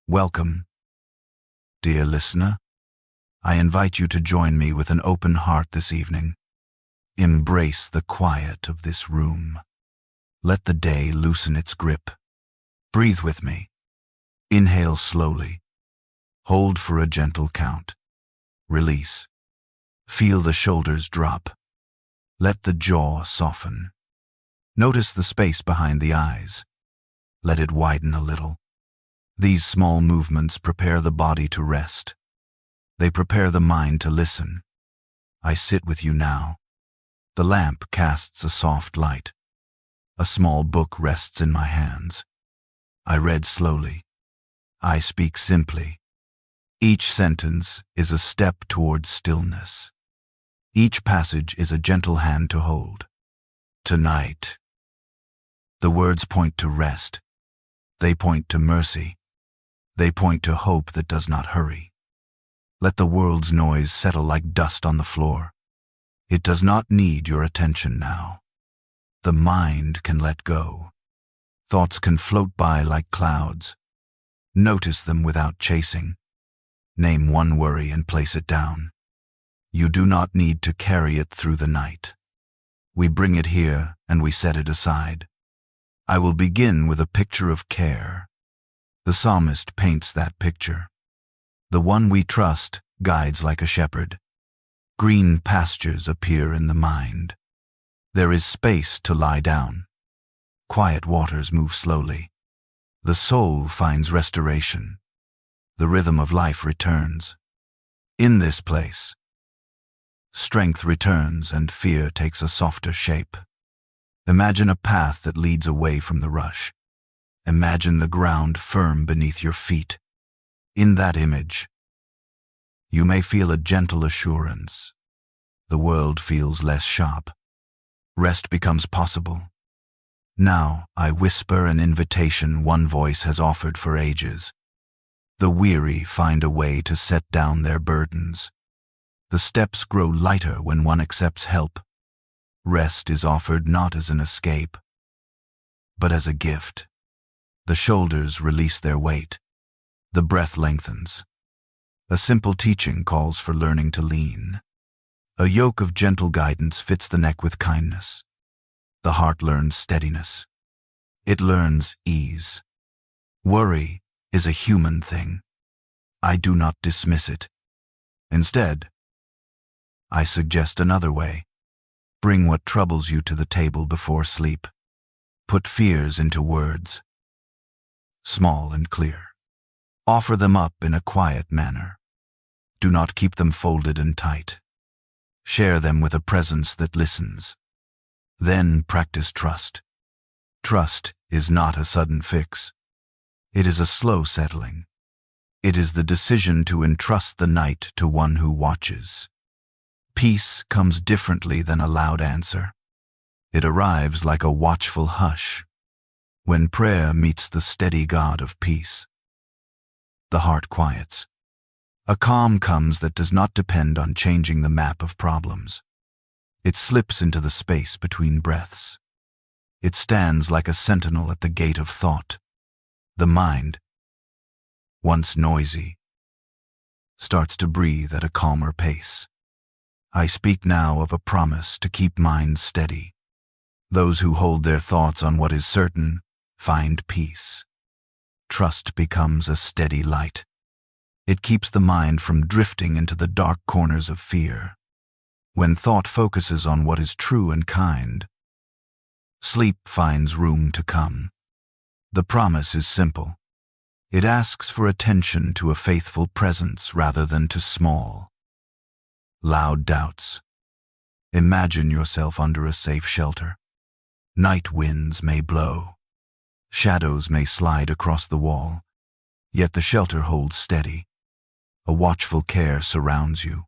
Welcome, dear listener. I invite you to join me with an open heart this evening. Embrace the quiet of this room. Let the day loosen its grip. Breathe with me. Inhale slowly. Hold for a gentle count. Release. Feel the shoulders drop. Let the jaw soften. Notice the space behind the eyes. Let it widen a little. These small movements prepare the body to rest. They prepare the mind to listen. I sit with you now. The lamp casts a soft light. A small book rests in my hands. I read slowly. I speak simply. Each sentence is a step towards stillness. Each passage is a gentle hand to hold. Tonight, the words point to rest. They point to mercy. They point to hope that does not hurry. Let the world's noise settle like dust on the floor. It does not need your attention now. The mind can let go. Thoughts can float by like clouds. Notice them without chasing. Name one worry and place it down. You do not need to carry it through the night. We bring it here and we set it aside. I will begin with a picture of care. The psalmist paints that picture. The one we trust guides like a shepherd. Green pastures appear in the mind. There is space to lie down. Quiet waters move slowly. The soul finds restoration. The rhythm of life returns. In this place, strength returns and fear takes a softer shape. Imagine a path that leads away from the rush. Imagine the ground firm beneath your feet. In that image, you may feel a gentle assurance. The world feels less sharp. Rest becomes possible. Now I whisper an invitation one voice has offered for ages. The weary find a way to set down their burdens. The steps grow lighter when one accepts help. Rest is offered not as an escape, but as a gift. The shoulders release their weight. The breath lengthens. A simple teaching calls for learning to lean. A yoke of gentle guidance fits the neck with kindness. The heart learns steadiness. It learns ease. Worry is a human thing. I do not dismiss it. Instead, I suggest another way. Bring what troubles you to the table before sleep. Put fears into words. Small and clear. Offer them up in a quiet manner. Do not keep them folded and tight. Share them with a presence that listens. Then practice trust. Trust is not a sudden fix. It is a slow settling. It is the decision to entrust the night to one who watches. Peace comes differently than a loud answer. It arrives like a watchful hush. When prayer meets the steady God of peace, the heart quiets. A calm comes that does not depend on changing the map of problems. It slips into the space between breaths. It stands like a sentinel at the gate of thought. The mind, once noisy, starts to breathe at a calmer pace. I speak now of a promise to keep minds steady. Those who hold their thoughts on what is certain find peace. Trust becomes a steady light. It keeps the mind from drifting into the dark corners of fear. When thought focuses on what is true and kind, sleep finds room to come. The promise is simple. It asks for attention to a faithful presence rather than to small, loud doubts. Imagine yourself under a safe shelter. Night winds may blow. Shadows may slide across the wall, yet the shelter holds steady. A watchful care surrounds you.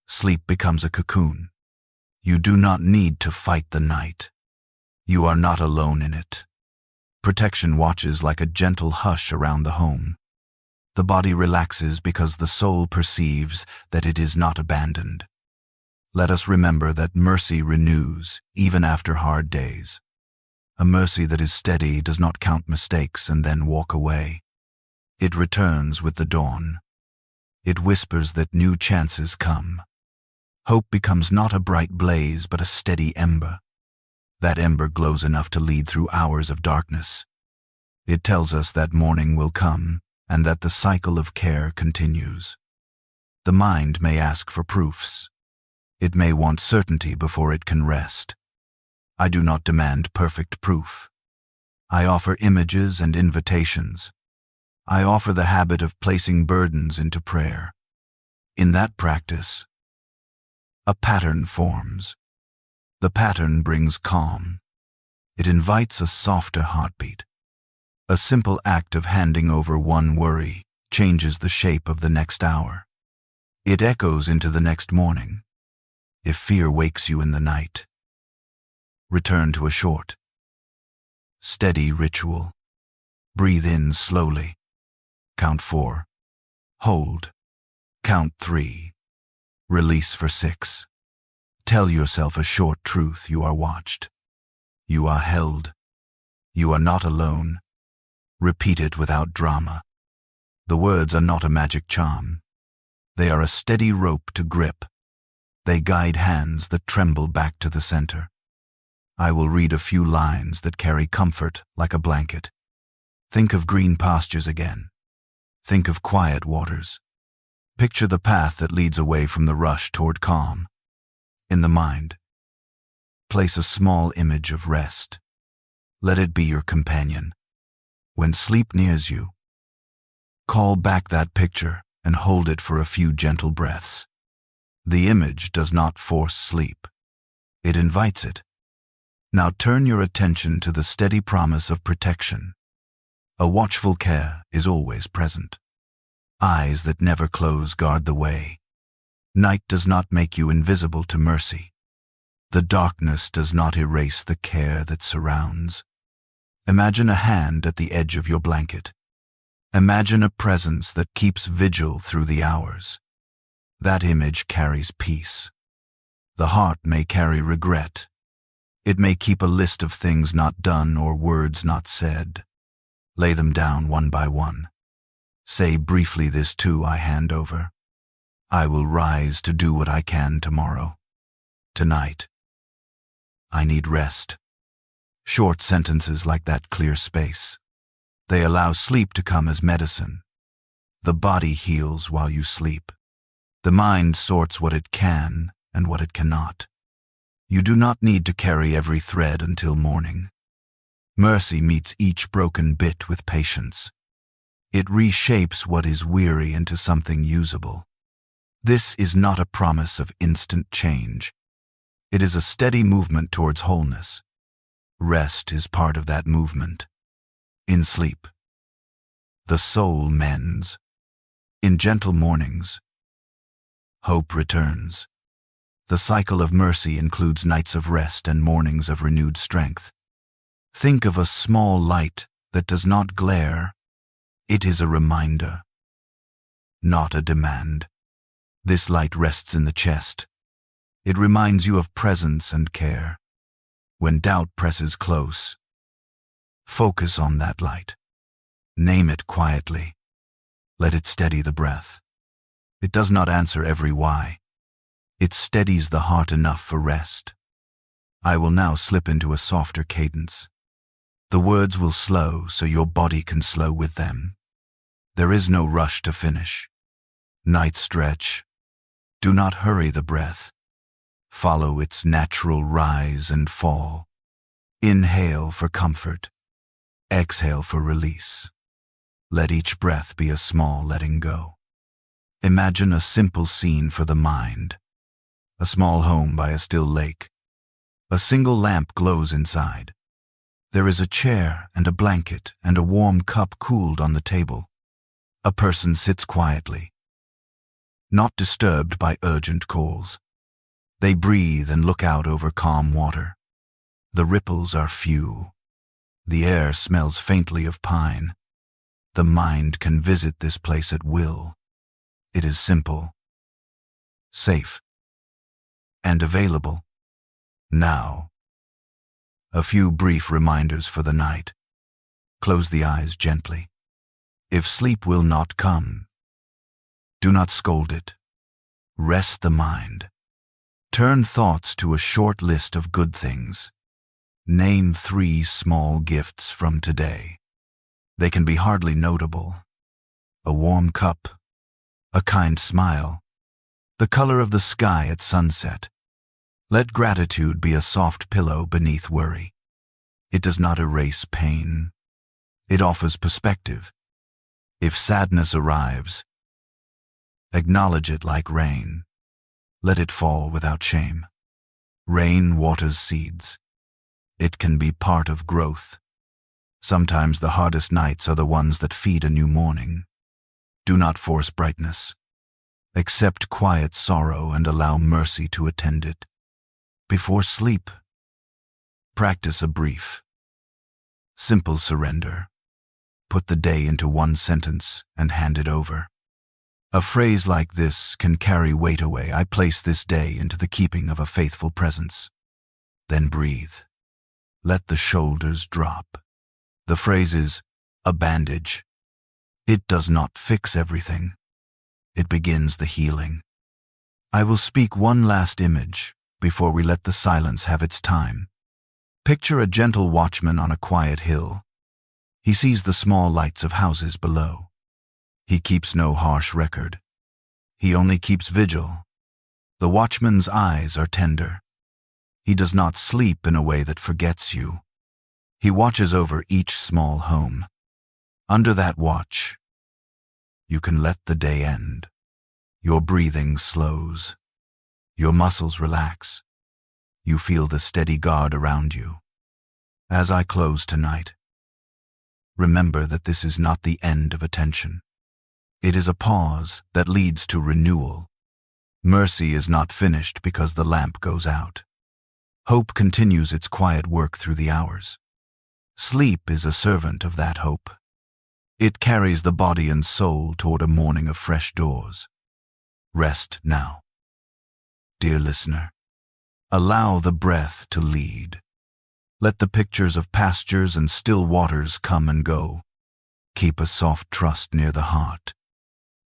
Sleep becomes a cocoon. You do not need to fight the night. You are not alone in it. Protection watches like a gentle hush around the home. The body relaxes because the soul perceives that it is not abandoned. Let us remember that mercy renews even after hard days. A mercy that is steady does not count mistakes and then walk away. It returns with the dawn. It whispers that new chances come. Hope becomes not a bright blaze, but a steady ember. That ember glows enough to lead through hours of darkness. It tells us that morning will come, and that the cycle of care continues. The mind may ask for proofs. It may want certainty before it can rest. I do not demand perfect proof. I offer images and invitations. I offer the habit of placing burdens into prayer. In that practice, a pattern forms. The pattern brings calm. It invites a softer heartbeat. A simple act of handing over one worry changes the shape of the next hour. It echoes into the next morning. If fear wakes you in the night, return to a short, steady ritual. Breathe in slowly. Count 4. Hold. Count 3. Release for 6. Tell yourself a short truth: you are watched. You are held. You are not alone. Repeat it without drama. The words are not a magic charm. They are a steady rope to grip. They guide hands that tremble back to the center. I will read a few lines that carry comfort like a blanket. Think of green pastures again. Think of quiet waters. Picture the path that leads away from the rush toward calm. In the mind, place a small image of rest. Let it be your companion. When sleep nears you, call back that picture and hold it for a few gentle breaths. The image does not force sleep. It invites it. Now turn your attention to the steady promise of protection. A watchful care is always present. Eyes that never close guard the way. Night does not make you invisible to mercy. The darkness does not erase the care that surrounds. Imagine a hand at the edge of your blanket. Imagine a presence that keeps vigil through the hours. That image carries peace. The heart may carry regret. It may keep a list of things not done or words not said. Lay them down one by one. Say briefly, this too I hand over. I will rise to do what I can tomorrow. Tonight, I need rest. Short sentences like that clear space. They allow sleep to come as medicine. The body heals while you sleep. The mind sorts what it can and what it cannot. You do not need to carry every thread until morning. Mercy meets each broken bit with patience. It reshapes what is weary into something usable. This is not a promise of instant change. It is a steady movement towards wholeness. Rest is part of that movement. In sleep, the soul mends. In gentle mornings, hope returns. The cycle of mercy includes nights of rest and mornings of renewed strength. Think of a small light that does not glare. It is a reminder, not a demand. This light rests in the chest. It reminds you of presence and care. When doubt presses close, focus on that light. Name it quietly. Let it steady the breath. It does not answer every why. It steadies the heart enough for rest. I will now slip into a softer cadence. The words will slow so your body can slow with them. There is no rush to finish. Night stretch. Do not hurry the breath. Follow its natural rise and fall. Inhale for comfort. Exhale for release. Let each breath be a small letting go. Imagine a simple scene for the mind. A small home by a still lake. A single lamp glows inside. There is a chair and a blanket and a warm cup cooled on the table. A person sits quietly, not disturbed by urgent calls. They breathe and look out over calm water. The ripples are few. The air smells faintly of pine. The mind can visit this place at will. It is simple, safe, and available. Now, a few brief reminders for the night. Close the eyes gently. If sleep will not come, do not scold it. Rest the mind. Turn thoughts to a short list of good things. Name 3 small gifts from today. They can be hardly notable. A warm cup, a kind smile, the color of the sky at sunset. Let gratitude be a soft pillow beneath worry. It does not erase pain. It offers perspective. If sadness arrives, acknowledge it like rain. Let it fall without shame. Rain waters seeds. It can be part of growth. Sometimes the hardest nights are the ones that feed a new morning. Do not force brightness. Accept quiet sorrow and allow mercy to attend it. Before sleep, practice a brief, simple surrender. Put the day into one sentence and hand it over. A phrase like this can carry weight away. I place this day into the keeping of a faithful presence. Then breathe. Let the shoulders drop. The phrase is a bandage. It does not fix everything. It begins the healing. I will speak one last image before we let the silence have its time. Picture a gentle watchman on a quiet hill. He sees the small lights of houses below. He keeps no harsh record. He only keeps vigil. The watchman's eyes are tender. He does not sleep in a way that forgets you. He watches over each small home. Under that watch, you can let the day end. Your breathing slows. Your muscles relax. You feel the steady guard around you. As I close tonight, remember that this is not the end of attention. It is a pause that leads to renewal. Mercy is not finished because the lamp goes out. Hope continues its quiet work through the hours. Sleep is a servant of that hope. It carries the body and soul toward a morning of fresh daws. Rest now. Dear listener, allow the breath to lead. Let the pictures of pastures and still waters come and go. Keep a soft trust near the heart.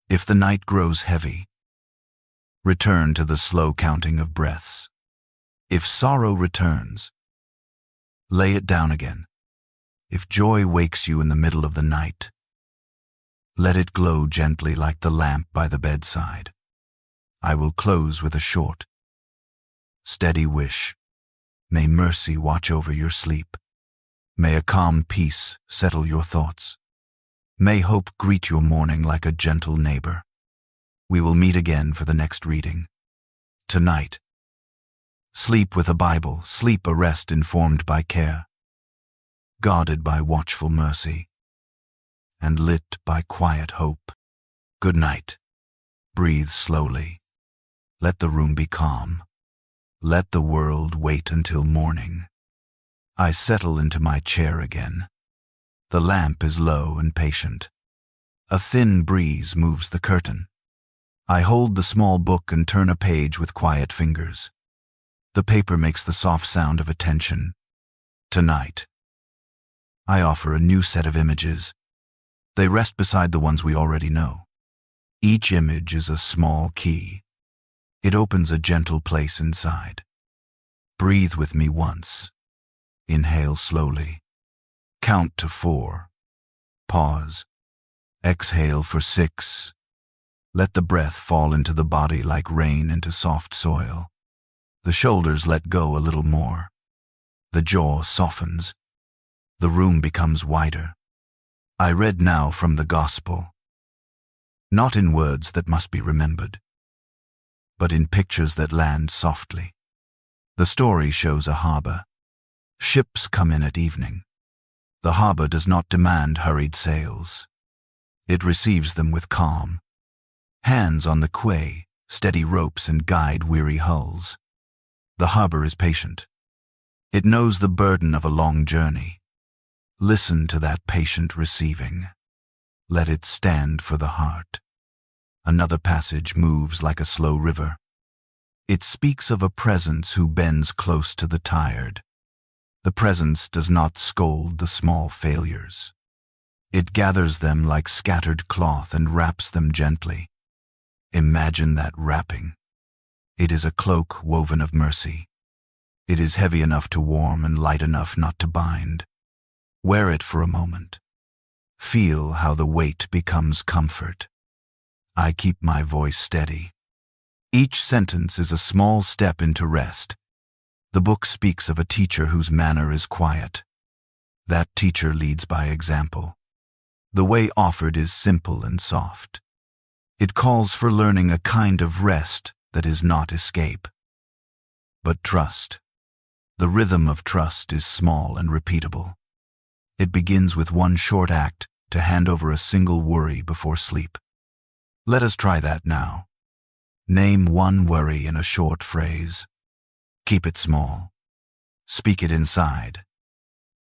If the night grows heavy, return to the slow counting of breaths. If sorrow returns, lay it down again. If joy wakes you in the middle of the night, let it glow gently like the lamp by the bedside. I will close with a short, steady wish. May mercy watch over your sleep. May a calm peace settle your thoughts. May hope greet your morning like a gentle neighbor. We will meet again for the next reading. Tonight, sleep with a Bible, sleep a rest informed by care, guarded by watchful mercy, and lit by quiet hope. Good night. Breathe slowly. Let the room be calm. Let the world wait until morning. I settle into my chair again. The lamp is low and patient. A thin breeze moves the curtain. I hold the small book and turn a page with quiet fingers. The paper makes the soft sound of attention. Tonight, I offer a new set of images. They rest beside the ones we already know. Each image is a small key. It opens a gentle place inside. Breathe with me once. Inhale slowly. Count to 4. Pause. Exhale for 6. Let the breath fall into the body like rain into soft soil. The shoulders let go a little more. The jaw softens. The room becomes wider. I read now from the Gospel, not in words that must be remembered, but in pictures that land softly. The story shows a harbor. Ships come in at evening. The harbor does not demand hurried sails. It receives them with calm. Hands on the quay, steady ropes and guide weary hulls. The harbor is patient. It knows the burden of a long journey. Listen to that patient receiving. Let it stand for the heart. Another passage moves like a slow river. It speaks of a presence who bends close to the tired. The presence does not scold the small failures. It gathers them like scattered cloth and wraps them gently. Imagine that wrapping. It is a cloak woven of mercy. It is heavy enough to warm and light enough not to bind. Wear it for a moment. Feel how the weight becomes comfort. I keep my voice steady. Each sentence is a small step into rest. The book speaks of a teacher whose manner is quiet. That teacher leads by example. The way offered is simple and soft. It calls for learning a kind of rest that is not escape, but trust. The rhythm of trust is small and repeatable. It begins with one short act to hand over a single worry before sleep. Let us try that now. Name one worry in a short phrase. Keep it small. Speak it inside.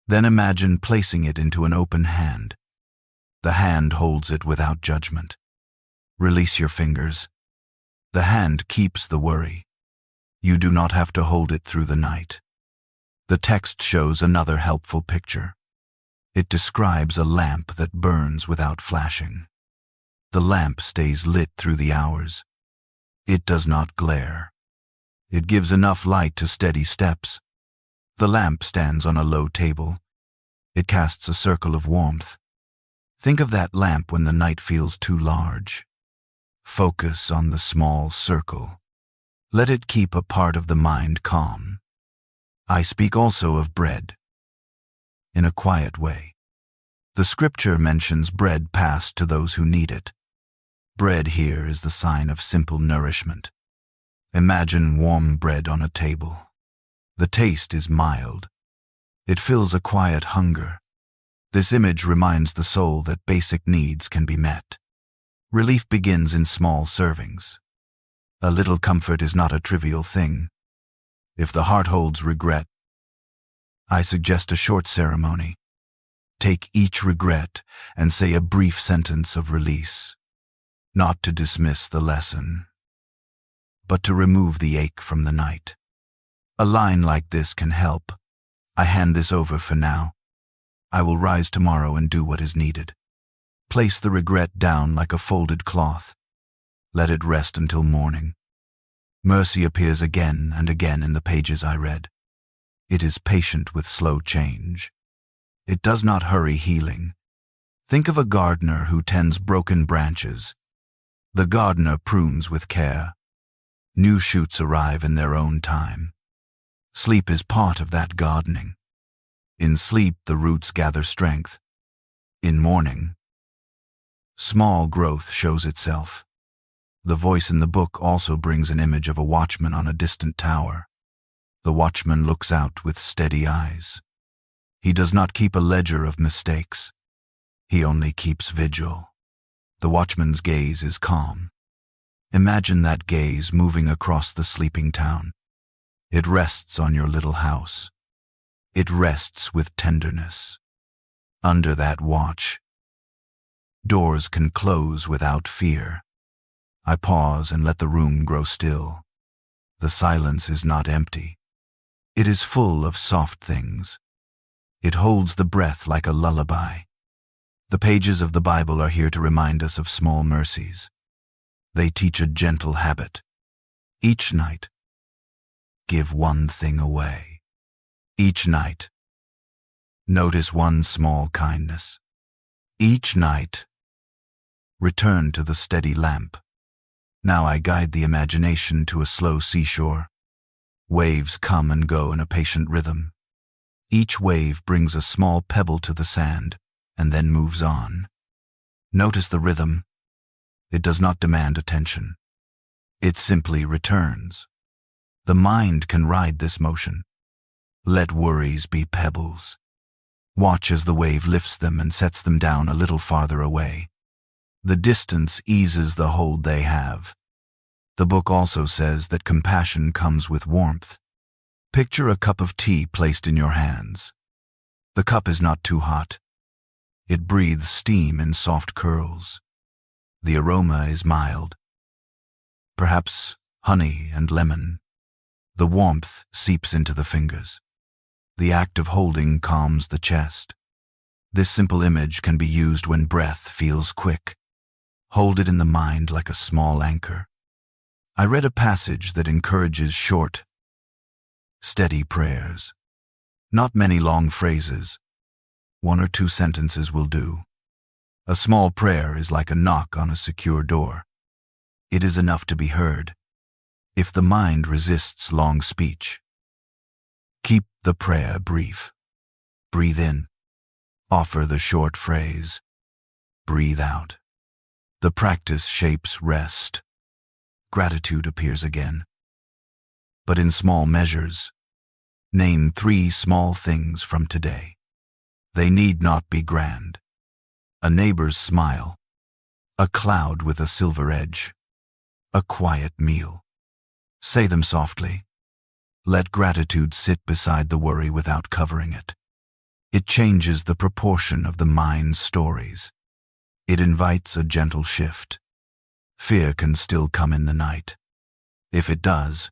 Then imagine placing it into an open hand. The hand holds it without judgment. Release your fingers. The hand keeps the worry. You do not have to hold it through the night. The text shows another helpful picture. It describes a lamp that burns without flashing. The lamp stays lit through the hours. It does not glare. It gives enough light to steady steps. The lamp stands on a low table. It casts a circle of warmth. Think of that lamp when the night feels too large. Focus on the small circle. Let it keep a part of the mind calm. I speak also of bread. In a quiet way. The scripture mentions bread passed to those who need it. Bread here is the sign of simple nourishment. Imagine warm bread on a table. The taste is mild. It fills a quiet hunger. This image reminds the soul that basic needs can be met. Relief begins in small servings. A little comfort is not a trivial thing. If the heart holds regret, I suggest a short ceremony. Take each regret and say a brief sentence of release, not to dismiss the lesson, but to remove the ache from the night. A line like this can help. I hand this over for now. I will rise tomorrow and do what is needed. Place the regret down like a folded cloth. Let it rest until morning. Mercy appears again and again in the pages I read. It is patient with slow change. It does not hurry healing. Think of a gardener who tends broken branches. The gardener prunes with care. New shoots arrive in their own time. Sleep is part of that gardening. In sleep, the roots gather strength. In morning, small growth shows itself. The voice in the book also brings an image of a watchman on a distant tower. The watchman looks out with steady eyes. He does not keep a ledger of mistakes. He only keeps vigil. The watchman's gaze is calm. Imagine that gaze moving across the sleeping town. It rests on your little house. It rests with tenderness. Under that watch, doors can close without fear. I pause and let the room grow still. The silence is not empty. It is full of soft things. It holds the breath like a lullaby. The pages of the Bible are here to remind us of small mercies. They teach a gentle habit. Each night, give one thing away. Each night, notice one small kindness. Each night, return to the steady lamp. Now I guide the imagination to a slow seashore. Waves come and go in a patient rhythm. Each wave brings a small pebble to the sand and then moves on. Notice the rhythm. It does not demand attention. It simply returns. The mind can ride this motion. Let worries be pebbles. Watch as the wave lifts them and sets them down a little farther away. The distance eases the hold they have. The book also says that compassion comes with warmth. Picture a cup of tea placed in your hands. The cup is not too hot. It breathes steam in soft curls. The aroma is mild. Perhaps honey and lemon. The warmth seeps into the fingers. The act of holding calms the chest. This simple image can be used when breath feels quick. Hold it in the mind like a small anchor. I read a passage that encourages short, steady prayers. Not many long phrases. 1 or 2 sentences will do. A small prayer is like a knock on a secure door. It is enough to be heard. If the mind resists long speech, keep the prayer brief. Breathe in. Offer the short phrase. Breathe out. The practice shapes rest. Gratitude appears again. But in small measures. Name 3 small things from today. They need not be grand. A neighbor's smile. A cloud with a silver edge. A quiet meal. Say them softly. Let gratitude sit beside the worry without covering it. It changes the proportion of the mind's stories. It invites a gentle shift. Fear can still come in the night. If it does,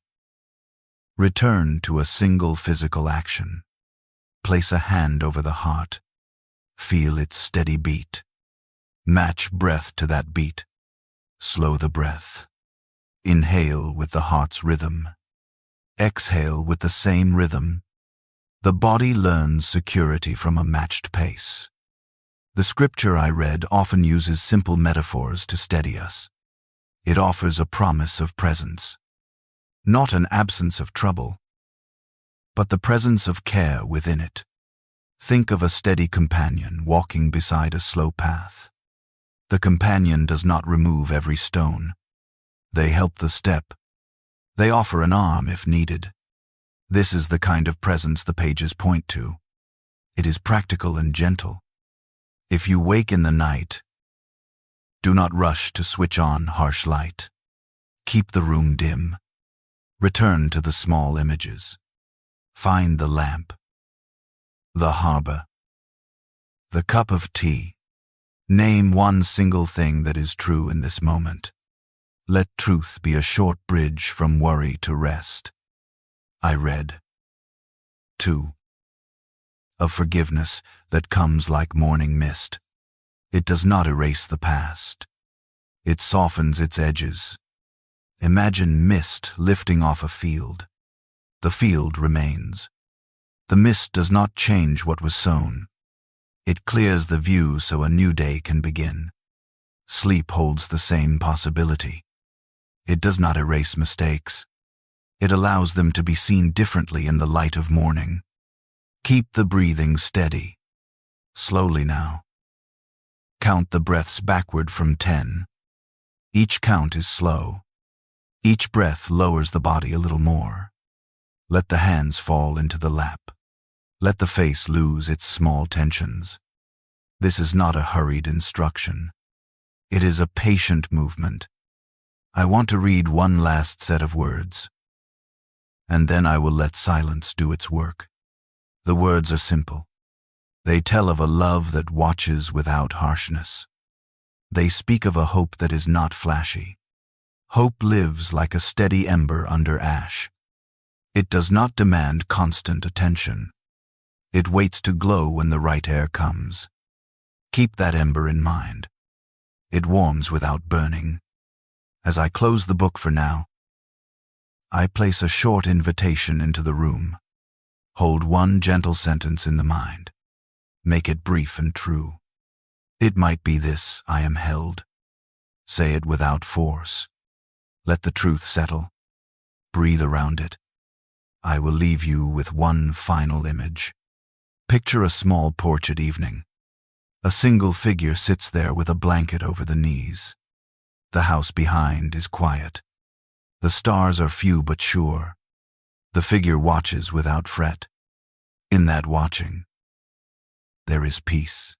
return to a single physical action. Place a hand over the heart. Feel its steady beat. Match breath to that beat. Slow the breath. Inhale with the heart's rhythm. Exhale with the same rhythm. The body learns security from a matched pace. The scripture I read often uses simple metaphors to steady us. It offers a promise of presence. Not an absence of trouble, but the presence of care within it. Think of a steady companion walking beside a slow path. The companion does not remove every stone. They help the step. They offer an arm if needed. This is the kind of presence the pages point to. It is practical and gentle. If you wake in the night, do not rush to switch on harsh light. Keep the room dim. Return to the small images. Find the lamp. The harbor. The cup of tea. Name one single thing that is true in this moment. Let truth be a short bridge from worry to rest. I read. 2. Of forgiveness that comes like morning mist. It does not erase the past. It softens its edges. Imagine mist lifting off a field. The field remains. The mist does not change what was sown. It clears the view so a new day can begin. Sleep holds the same possibility. It does not erase mistakes. It allows them to be seen differently in the light of morning. Keep the breathing steady. Slowly now. Count the breaths backward from 10. Each count is slow. Each breath lowers the body a little more. Let the hands fall into the lap. Let the face lose its small tensions. This is not a hurried instruction. It is a patient movement. I want to read one last set of words. And then I will let silence do its work. The words are simple. They tell of a love that watches without harshness. They speak of a hope that is not flashy. Hope lives like a steady ember under ash. It does not demand constant attention. It waits to glow when the right air comes. Keep that ember in mind. It warms without burning. As I close the book for now, I place a short invitation into the room. Hold one gentle sentence in the mind. Make it brief and true. It might be this: I am held. Say it without force. Let the truth settle. Breathe around it. I will leave you with one final image. Picture a small porch at evening. A single figure sits there with a blanket over the knees. The house behind is quiet. The stars are few but sure. The figure watches without fret. In that watching, there is peace.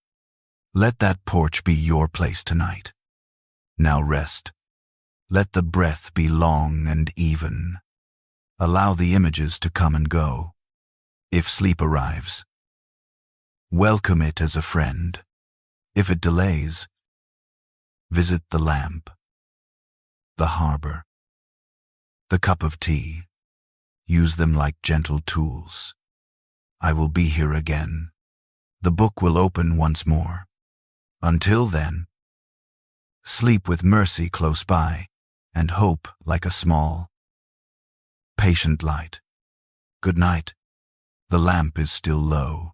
Let that porch be your place tonight. Now rest. Let the breath be long and even. Allow the images to come and go. If sleep arrives, welcome it as a friend. If it delays, visit the lamp, the harbor, the cup of tea. Use them like gentle tools. I will be here again, the book will open once more. Until then, sleep with mercy close by, and hope like a small, patient light. Good night. The lamp is still low.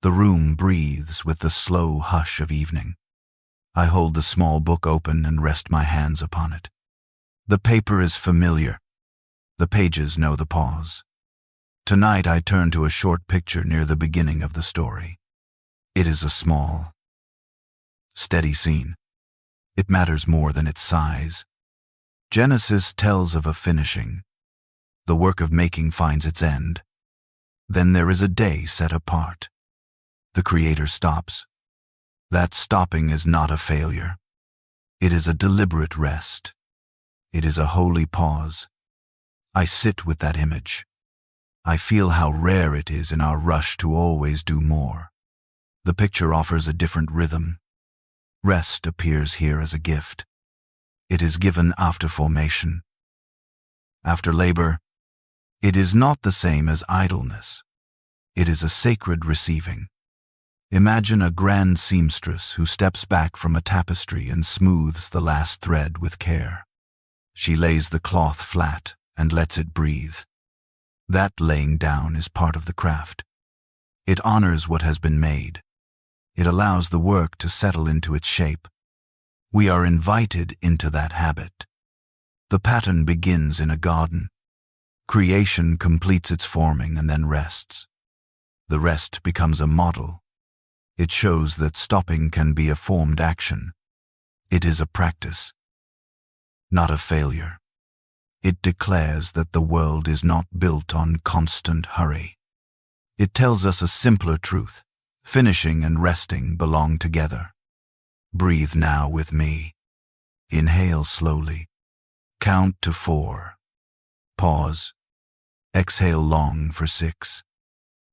The room breathes with the slow hush of evening. I hold the small book open and rest my hands upon it. The paper is familiar. The pages know the pause. Tonight I turn to a short picture near the beginning of the story. It is a small, steady scene. It matters more than its size. Genesis tells of a finishing. The work of making finds its end. Then there is a day set apart. The Creator stops. That stopping is not a failure. It is a deliberate rest. It is a holy pause. I sit with that image. I feel how rare it is in our rush to always do more. The picture offers a different rhythm. Rest appears here as a gift. It is given after formation. After labor, it is not the same as idleness. It is a sacred receiving. Imagine a grand seamstress who steps back from a tapestry and smooths the last thread with care. She lays the cloth flat and lets it breathe. That laying down is part of the craft. It honors what has been made. It allows the work to settle into its shape. We are invited into that habit. The pattern begins in a garden. Creation completes its forming and then rests. The rest becomes a model. It shows that stopping can be a formed action. It is a practice, not a failure. It declares that the world is not built on constant hurry. It tells us a simpler truth. Finishing and resting belong together. Breathe now with me. Inhale slowly. Count to 4. Pause. Exhale long for 6.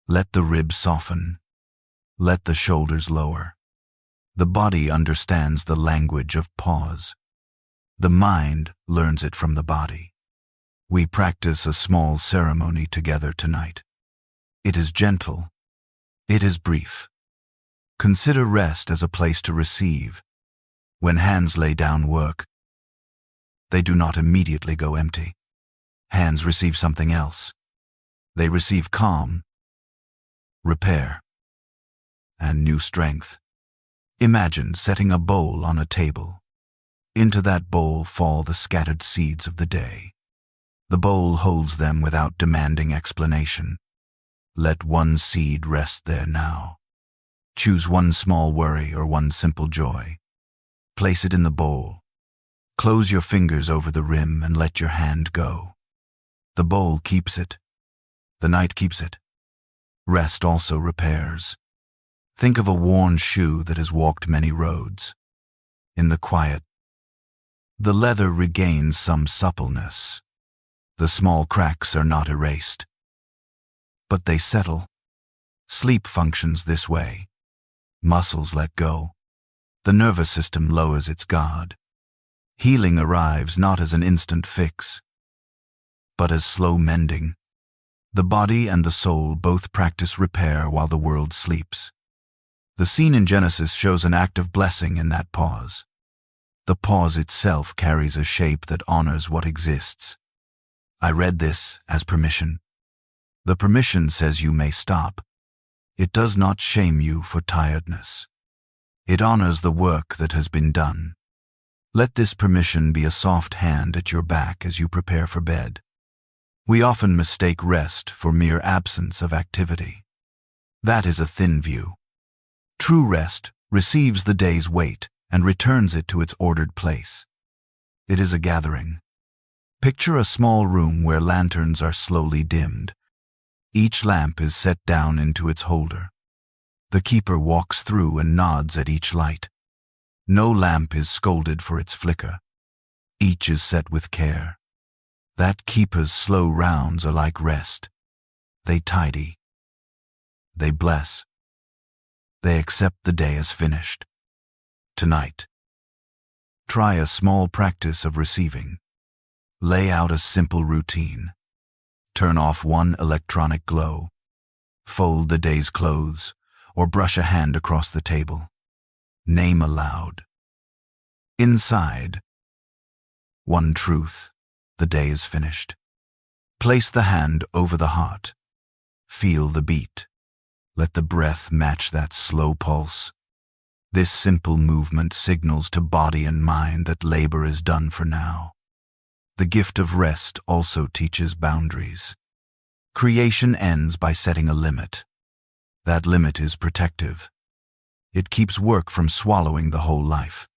Let the ribs soften. Let the shoulders lower. The body understands the language of pause. The mind learns it from the body. We practice a small ceremony together tonight. It is gentle. It is brief. Consider rest as a place to receive. When hands lay down work, they do not immediately go empty. Hands receive something else. They receive calm, repair, and new strength. Imagine setting a bowl on a table. Into that bowl fall the scattered seeds of the day. The bowl holds them without demanding explanation. Let one seed rest there now. Choose one small worry or one simple joy. Place it in the bowl. Close your fingers over the rim and let your hand go. The bowl keeps it. The night keeps it. Rest also repairs. Think of a worn shoe that has walked many roads. In the quiet, the leather regains some suppleness. The small cracks are not erased, but they settle. Sleep functions this way. Muscles let go. The nervous system lowers its guard. Healing arrives not as an instant fix, but as slow mending. The body and the soul both practice repair while the world sleeps. The scene in Genesis shows an act of blessing in that pause. The pause itself carries a shape that honors what exists. I read this as permission. The permission says you may stop. It does not shame you for tiredness. It honors the work that has been done. Let this permission be a soft hand at your back as you prepare for bed. We often mistake rest for mere absence of activity. That is a thin view. True rest receives the day's weight and returns it to its ordered place. It is a gathering. Picture a small room where lanterns are slowly dimmed. Each lamp is set down into its holder. The keeper walks through and nods at each light. No lamp is scolded for its flicker. Each is set with care. That keeper's slow rounds are like rest. They tidy. They bless. They accept the day as finished. Tonight, try a small practice of receiving. Lay out a simple routine. Turn off one electronic glow. Fold the day's clothes. or brush a hand across the table. Name aloud. Inside. One truth. The day is finished. Place the hand over the heart. Feel the beat. Let the breath match that slow pulse. This simple movement signals to body and mind that labor is done for now. The gift of rest also teaches boundaries. Creation ends by setting a limit. That limit is protective. It keeps work from swallowing the whole life.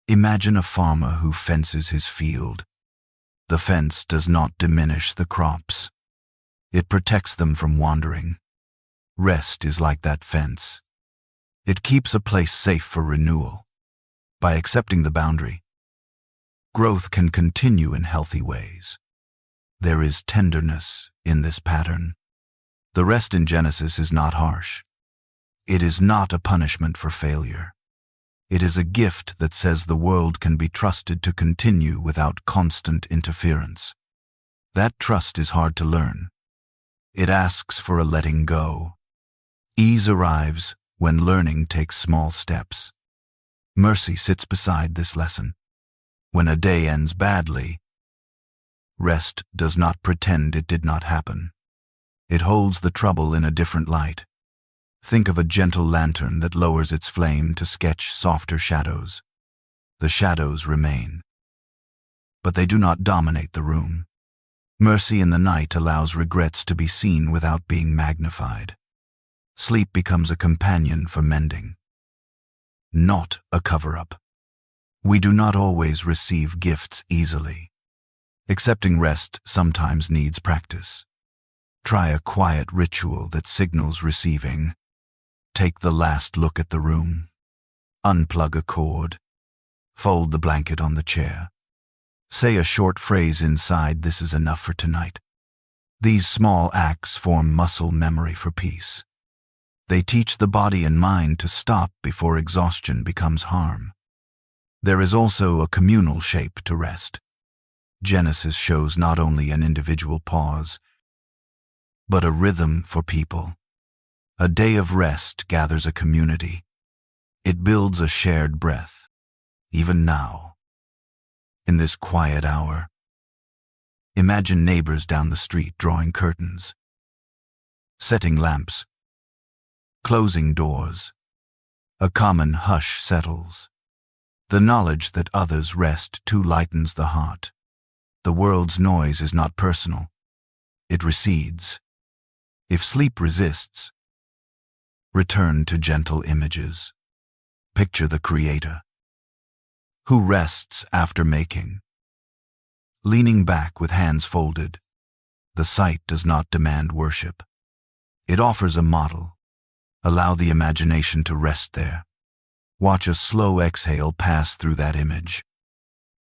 Imagine a farmer who fences his field. The fence does not diminish the crops. It protects them from wandering. Rest is like that fence. It keeps a place safe for renewal. By accepting the boundary, growth can continue in healthy ways. There is tenderness in this pattern. The rest in Genesis is not harsh. It is not a punishment for failure. It is a gift that says the world can be trusted to continue without constant interference. That trust is hard to learn. It asks for a letting go. Ease arrives when learning takes small steps. Mercy sits beside this lesson. When a day ends badly, rest does not pretend it did not happen. It holds the trouble in a different light. Think of a gentle lantern that lowers its flame to sketch softer shadows. The shadows remain, but they do not dominate the room. Mercy in the night allows regrets to be seen without being magnified. Sleep becomes a companion for mending, not a cover-up. We do not always receive gifts easily. Accepting rest sometimes needs practice. Try a quiet ritual that signals receiving. Take the last look at the room. Unplug a cord. Fold the blanket on the chair. Say a short phrase inside, "This is enough for tonight." These small acts form muscle memory for peace. They teach the body and mind to stop before exhaustion becomes harm. There is also a communal shape to rest. Genesis shows not only an individual pause, but a rhythm for people. A day of rest gathers a community. It builds a shared breath, even now. In this quiet hour, imagine neighbors down the street drawing curtains, setting lamps, closing doors. A common hush settles. The knowledge that others rest too lightens the heart. The world's noise is not personal. It recedes. If sleep resists, return to gentle images. Picture the Creator, who rests after making. Leaning back with hands folded, the sight does not demand worship. It offers a model. Allow the imagination to rest there. Watch a slow exhale pass through that image.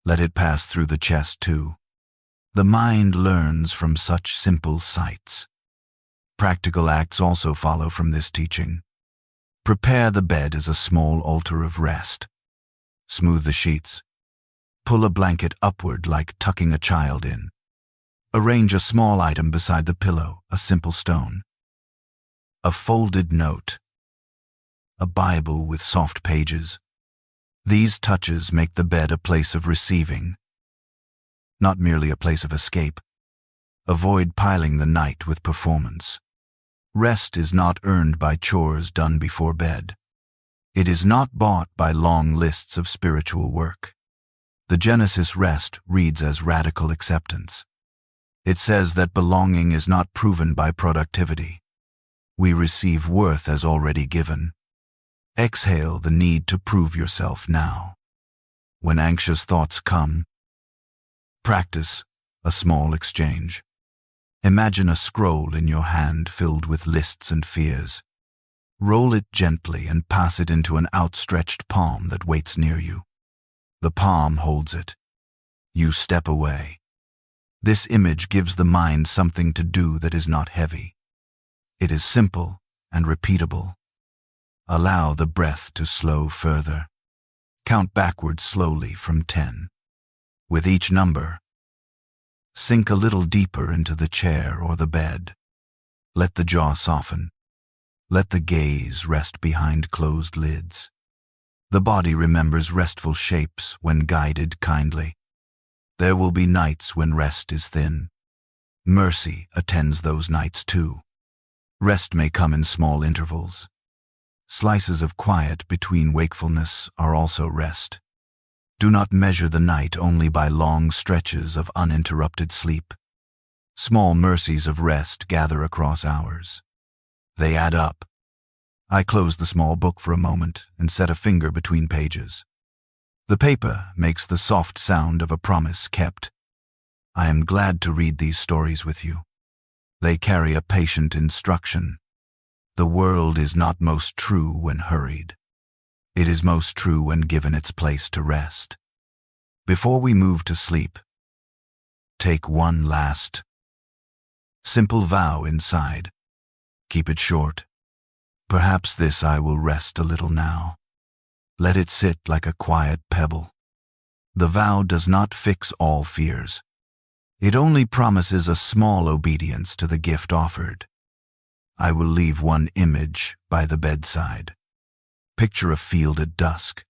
Let it pass through the chest too. The mind learns from such simple sights. Practical acts also follow from this teaching. Prepare the bed as a small altar of rest. Smooth the sheets. Pull a blanket upward like tucking a child in. Arrange a small item beside the pillow, a simple stone. A folded note. A Bible with soft pages. These touches make the bed a place of receiving, not merely a place of escape. Avoid piling the night with performance. Rest is not earned by chores done before bed. It is not bought by long lists of spiritual work. The Genesis rest reads as radical acceptance. It says that belonging is not proven by productivity. We receive worth as already given. Exhale the need to prove yourself now. When anxious thoughts come, practice a small exchange. Imagine a scroll in your hand filled with lists and fears. Roll it gently and pass it into an outstretched palm that waits near you. The palm holds it. You step away. This image gives the mind something to do that is not heavy. It is simple and repeatable. Allow the breath to slow further. Count backwards slowly from 10. With each number, sink a little deeper into the chair or the bed. Let the jaw soften. Let the gaze rest behind closed lids. The body remembers restful shapes when guided kindly. There will be nights when rest is thin. Mercy attends those nights too. Rest may come in small intervals. Slices of quiet between wakefulness are also rest. Do not measure the night only by long stretches of uninterrupted sleep. Small mercies of rest gather across hours. They add up. I close the small book for a moment and set a finger between pages. The paper makes the soft sound of a promise kept. I am glad to read these stories with you. They carry a patient instruction. The world is not most true when hurried. It is most true when given its place to rest. Before we move to sleep, take one last simple vow inside. Keep it short. Perhaps this I will rest a little now. Let it sit like a quiet pebble. The vow does not fix all fears. It only promises a small obedience to the gift offered. I will leave one image by the bedside. Picture a field at dusk.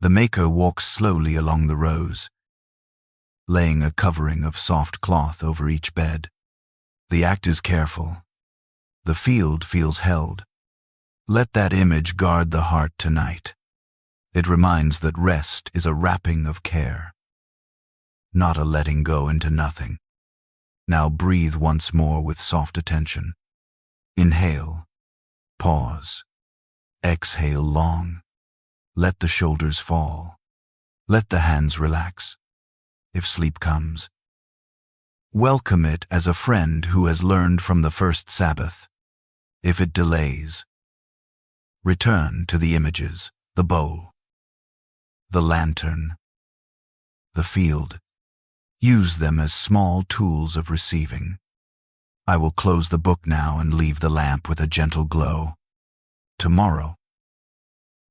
The maker walks slowly along the rows, laying a covering of soft cloth over each bed. The act is careful. The field feels held. Let that image guard the heart tonight. It reminds that rest is a wrapping of care, not a letting go into nothing. Now breathe once more with soft attention. Inhale. Pause. Exhale long. Let the shoulders fall. Let the hands relax. If sleep comes, welcome it as a friend who has learned from the first Sabbath. If it delays, return to the images, the bowl, the lantern, the field. Use them as small tools of receiving. I will close the book now and leave the lamp with a gentle glow. Tomorrow,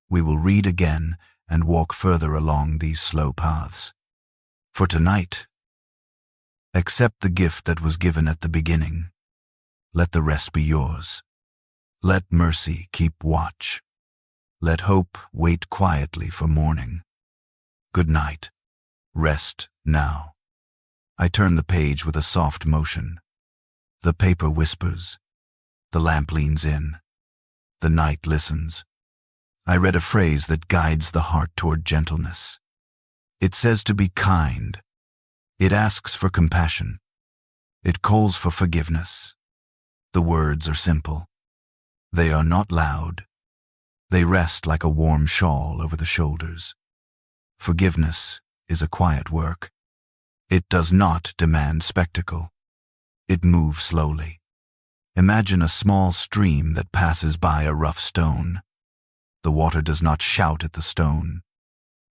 we will read again and walk further along these slow paths. For tonight, accept the gift that was given at the beginning. Let the rest be yours. Let mercy keep watch. Let hope wait quietly for morning. Good night. Rest now. I turn the page with a soft motion. The paper whispers. The lamp leans in. The night listens. I read a phrase that guides the heart toward gentleness. It says to be kind. It asks for compassion. It calls for forgiveness. The words are simple. They are not loud. They rest like a warm shawl over the shoulders. Forgiveness is a quiet work. It does not demand spectacle. It moves slowly. Imagine a small stream that passes by a rough stone. The water does not shout at the stone.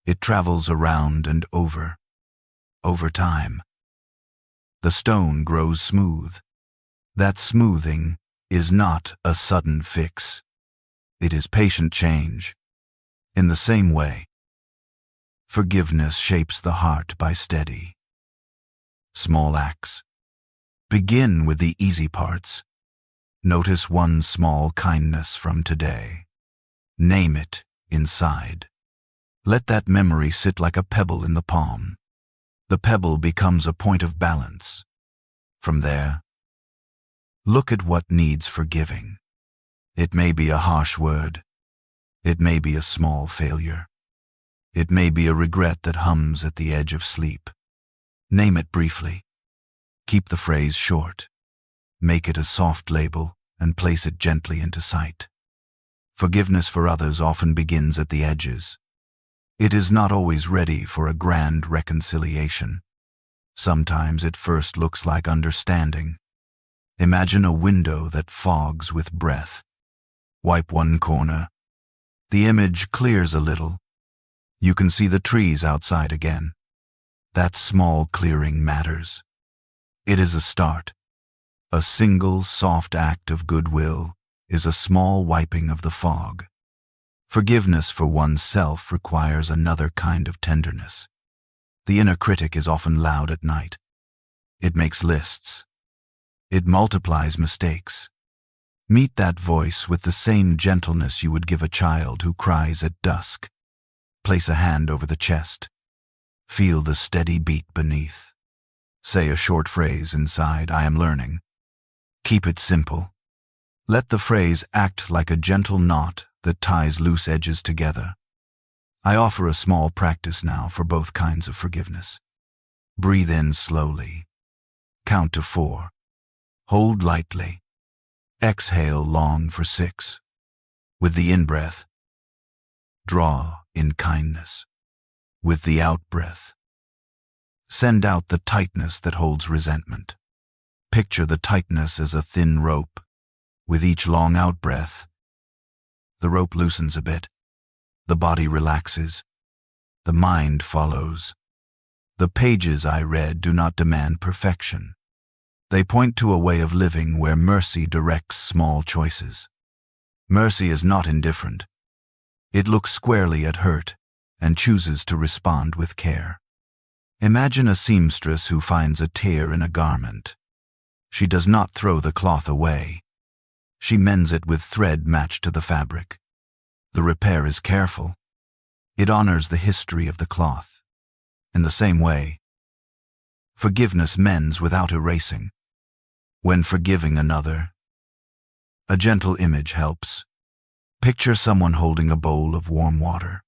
It travels around and over time. The stone grows smooth. That smoothing is not a sudden fix. It is patient change. In the same way, forgiveness shapes the heart by steady, small acts. Begin with the easy parts. Notice one small kindness from today. Name it inside. Let that memory sit like a pebble in the palm. The pebble becomes a point of balance. From there, look at what needs forgiving. It may be a harsh word. It may be a small failure. It may be a regret that hums at the edge of sleep. Name it briefly. Keep the phrase short. Make it a soft label and place it gently into sight. Forgiveness for others often begins at the edges. It is not always ready for a grand reconciliation. Sometimes it first looks like understanding. Imagine a window that fogs with breath. Wipe one corner. The image clears a little. You can see the trees outside again. That small clearing matters. It is a start. A single soft act of goodwill is a small wiping of the fog. Forgiveness for oneself requires another kind of tenderness. The inner critic is often loud at night. It makes lists. It multiplies mistakes. Meet that voice with the same gentleness you would give a child who cries at dusk. Place a hand over the chest. Feel the steady beat beneath. Say a short phrase inside, "I am learning." Keep it simple. Let the phrase act like a gentle knot that ties loose edges together. I offer a small practice now for both kinds of forgiveness. Breathe in slowly. Count to 4. Hold lightly. Exhale long for 6. With the in-breath, draw in kindness. With the out-breath, send out the tightness that holds resentment. Picture the tightness as a thin rope. With each long out-breath, the rope loosens a bit. The body relaxes. The mind follows. The pages I read do not demand perfection. They point to a way of living where mercy directs small choices. Mercy is not indifferent. It looks squarely at hurt and chooses to respond with care. Imagine a seamstress who finds a tear in a garment. She does not throw the cloth away. She mends it with thread matched to the fabric. The repair is careful. It honors the history of the cloth. In the same way, forgiveness mends without erasing. When forgiving another, a gentle image helps. Picture someone holding a bowl of warm water.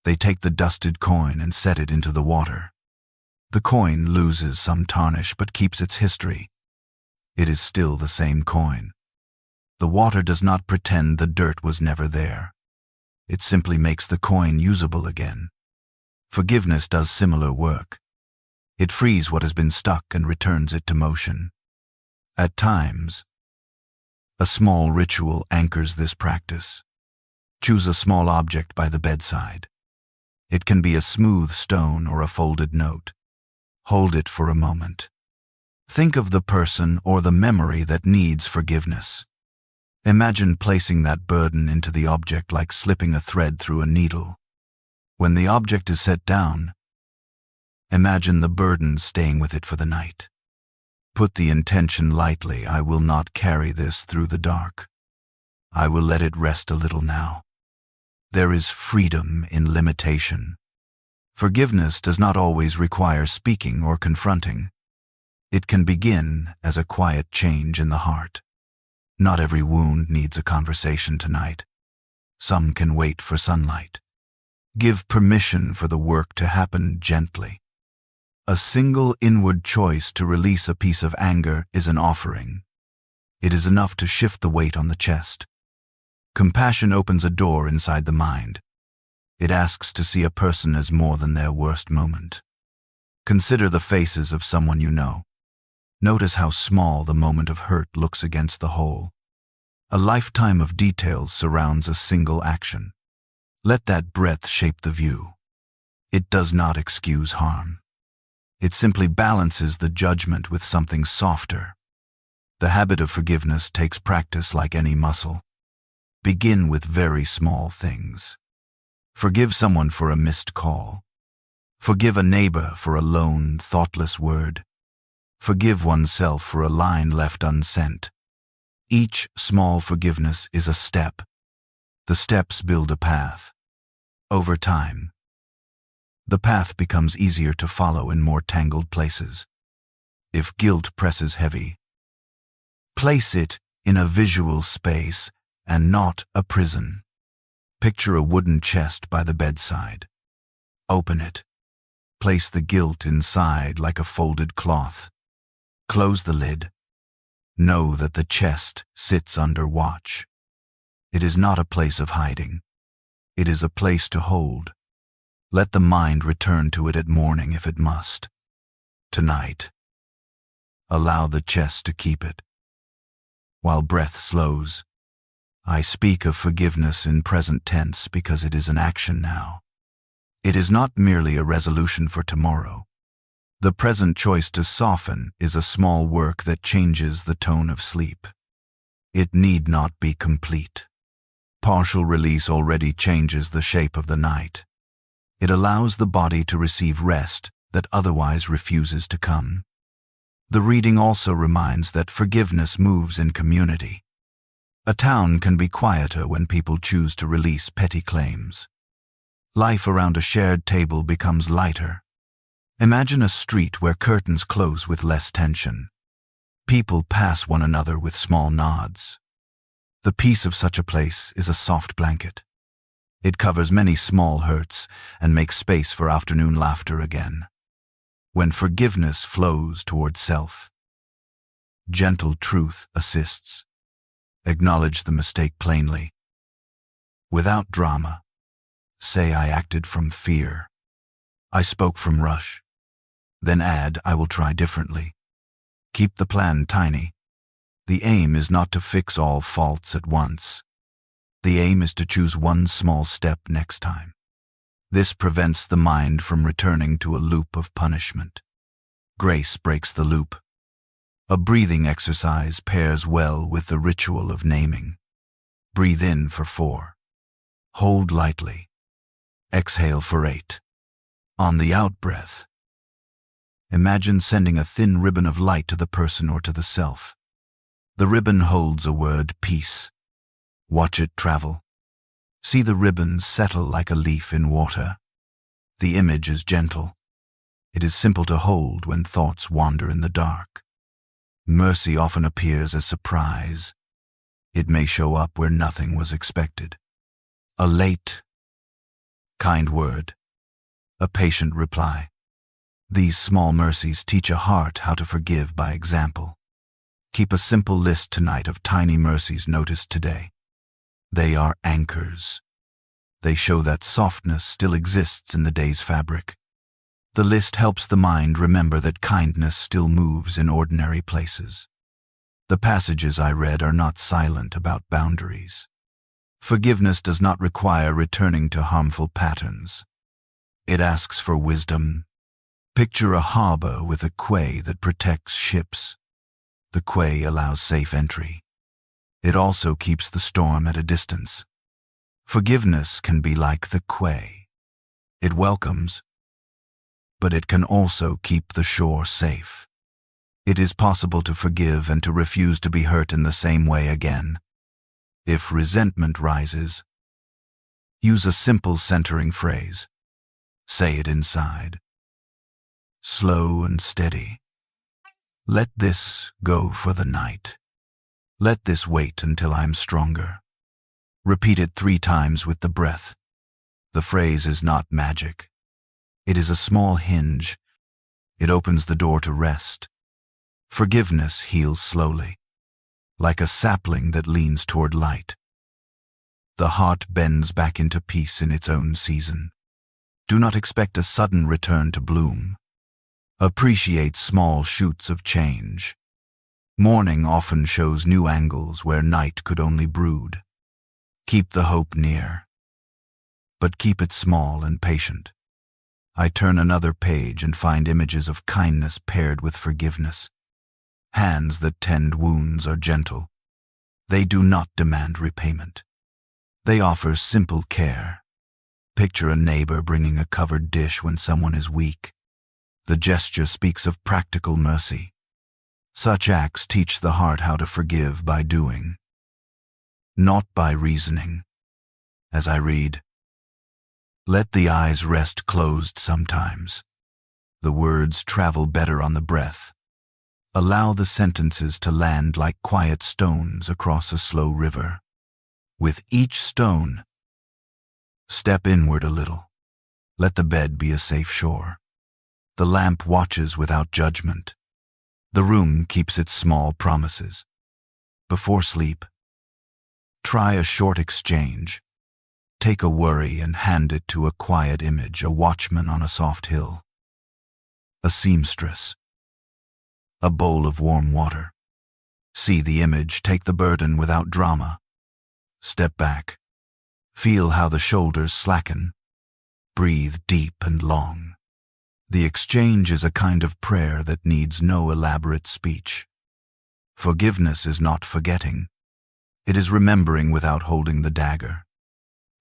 They take the dusted coin and set it into the water. The coin loses some tarnish but keeps its history. It is still the same coin. The water does not pretend the dirt was never there. It simply makes the coin usable again. Forgiveness does similar work. It frees what has been stuck and returns it to motion. At times, a small ritual anchors this practice. Choose a small object by the bedside. It can be a smooth stone or a folded note. Hold it for a moment. Think of the person or the memory that needs forgiveness. Imagine placing that burden into the object like slipping a thread through a needle. When the object is set down, imagine the burden staying with it for the night. Put the intention lightly, "I will not carry this through the dark. I will let it rest a little now." There is freedom in limitation. Forgiveness does not always require speaking or confronting. It can begin as a quiet change in the heart. Not every wound needs a conversation tonight. Some can wait for sunlight. Give permission for the work to happen gently. A single inward choice to release a piece of anger is an offering. It is enough to shift the weight on the chest. Compassion opens a door inside the mind. It asks to see a person as more than their worst moment. Consider the faces of someone you know. Notice how small the moment of hurt looks against the whole. A lifetime of details surrounds a single action. Let that breadth shape the view. It does not excuse harm. It simply balances the judgment with something softer. The habit of forgiveness takes practice like any muscle. Begin with very small things. Forgive someone for a missed call. Forgive a neighbor for a lone, thoughtless word. Forgive oneself for a line left unsent. Each small forgiveness is a step. The steps build a path. Over time, the path becomes easier to follow in more tangled places. If guilt presses heavy, place it in a visual space and not a prison. Picture a wooden chest by the bedside. Open it. Place the guilt inside like a folded cloth. Close the lid. Know that the chest sits under watch. It is not a place of hiding. It is a place to hold. Let the mind return to it at morning if it must. Tonight, allow the chest to keep it. While breath slows, I speak of forgiveness in present tense because it is an action now. It is not merely a resolution for tomorrow. The present choice to soften is a small work that changes the tone of sleep. It need not be complete. Partial release already changes the shape of the night. It allows the body to receive rest that otherwise refuses to come. The reading also reminds that forgiveness moves in community. A town can be quieter when people choose to release petty claims. Life around a shared table becomes lighter. Imagine a street where curtains close with less tension. People pass one another with small nods. The peace of such a place is a soft blanket. It covers many small hurts and makes space for afternoon laughter again. When forgiveness flows toward self, gentle truth assists. Acknowledge the mistake plainly. Without drama, say I acted from fear. I spoke from rush. Then add, I will try differently. Keep the plan tiny. The aim is not to fix all faults at once. The aim is to choose one small step next time. This prevents the mind from returning to a loop of punishment. Grace breaks the loop. A breathing exercise pairs well with the ritual of naming. Breathe in for 4. Hold lightly. Exhale for 8. On the out-breath, imagine sending a thin ribbon of light to the person or to the self. The ribbon holds a word, peace. Watch it travel. See the ribbon settle like a leaf in water. The image is gentle. It is simple to hold when thoughts wander in the dark. Mercy often appears as surprise. It may show up where nothing was expected. A late, kind word. A patient reply. These small mercies teach a heart how to forgive by example. Keep a simple list tonight of tiny mercies noticed today. They are anchors. They show that softness still exists in the day's fabric. The list helps the mind remember that kindness still moves in ordinary places. The passages I read are not silent about boundaries. Forgiveness does not require returning to harmful patterns. It asks for wisdom. Picture a harbor with a quay that protects ships. The quay allows safe entry. It also keeps the storm at a distance. Forgiveness can be like the quay. It welcomes, but it can also keep the shore safe. It is possible to forgive and to refuse to be hurt in the same way again. If resentment rises, use a simple centering phrase. Say it inside. Slow and steady. Let this go for the night. Let this wait until I'm stronger. Repeat it 3 times with the breath. The phrase is not magic. It is a small hinge. It opens the door to rest. Forgiveness heals slowly, like a sapling that leans toward light. The heart bends back into peace in its own season. Do not expect a sudden return to bloom. Appreciate small shoots of change. Morning often shows new angles where night could only brood. Keep the hope near, but keep it small and patient. I turn another page and find images of kindness paired with forgiveness. Hands that tend wounds are gentle. They do not demand repayment. They offer simple care. Picture a neighbor bringing a covered dish when someone is weak. The gesture speaks of practical mercy. Such acts teach the heart how to forgive by doing, not by reasoning. As I read, let the eyes rest closed sometimes. The words travel better on the breath. Allow the sentences to land like quiet stones across a slow river. With each stone, step inward a little. Let the bed be a safe shore. The lamp watches without judgment. The room keeps its small promises. Before sleep, try a short exchange. Take a worry and hand it to a quiet image, a watchman on a soft hill, a seamstress, a bowl of warm water. See the image, take the burden without drama. Step back. Feel how the shoulders slacken. Breathe deep and long. The exchange is a kind of prayer that needs no elaborate speech. Forgiveness is not forgetting. It is remembering without holding the dagger.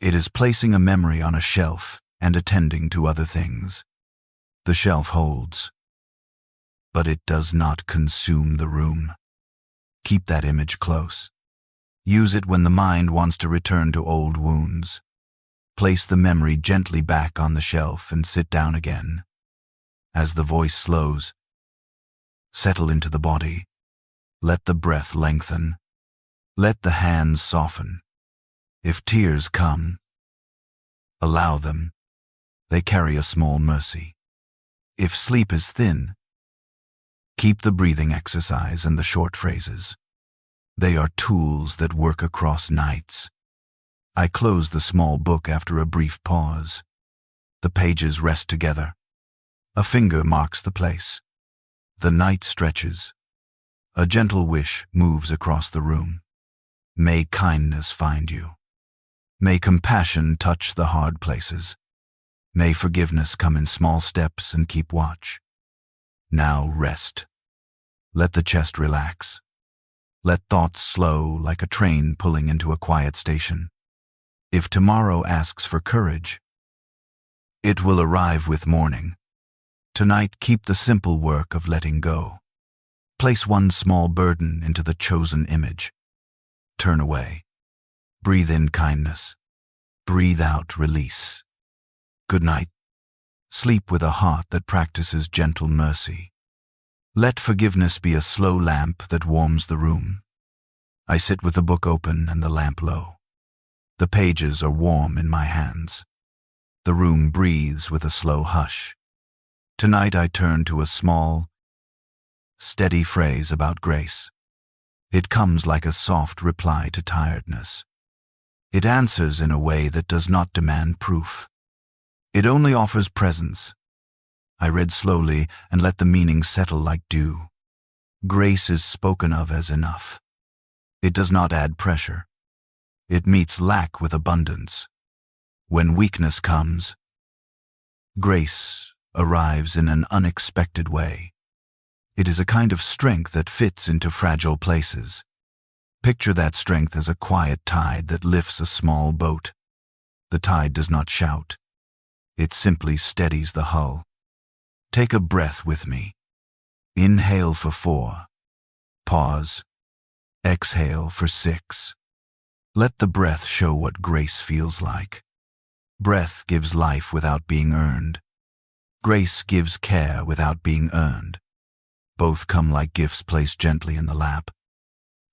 It is placing a memory on a shelf and attending to other things. The shelf holds, but it does not consume the room. Keep that image close. Use it when the mind wants to return to old wounds. Place the memory gently back on the shelf and sit down again. As the voice slows, settle into the body. Let the breath lengthen. Let the hands soften. If tears come, allow them. They carry a small mercy. If sleep is thin, keep the breathing exercise and the short phrases. They are tools that work across nights. I close the small book after a brief pause. The pages rest together. A finger marks the place. The night stretches. A gentle wish moves across the room. May kindness find you. May compassion touch the hard places. May forgiveness come in small steps and keep watch. Now rest. Let the chest relax. Let thoughts slow like a train pulling into a quiet station. If tomorrow asks for courage, it will arrive with morning. Tonight, keep the simple work of letting go. Place one small burden into the chosen image. Turn away. Breathe in kindness. Breathe out release. Good night. Sleep with a heart that practices gentle mercy. Let forgiveness be a slow lamp that warms the room. I sit with the book open and the lamp low. The pages are warm in my hands. The room breathes with a slow hush. Tonight I turn to a small, steady phrase about grace. It comes like a soft reply to tiredness. It answers in a way that does not demand proof. It only offers presence. I read slowly and let the meaning settle like dew. Grace is spoken of as enough. It does not add pressure. It meets lack with abundance. When weakness comes, grace arrives in an unexpected way. It is a kind of strength that fits into fragile places. Picture that strength as a quiet tide that lifts a small boat. The tide does not shout. It simply steadies the hull. Take a breath with me. Inhale for 4. Pause. Exhale for 6. Let the breath show what grace feels like. Breath gives life without being earned. Grace gives care without being earned. Both come like gifts placed gently in the lap.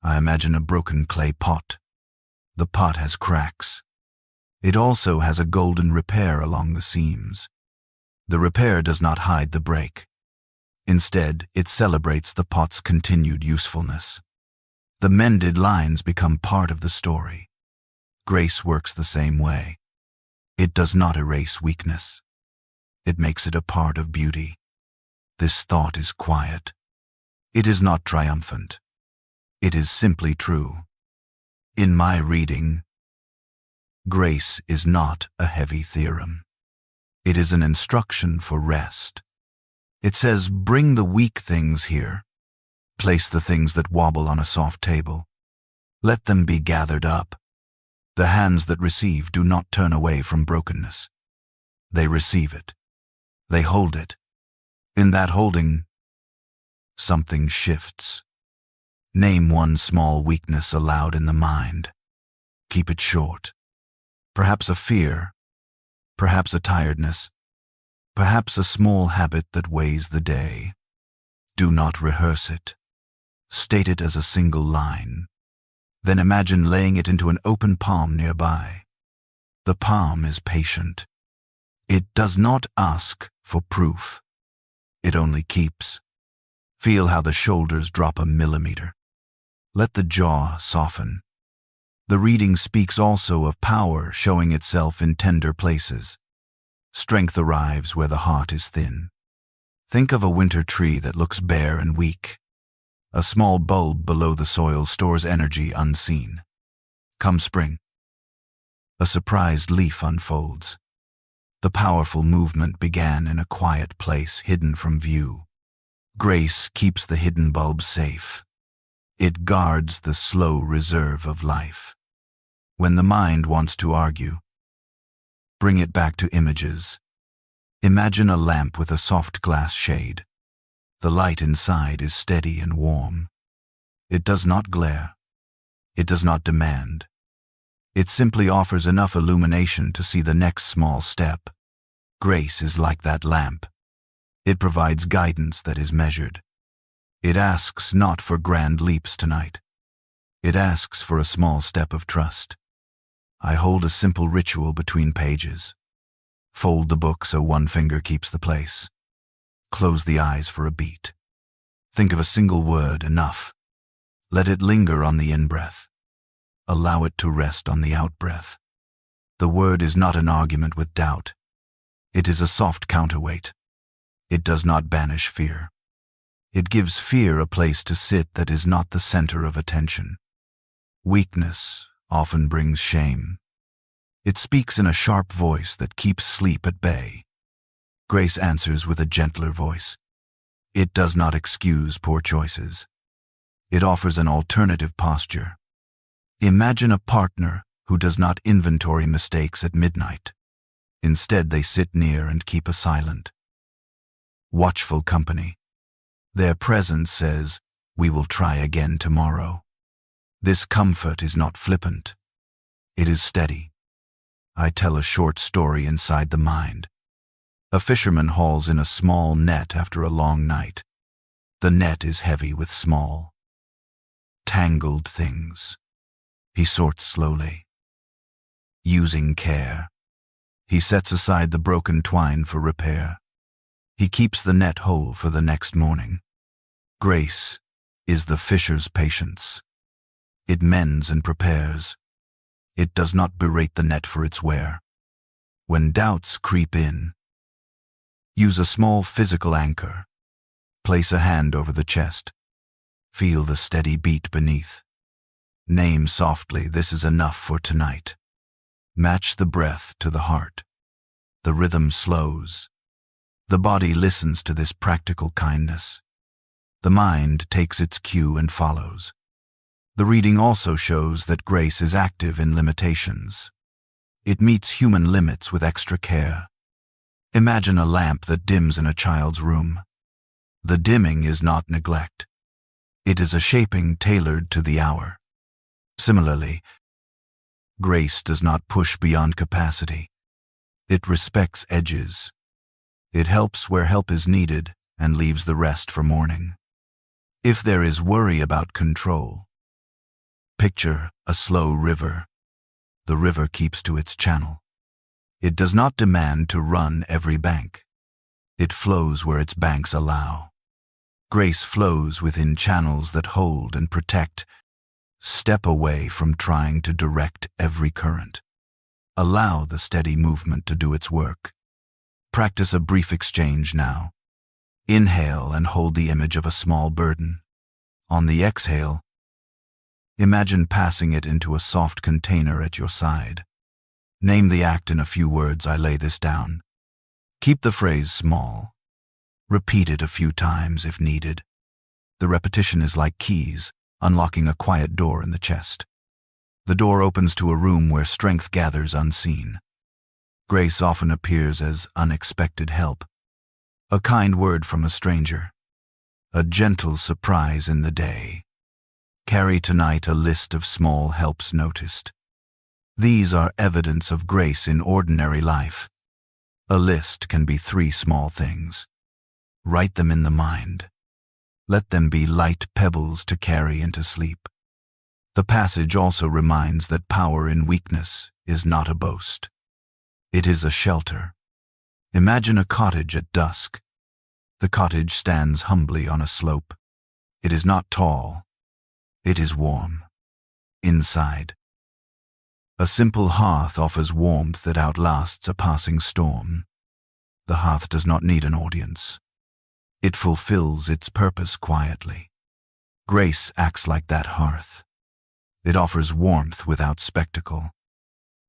I imagine a broken clay pot. The pot has cracks. It also has a golden repair along the seams. The repair does not hide the break. Instead, it celebrates the pot's continued usefulness. The mended lines become part of the story. Grace works the same way. It does not erase weakness. It makes it a part of beauty. This thought is quiet. It is not triumphant. It is simply true. In my reading, grace is not a heavy theorem. It is an instruction for rest. It says, bring the weak things here. Place the things that wobble on a soft table. Let them be gathered up. The hands that receive do not turn away from brokenness. They receive it. They hold it. In that holding, something shifts. Name one small weakness aloud in the mind. Keep it short. Perhaps a fear. Perhaps a tiredness. Perhaps a small habit that weighs the day. Do not rehearse it. State it as a single line. Then imagine laying it into an open palm nearby. The palm is patient. It does not ask for proof. It only keeps. Feel how the shoulders drop a millimeter. Let the jaw soften. The reading speaks also of power showing itself in tender places. Strength arrives where the heart is thin. Think of a winter tree that looks bare and weak. A small bulb below the soil stores energy unseen. Come spring, a surprised leaf unfolds. The powerful movement began in a quiet place hidden from view. Grace keeps the hidden bulb safe. It guards the slow reserve of life. When the mind wants to argue, bring it back to images. Imagine a lamp with a soft glass shade. The light inside is steady and warm. It does not glare. It does not demand. It simply offers enough illumination to see the next small step. Grace is like that lamp. It provides guidance that is measured. It asks not for grand leaps tonight. It asks for a small step of trust. I hold a simple ritual between pages. Fold the book so one finger keeps the place. Close the eyes for a beat. Think of a single word, enough. Let it linger on the in-breath. Allow it to rest on the out-breath. The word is not an argument with doubt. It is a soft counterweight. It does not banish fear. It gives fear a place to sit that is not the center of attention. Weakness often brings shame. It speaks in a sharp voice that keeps sleep at bay. Grace answers with a gentler voice. It does not excuse poor choices. It offers an alternative posture. Imagine a partner who does not inventory mistakes at midnight. Instead, they sit near and keep a silent, watchful company. Their presence says, "We will try again tomorrow." This comfort is not flippant. It is steady. I tell a short story inside the mind. A fisherman hauls in a small net after a long night. The net is heavy with small, tangled things. He sorts slowly, using care. He sets aside the broken twine for repair. He keeps the net whole for the next morning. Grace is the fisher's patience. It mends and prepares. It does not berate the net for its wear. When doubts creep in, use a small physical anchor. Place a hand over the chest. Feel the steady beat beneath. Name softly, "This is enough for tonight." Match the breath to the heart. The rhythm slows. The body listens to this practical kindness. The mind takes its cue and follows. The reading also shows that grace is active in limitations. It meets human limits with extra care. Imagine a lamp that dims in a child's room. The dimming is not neglect. It is a shaping tailored to the hour. Similarly, grace does not push beyond capacity. It respects edges. It helps where help is needed and leaves the rest for morning. If there is worry about control, picture a slow river. The river keeps to its channel. It does not demand to run every bank. It flows where its banks allow. Grace flows within channels that hold and protect. Step away from trying to direct every current. Allow the steady movement to do its work. Practice a brief exchange now. Inhale and hold the image of a small burden. On the exhale, imagine passing it into a soft container at your side. Name the act in a few words. "I lay this down." Keep the phrase small. Repeat it a few times if needed. The repetition is like keys, unlocking a quiet door in the chest. The door opens to a room where strength gathers unseen. Grace often appears as unexpected help. A kind word from a stranger. A gentle surprise in the day. Carry tonight a list of small helps noticed. These are evidence of grace in ordinary life. A list can be 3 small things. Write them in the mind. Let them be light pebbles to carry into sleep. The passage also reminds that power in weakness is not a boast. It is a shelter. Imagine a cottage at dusk. The cottage stands humbly on a slope. It is not tall. It is warm. Inside, a simple hearth offers warmth that outlasts a passing storm. The hearth does not need an audience. It fulfills its purpose quietly. Grace acts like that hearth. It offers warmth without spectacle.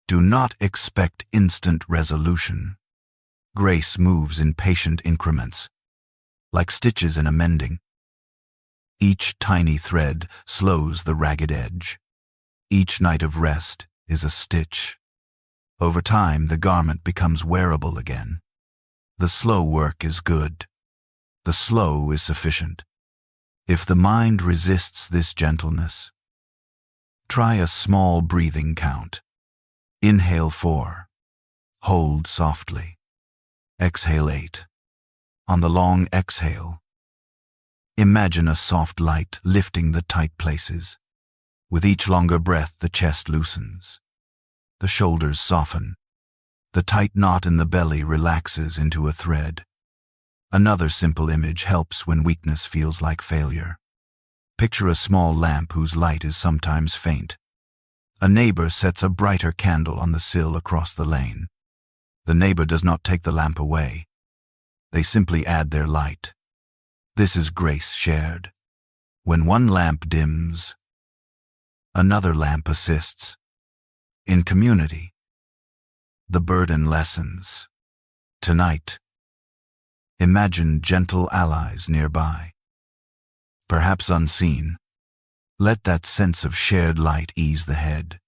Do not expect instant resolution. Grace moves in patient increments, like stitches in a mending. Each tiny thread slows the ragged edge. Each night of rest is a stitch. Over time, the garment becomes wearable again. The slow work is good. The slow is sufficient. If the mind resists this gentleness, Try a small breathing count. Inhale 4. Hold softly. Exhale 8. On the long exhale, imagine a soft light lifting the tight places. With each longer breath, the chest loosens. The shoulders soften. The tight knot in the belly relaxes into a thread. Another simple image helps when weakness feels like failure. Picture a small lamp whose light is sometimes faint. A neighbor sets a brighter candle on the sill across the lane. The neighbor does not take the lamp away. They simply add their light. This is grace shared. When one lamp dims, another lamp assists. In community, the burden lessens. Tonight, imagine gentle allies nearby. Perhaps unseen, let that sense of shared light ease the head.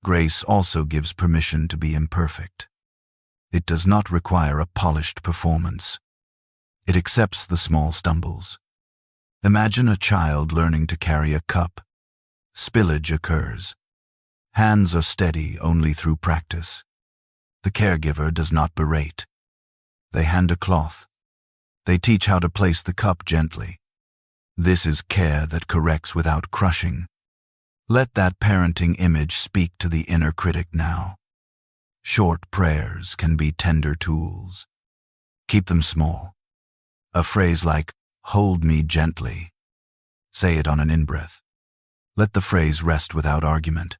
Grace also gives permission to be imperfect. It does not require a polished performance. It accepts the small stumbles. Imagine a child learning to carry a cup. Spillage occurs. Hands are steady only through practice. The caregiver does not berate. They hand a cloth. They teach how to place the cup gently. This is care that corrects without crushing. Let that parenting image speak to the inner critic now. Short prayers can be tender tools. Keep them small. A phrase like, "Hold me gently." Say it on an in-breath. Let the phrase rest without argument.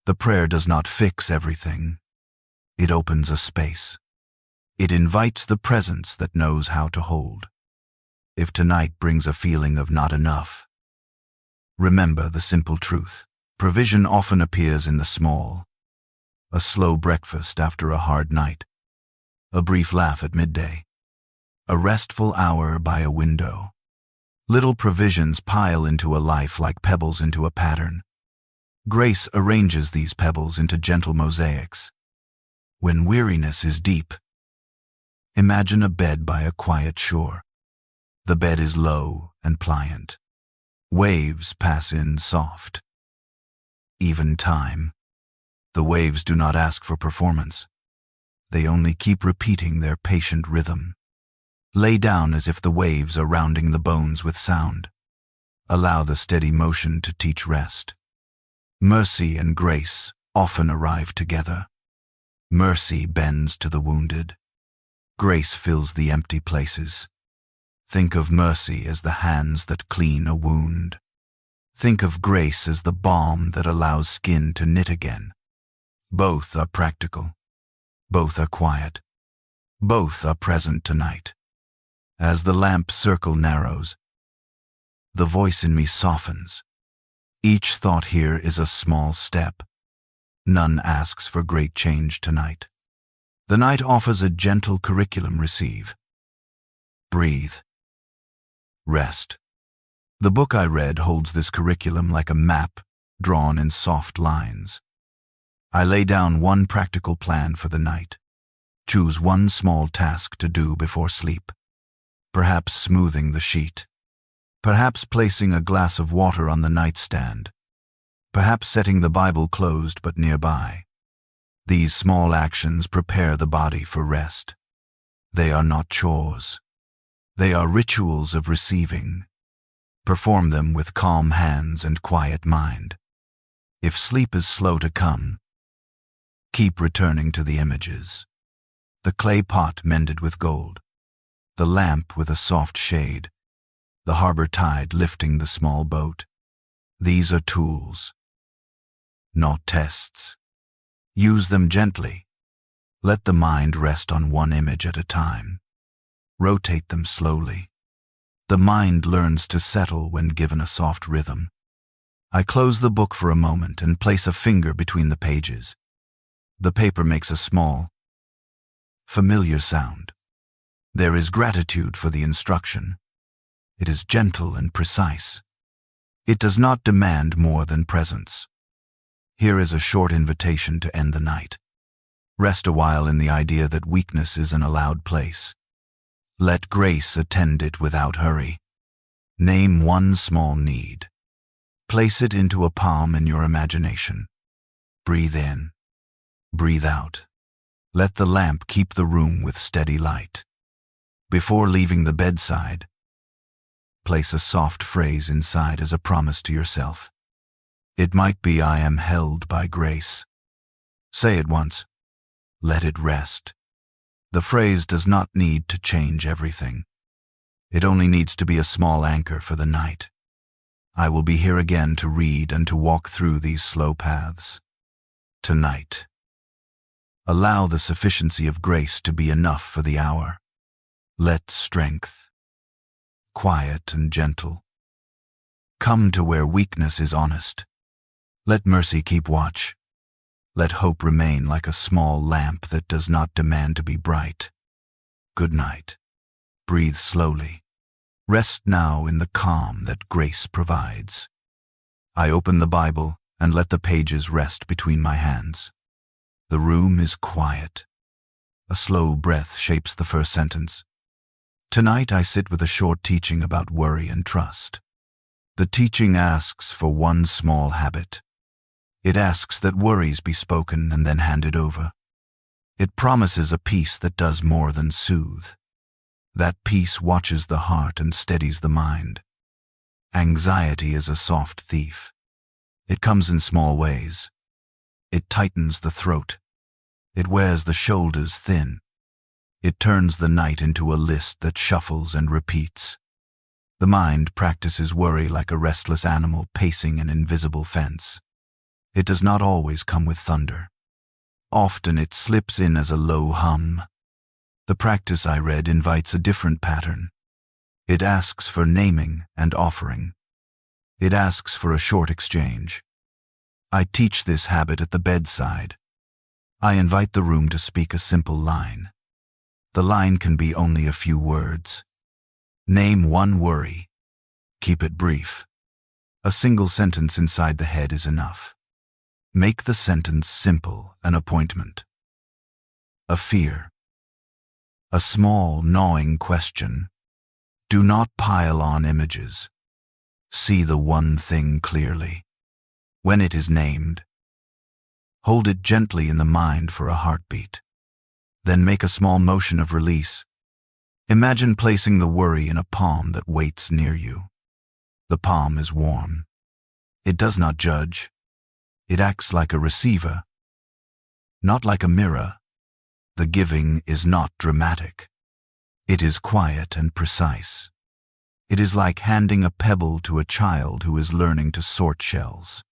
The prayer does not fix everything. It opens a space. It invites the presence that knows how to hold. If tonight brings a feeling of not enough, remember the simple truth. Provision often appears in the small. A slow breakfast after a hard night. A brief laugh at midday. A restful hour by a window. Little provisions pile into a life like pebbles into a pattern. Grace arranges these pebbles into gentle mosaics. When weariness is deep, imagine a bed by a quiet shore. The bed is low and pliant. Waves pass in soft. Even time. The waves do not ask for performance. They only keep repeating their patient rhythm. Lay down as if the waves are rounding the bones with sound. Allow the steady motion to teach rest. Mercy and grace often arrive together. Mercy bends to the wounded. Grace fills the empty places. Think of mercy as the hands that clean a wound. Think of grace as the balm that allows skin to knit again. Both are practical. Both are quiet. Both are present tonight. As the lamp circle narrows, the voice in me softens. Each thought here is a small step. None asks for great change tonight. The night offers a gentle curriculum. Receive. Breathe. Rest. The book I read holds this curriculum like a map drawn in soft lines. I lay down one practical plan for the night. Choose one small task to do before sleep. Perhaps smoothing the sheet. Perhaps placing a glass of water on the nightstand. Perhaps setting the Bible closed but nearby. These small actions prepare the body for rest. They are not chores. They are rituals of receiving. Perform them with calm hands and quiet mind. If sleep is slow to come, keep returning to the images. The clay pot mended with gold. The lamp with a soft shade. The harbor tide lifting the small boat. These are tools, not tests. Use them gently. Let the mind rest on one image at a time. Rotate them slowly. The mind learns to settle when given a soft rhythm. I close the book for a moment and place a finger between the pages. The paper makes a small, familiar sound. There is gratitude for the instruction. It is gentle and precise. It does not demand more than presence. Here is a short invitation to end the night. Rest a while in the idea that weakness is an allowed place. Let grace attend it without hurry. Name one small need. Place it into a palm in your imagination. Breathe in. Breathe out. Let the lamp keep the room with steady light. Before leaving the bedside, place a soft phrase inside as a promise to yourself. It might be, "I am held by grace." Say it once. Let it rest. The phrase does not need to change everything. It only needs to be a small anchor for the night. I will be here again to read and to walk through these slow paths. Tonight, allow the sufficiency of grace to be enough for the hour. Let strength, quiet and gentle, come to where weakness is honest. Let mercy keep watch. Let hope remain like a small lamp that does not demand to be bright. Good night. Breathe slowly. Rest now in the calm that grace provides. I open the Bible and let the pages rest between my hands. The room is quiet. A slow breath shapes the first sentence. Tonight I sit with a short teaching about worry and trust. The teaching asks for one small habit. It asks that worries be spoken and then handed over. It promises a peace that does more than soothe. That peace watches the heart and steadies the mind. Anxiety is a soft thief. It comes in small ways. It tightens the throat. It wears the shoulders thin. It turns the night into a list that shuffles and repeats. The mind practices worry like a restless animal pacing an invisible fence. It does not always come with thunder. Often it slips in as a low hum. The practice I read invites a different pattern. It asks for naming and offering. It asks for a short exchange. I teach this habit at the bedside. I invite the room to speak a simple line. The line can be only a few words. Name one worry. Keep it brief. A single sentence inside the head is enough. Make the sentence simple, an appointment. A fear. A small, gnawing question. Do not pile on images. See the one thing clearly. When it is named, hold it gently in the mind for a heartbeat. Then make a small motion of release. Imagine placing the worry in a palm that waits near you. The palm is warm. It does not judge. It acts like a receiver, not like a mirror. The giving is not dramatic. It is quiet and precise. It is like handing a pebble to a child who is learning to sort shells.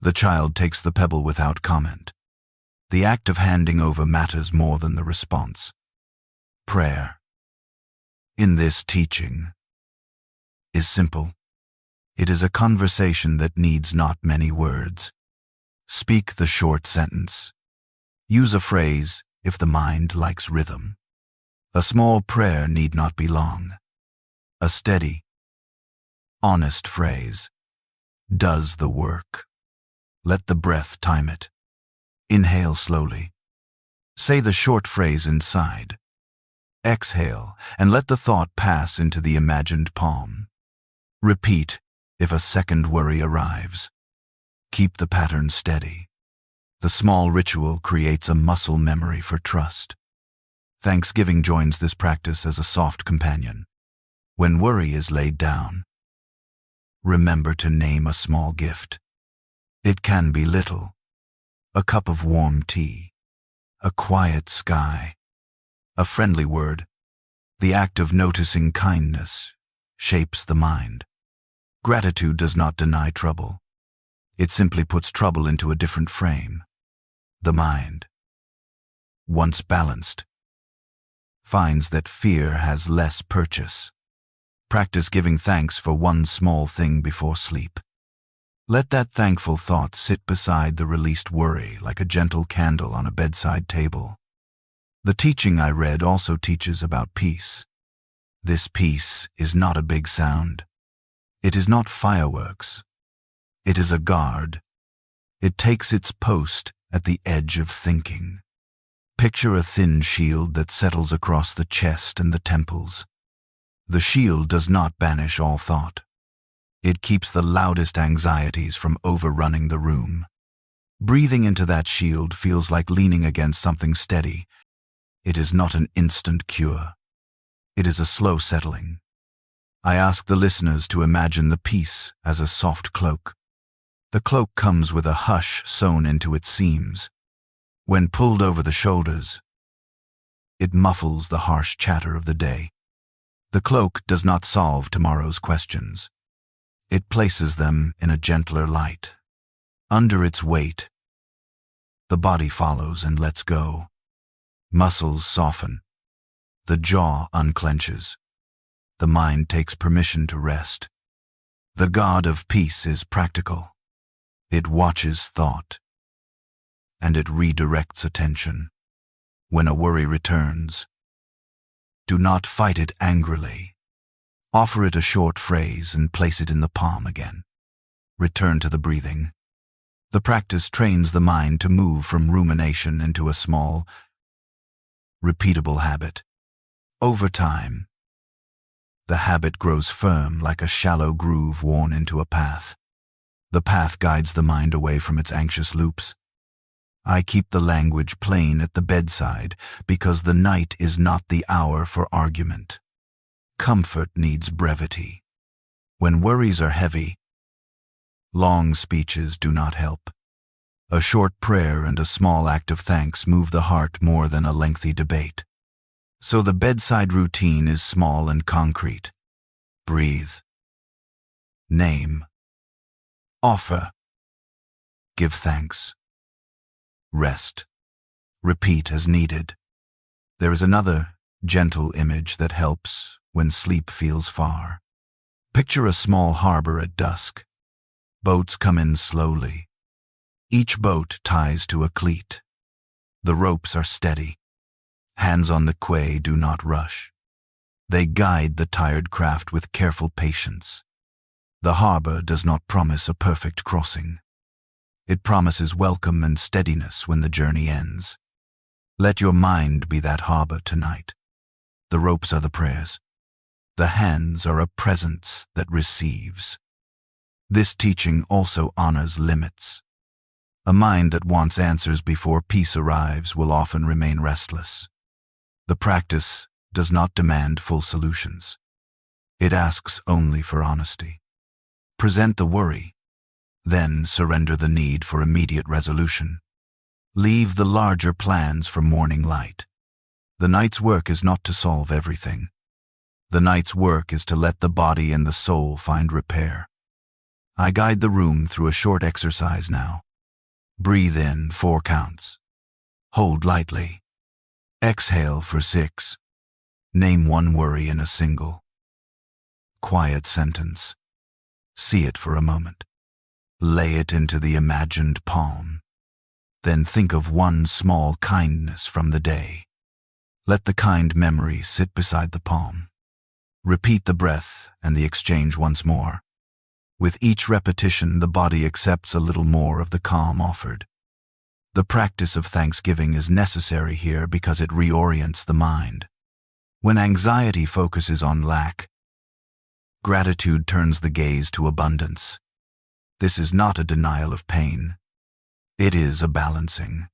The child takes the pebble without comment. The act of handing over matters more than the response. Prayer, in this teaching, is simple. It is a conversation that needs not many words. Speak the short sentence. Use a phrase if the mind likes rhythm. A small prayer need not be long. A steady, honest phrase does the work. Let the breath time it. Inhale slowly. Say the short phrase inside. Exhale and let the thought pass into the imagined palm. Repeat if a second worry arrives. Keep the pattern steady. The small ritual creates a muscle memory for trust. Thanksgiving joins this practice as a soft companion. When worry is laid down, remember to name a small gift. It can be little. A cup of warm tea, a quiet sky, a friendly word. The act of noticing kindness shapes the mind. Gratitude does not deny trouble. It simply puts trouble into a different frame. The mind, once balanced, finds that fear has less purchase. Practice giving thanks for one small thing before sleep. Let that thankful thought sit beside the released worry like a gentle candle on a bedside table. The teaching I read also teaches about peace. This peace is not a big sound. It is not fireworks. It is a guard. It takes its post at the edge of thinking. Picture a thin shield that settles across the chest and the temples. The shield does not banish all thought. It keeps the loudest anxieties from overrunning the room. Breathing into that shield feels like leaning against something steady. It is not an instant cure. It is a slow settling. I ask the listeners to imagine the peace as a soft cloak. The cloak comes with a hush sewn into its seams. When pulled over the shoulders, it muffles the harsh chatter of the day. The cloak does not solve tomorrow's questions. It places them in a gentler light. Under its weight, the body follows and lets go. Muscles soften. The jaw unclenches. The mind takes permission to rest. The God of peace is practical. It watches thought, and it redirects attention. When a worry returns, do not fight it angrily. Offer it a short phrase and place it in the palm again. Return to the breathing. The practice trains the mind to move from rumination into a small, repeatable habit. Over time, the habit grows firm like a shallow groove worn into a path. The path guides the mind away from its anxious loops. I keep the language plain at the bedside because the night is not the hour for argument. Comfort needs brevity. When worries are heavy, long speeches do not help. A short prayer and a small act of thanks move the heart more than a lengthy debate. So the bedside routine is small and concrete. Breathe. Name. Offer. Give thanks. Rest. Repeat as needed. There is another gentle image that helps when sleep feels far. Picture a small harbor at dusk. Boats come in slowly. Each boat ties to a cleat. The ropes are steady. Hands on the quay do not rush. They guide the tired craft with careful patience. The harbor does not promise a perfect crossing. It promises welcome and steadiness when the journey ends. Let your mind be that harbor tonight. The ropes are the prayers. The hands are a presence that receives. This teaching also honors limits. A mind that wants answers before peace arrives will often remain restless. The practice does not demand full solutions. It asks only for honesty. Present the worry, then surrender the need for immediate resolution. Leave the larger plans for morning light. The night's work is not to solve everything. The night's work is to let the body and the soul find repair. I guide the room through a short exercise now. Breathe in 4 counts. Hold lightly. Exhale for 6. Name one worry in a single, quiet sentence. See it for a moment. Lay it into the imagined palm. Then think of one small kindness from the day. Let the kind memory sit beside the palm. Repeat the breath and the exchange once more. With each repetition, the body accepts a little more of the calm offered. The practice of thanksgiving is necessary here because it reorients the mind. When anxiety focuses on lack, gratitude turns the gaze to abundance. This is not a denial of pain. It is a balancing.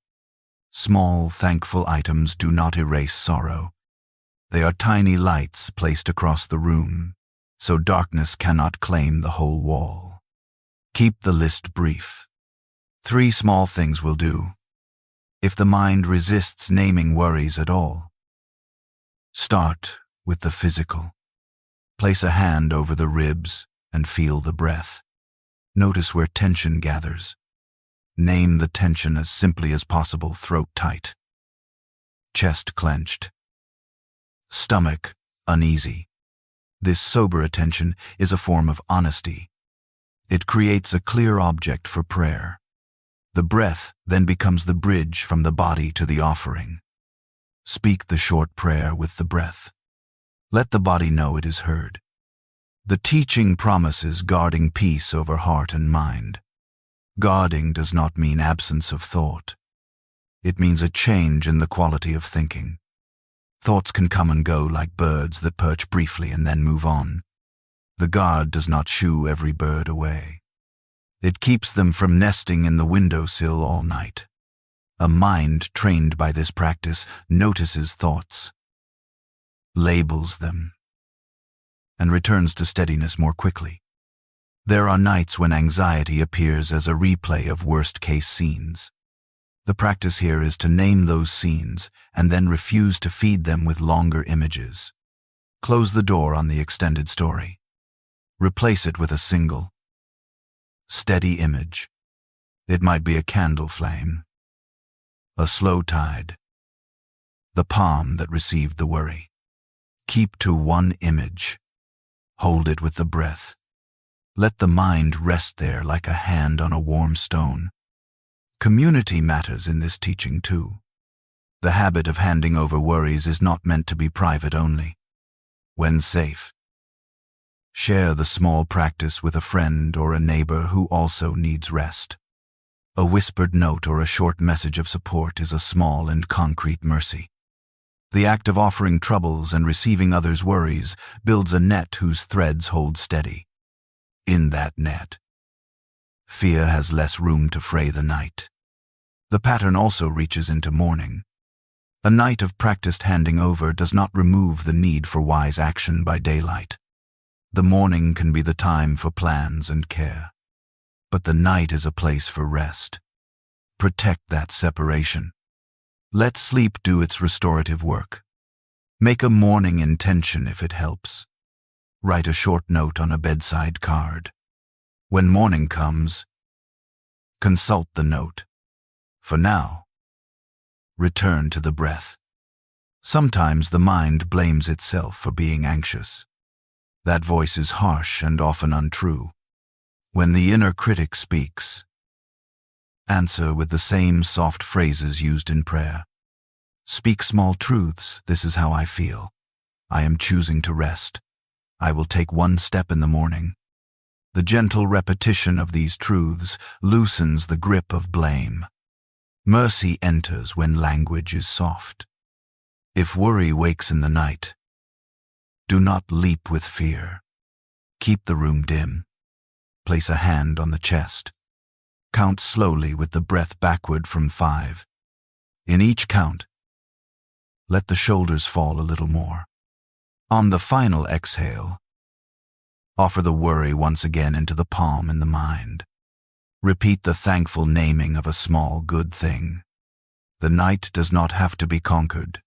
Small, thankful items do not erase sorrow. They are tiny lights placed across the room, so darkness cannot claim the whole wall. Keep the list brief. 3 small things will do. If the mind resists naming worries at all, start with the physical. Place a hand over the ribs and feel the breath. Notice where tension gathers. Name the tension as simply as possible, throat tight. Chest clenched. Stomach uneasy. This sober attention is a form of honesty. It creates a clear object for prayer. The breath then becomes the bridge from the body to the offering. Speak the short prayer with the breath. Let the body know it is heard. The teaching promises guarding peace over heart and mind. Guarding does not mean absence of thought. It means a change in the quality of thinking. Thoughts can come and go like birds that perch briefly and then move on. The guard does not shoo every bird away. It keeps them from nesting in the windowsill all night. A mind trained by this practice notices thoughts, labels them, and returns to steadiness more quickly. There are nights when anxiety appears as a replay of worst-case scenes. The practice here is to name those scenes and then refuse to feed them with longer images. Close the door on the extended story. Replace it with a single, steady image. It might be a candle flame, a slow tide, the palm that received the worry. Keep to one image. Hold it with the breath. Let the mind rest there like a hand on a warm stone. Community matters in this teaching too. The habit of handing over worries is not meant to be private only. When safe, share the small practice with a friend or a neighbor who also needs rest. A whispered note or a short message of support is a small and concrete mercy. The act of offering troubles and receiving others' worries builds a net whose threads hold steady. In that net, fear has less room to fray the night. The pattern also reaches into morning. A night of practiced handing over does not remove the need for wise action by daylight. The morning can be the time for plans and care. But the night is a place for rest. Protect that separation. Let sleep do its restorative work. Make a morning intention if it helps. Write a short note on a bedside card. When morning comes, consult the note. For now, return to the breath. Sometimes the mind blames itself for being anxious. That voice is harsh and often untrue. When the inner critic speaks, answer with the same soft phrases used in prayer. Speak small truths. This is how I feel. I am choosing to rest. I will take one step in the morning. The gentle repetition of these truths loosens the grip of blame. Mercy enters when language is soft. If worry wakes in the night, do not leap with fear. Keep the room dim. Place a hand on the chest. Count slowly with the breath backward from 5. In each count, let the shoulders fall a little more. On the final exhale, offer the worry once again into the palm in the mind. Repeat the thankful naming of a small good thing. The night does not have to be conquered.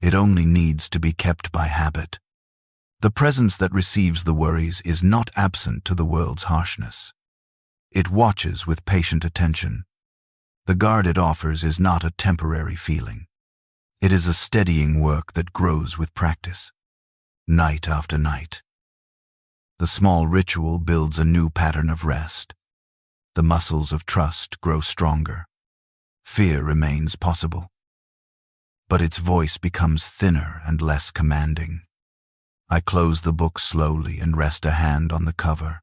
It only needs to be kept by habit. The presence that receives the worries is not absent to the world's harshness. It watches with patient attention. The guard it offers is not a temporary feeling. It is a steadying work that grows with practice. Night after night, the small ritual builds a new pattern of rest. The muscles of trust grow stronger. Fear remains possible, but its voice becomes thinner and less commanding. I close the book slowly and rest a hand on the cover.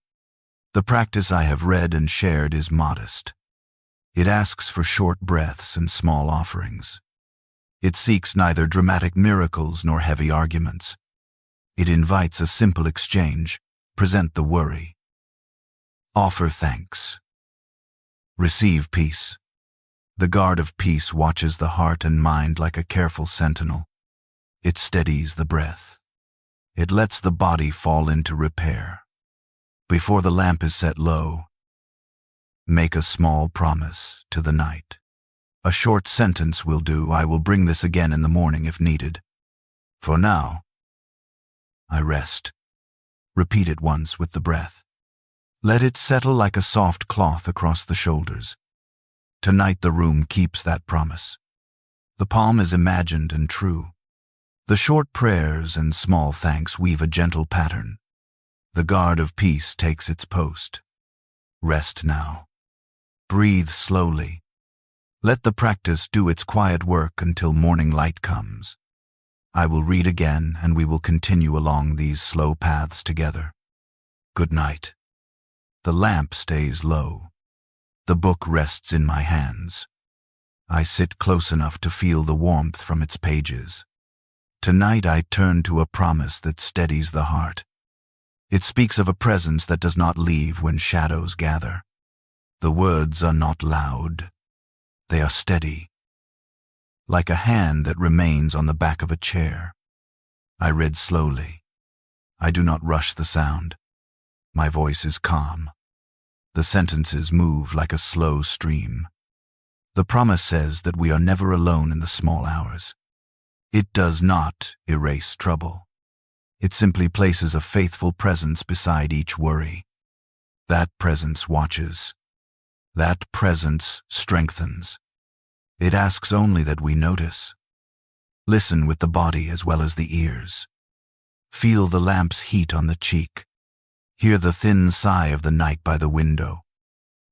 The practice I have read and shared is modest. It asks for short breaths and small offerings. It seeks neither dramatic miracles nor heavy arguments. It invites a simple exchange. Present the worry. Offer thanks. Receive peace. The guard of peace watches the heart and mind like a careful sentinel. It steadies the breath. It lets the body fall into repair. Before the lamp is set low, make a small promise to the night. A short sentence will do. I will bring this again in the morning if needed. For now, I rest. Repeat it once with the breath. Let it settle like a soft cloth across the shoulders. Tonight the room keeps that promise. The palm is imagined and true. The short prayers and small thanks weave a gentle pattern. The guard of peace takes its post. Rest now. Breathe slowly. Let the practice do its quiet work until morning light comes. I will read again and we will continue along these slow paths together. Good night. The lamp stays low. The book rests in my hands. I sit close enough to feel the warmth from its pages. Tonight I turn to a promise that steadies the heart. It speaks of a presence that does not leave when shadows gather. The words are not loud. They are steady, like a hand that remains on the back of a chair. I read slowly. I do not rush the sound. My voice is calm. The sentences move like a slow stream. The promise says that we are never alone in the small hours. It does not erase trouble. It simply places a faithful presence beside each worry. That presence watches. That presence strengthens. It asks only that we notice. Listen with the body as well as the ears. Feel the lamp's heat on the cheek. Hear the thin sigh of the night by the window.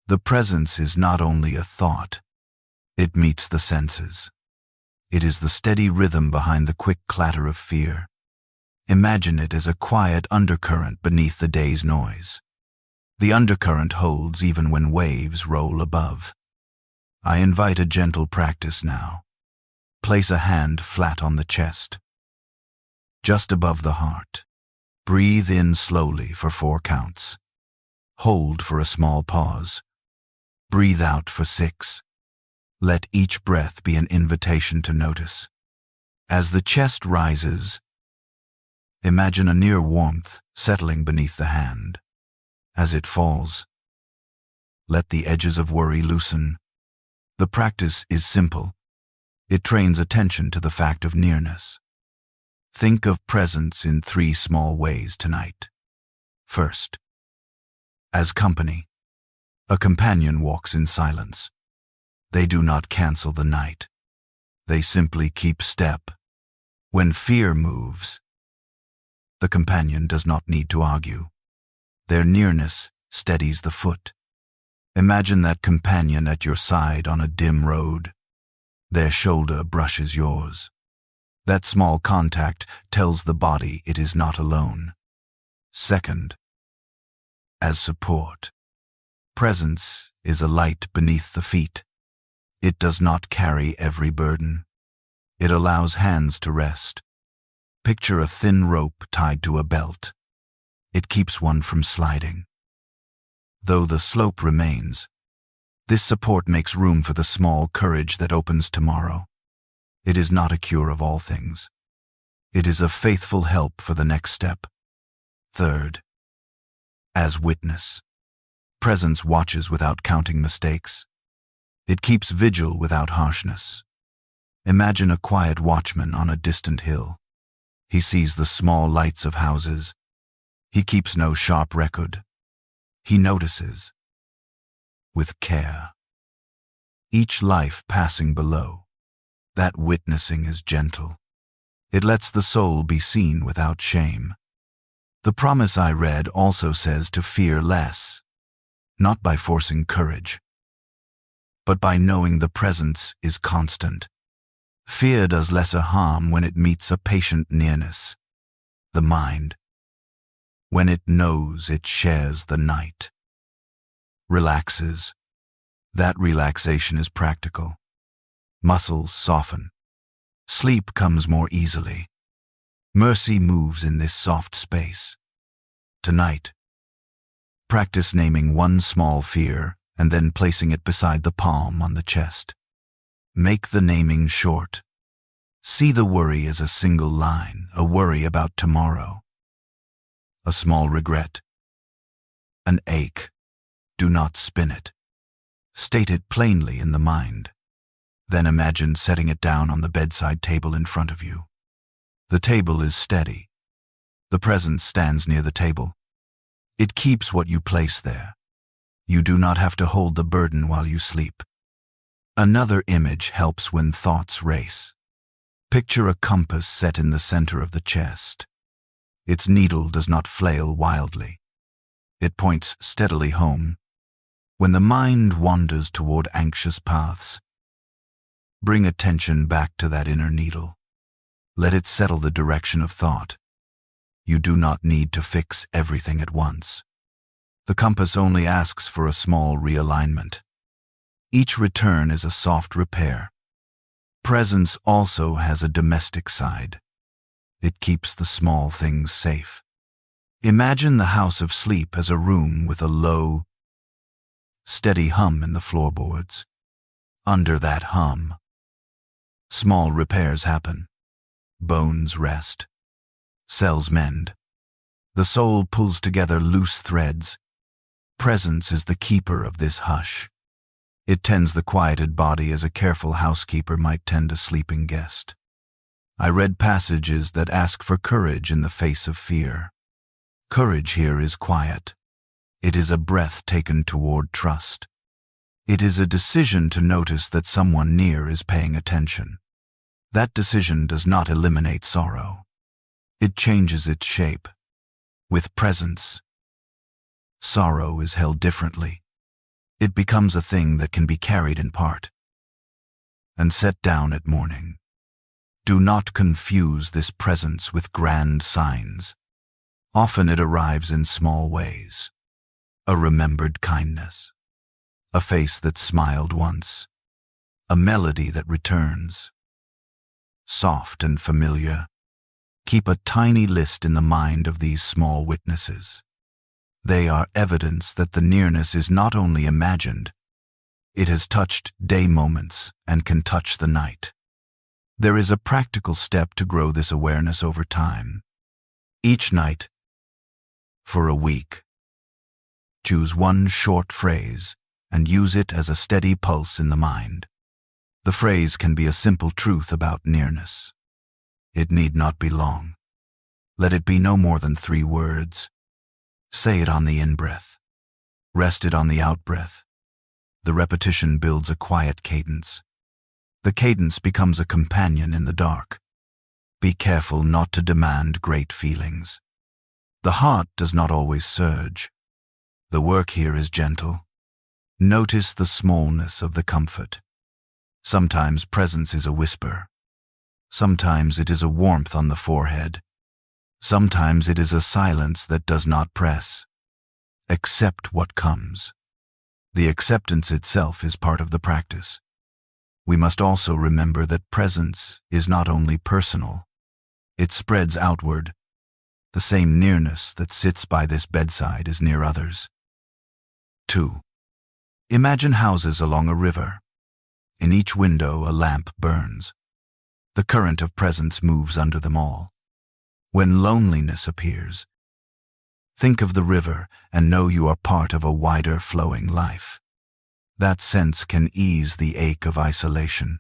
The presence is not only a thought. It meets the senses. It is the steady rhythm behind the quick clatter of fear. Imagine it as a quiet undercurrent beneath the day's noise. The undercurrent holds even when waves roll above. I invite a gentle practice now. Place a hand flat on the chest, just above the heart. Breathe in slowly for 4 counts. Hold for a small pause. Breathe out for 6. Let each breath be an invitation to notice. As the chest rises, imagine a near warmth settling beneath the hand. As it falls, let the edges of worry loosen. The practice is simple. It trains attention to the fact of nearness. Think of presence in 3 small ways tonight. First, as company. A companion walks in silence. They do not cancel the night. They simply keep step. When fear moves, the companion does not need to argue. Their nearness steadies the foot. Imagine that companion at your side on a dim road. Their shoulder brushes yours. That small contact tells the body it is not alone. Second, as support. Presence is a light beneath the feet. It does not carry every burden. It allows hands to rest. Picture a thin rope tied to a belt. It keeps one from sliding. Though the slope remains, this support makes room for the small courage that opens tomorrow. It is not a cure of all things. It is a faithful help for the next step. Third, as witness. Presence watches without counting mistakes. It keeps vigil without harshness. Imagine a quiet watchman on a distant hill. He sees the small lights of houses. He keeps no sharp record. He notices, with care, each life passing below. That witnessing is gentle. It lets the soul be seen without shame. The promise I read also says to fear less, not by forcing courage, but by knowing the presence is constant. Fear does lesser harm when it meets a patient nearness. The mind, when it knows it shares the night, relaxes. That relaxation is practical. Muscles soften. Sleep comes more easily. Mercy moves in this soft space. Tonight, practice naming one small fear and then placing it beside the palm on the chest. Make the naming short. See the worry as a single line, a worry about tomorrow. A small regret. An ache. Do not spin it. State it plainly in the mind. Then imagine setting it down on the bedside table in front of you. The table is steady. The presence stands near the table. It keeps what you place there. You do not have to hold the burden while you sleep. Another image helps when thoughts race. Picture a compass set in the center of the chest. Its needle does not flail wildly. It points steadily home. When the mind wanders toward anxious paths, bring attention back to that inner needle. Let it settle the direction of thought. You do not need to fix everything at once. The compass only asks for a small realignment. Each return is a soft repair. Presence also has a domestic side. It keeps the small things safe. Imagine the house of sleep as a room with a low, steady hum in the floorboards. Under that hum, small repairs happen. Bones rest. Cells mend. The soul pulls together loose threads. Presence is the keeper of this hush. It tends the quieted body as a careful housekeeper might tend a sleeping guest. I read passages that ask for courage in the face of fear. Courage here is quiet. It is a breath taken toward trust. It is a decision to notice that someone near is paying attention. That decision does not eliminate sorrow. It changes its shape. With presence, sorrow is held differently. It becomes a thing that can be carried in part and set down at morning. Do not confuse this presence with grand signs. Often it arrives in small ways. A remembered kindness. A face that smiled once. A melody that returns. Soft and familiar. Keep a tiny list in the mind of these small witnesses. They are evidence that the nearness is not only imagined, it has touched day moments and can touch the night. There is a practical step to grow this awareness over time. Each night, for a week, choose one short phrase and use it as a steady pulse in the mind. The phrase can be a simple truth about nearness. It need not be long. Let it be no more than 3 words. Say it on the in-breath. Rest it on the out-breath. The repetition builds a quiet cadence. The cadence becomes a companion in the dark. Be careful not to demand great feelings. The heart does not always surge. The work here is gentle. Notice the smallness of the comfort. Sometimes presence is a whisper. Sometimes it is a warmth on the forehead. Sometimes it is a silence that does not press. Accept what comes. The acceptance itself is part of the practice. We must also remember that presence is not only personal. It spreads outward. The same nearness that sits by this bedside is near others. 2. Imagine houses along a river. In each window a lamp burns. The current of presence moves under them all. When loneliness appears, think of the river and know you are part of a wider flowing life. That sense can ease the ache of isolation.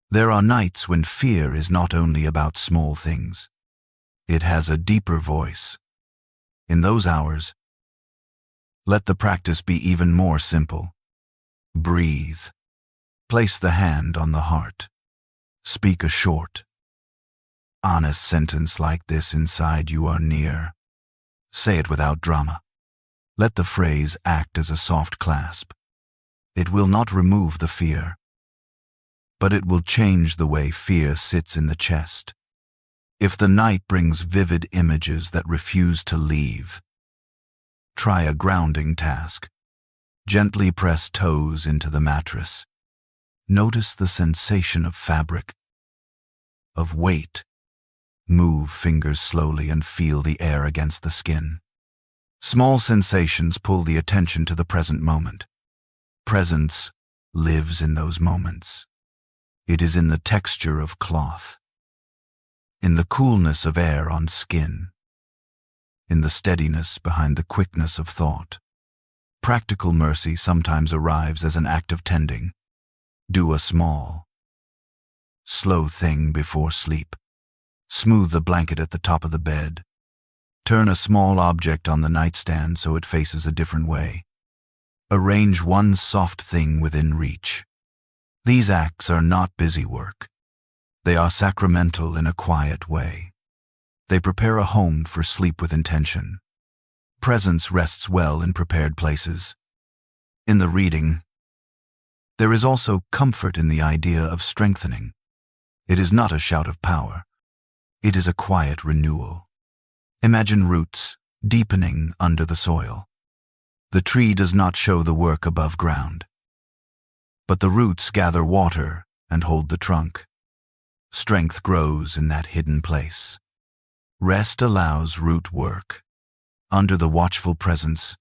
There are nights when fear is not only about small things. It has a deeper voice. In those hours, let the practice be even more simple. Breathe. Place the hand on the heart. Speak a short, honest sentence like this inside you are near. Say it without drama. Let the phrase act as a soft clasp. It will not remove the fear, but it will change the way fear sits in the chest. If the night brings vivid images that refuse to leave, try a grounding task. Gently press toes into the mattress. Notice the sensation of fabric, of weight. Move fingers slowly and feel the air against the skin. Small sensations pull the attention to the present moment. Presence lives in those moments. It is in the texture of cloth, in the coolness of air on skin, in the steadiness behind the quickness of thought. Practical mercy sometimes arrives as an act of tending. Do a small, slow thing before sleep. Smooth the blanket at the top of the bed. Turn a small object on the nightstand so it faces a different way. Arrange one soft thing within reach. These acts are not busy work. They are sacramental in a quiet way. They prepare a home for sleep with intention. Presence rests well in prepared places. In the reading, there is also comfort in the idea of strengthening. It is not a shout of power. It is a quiet renewal. Imagine roots deepening under the soil. The tree does not show the work above ground, but the roots gather water and hold the trunk. Strength grows in that hidden place. Rest allows root work. under the watchful presence.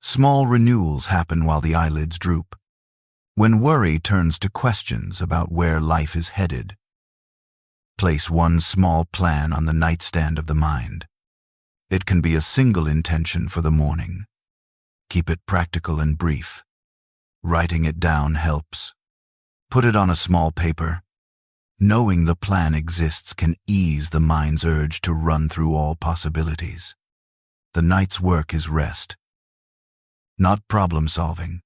Small renewals happen while the eyelids droop. When worry turns to questions about where life is headed, place one small plan on the nightstand of the mind. It can be a single intention for the morning. Keep it practical and brief. Writing it down helps. Put it on a small paper. Knowing the plan exists can ease the mind's urge to run through all possibilities. The night's work is rest, not problem-solving.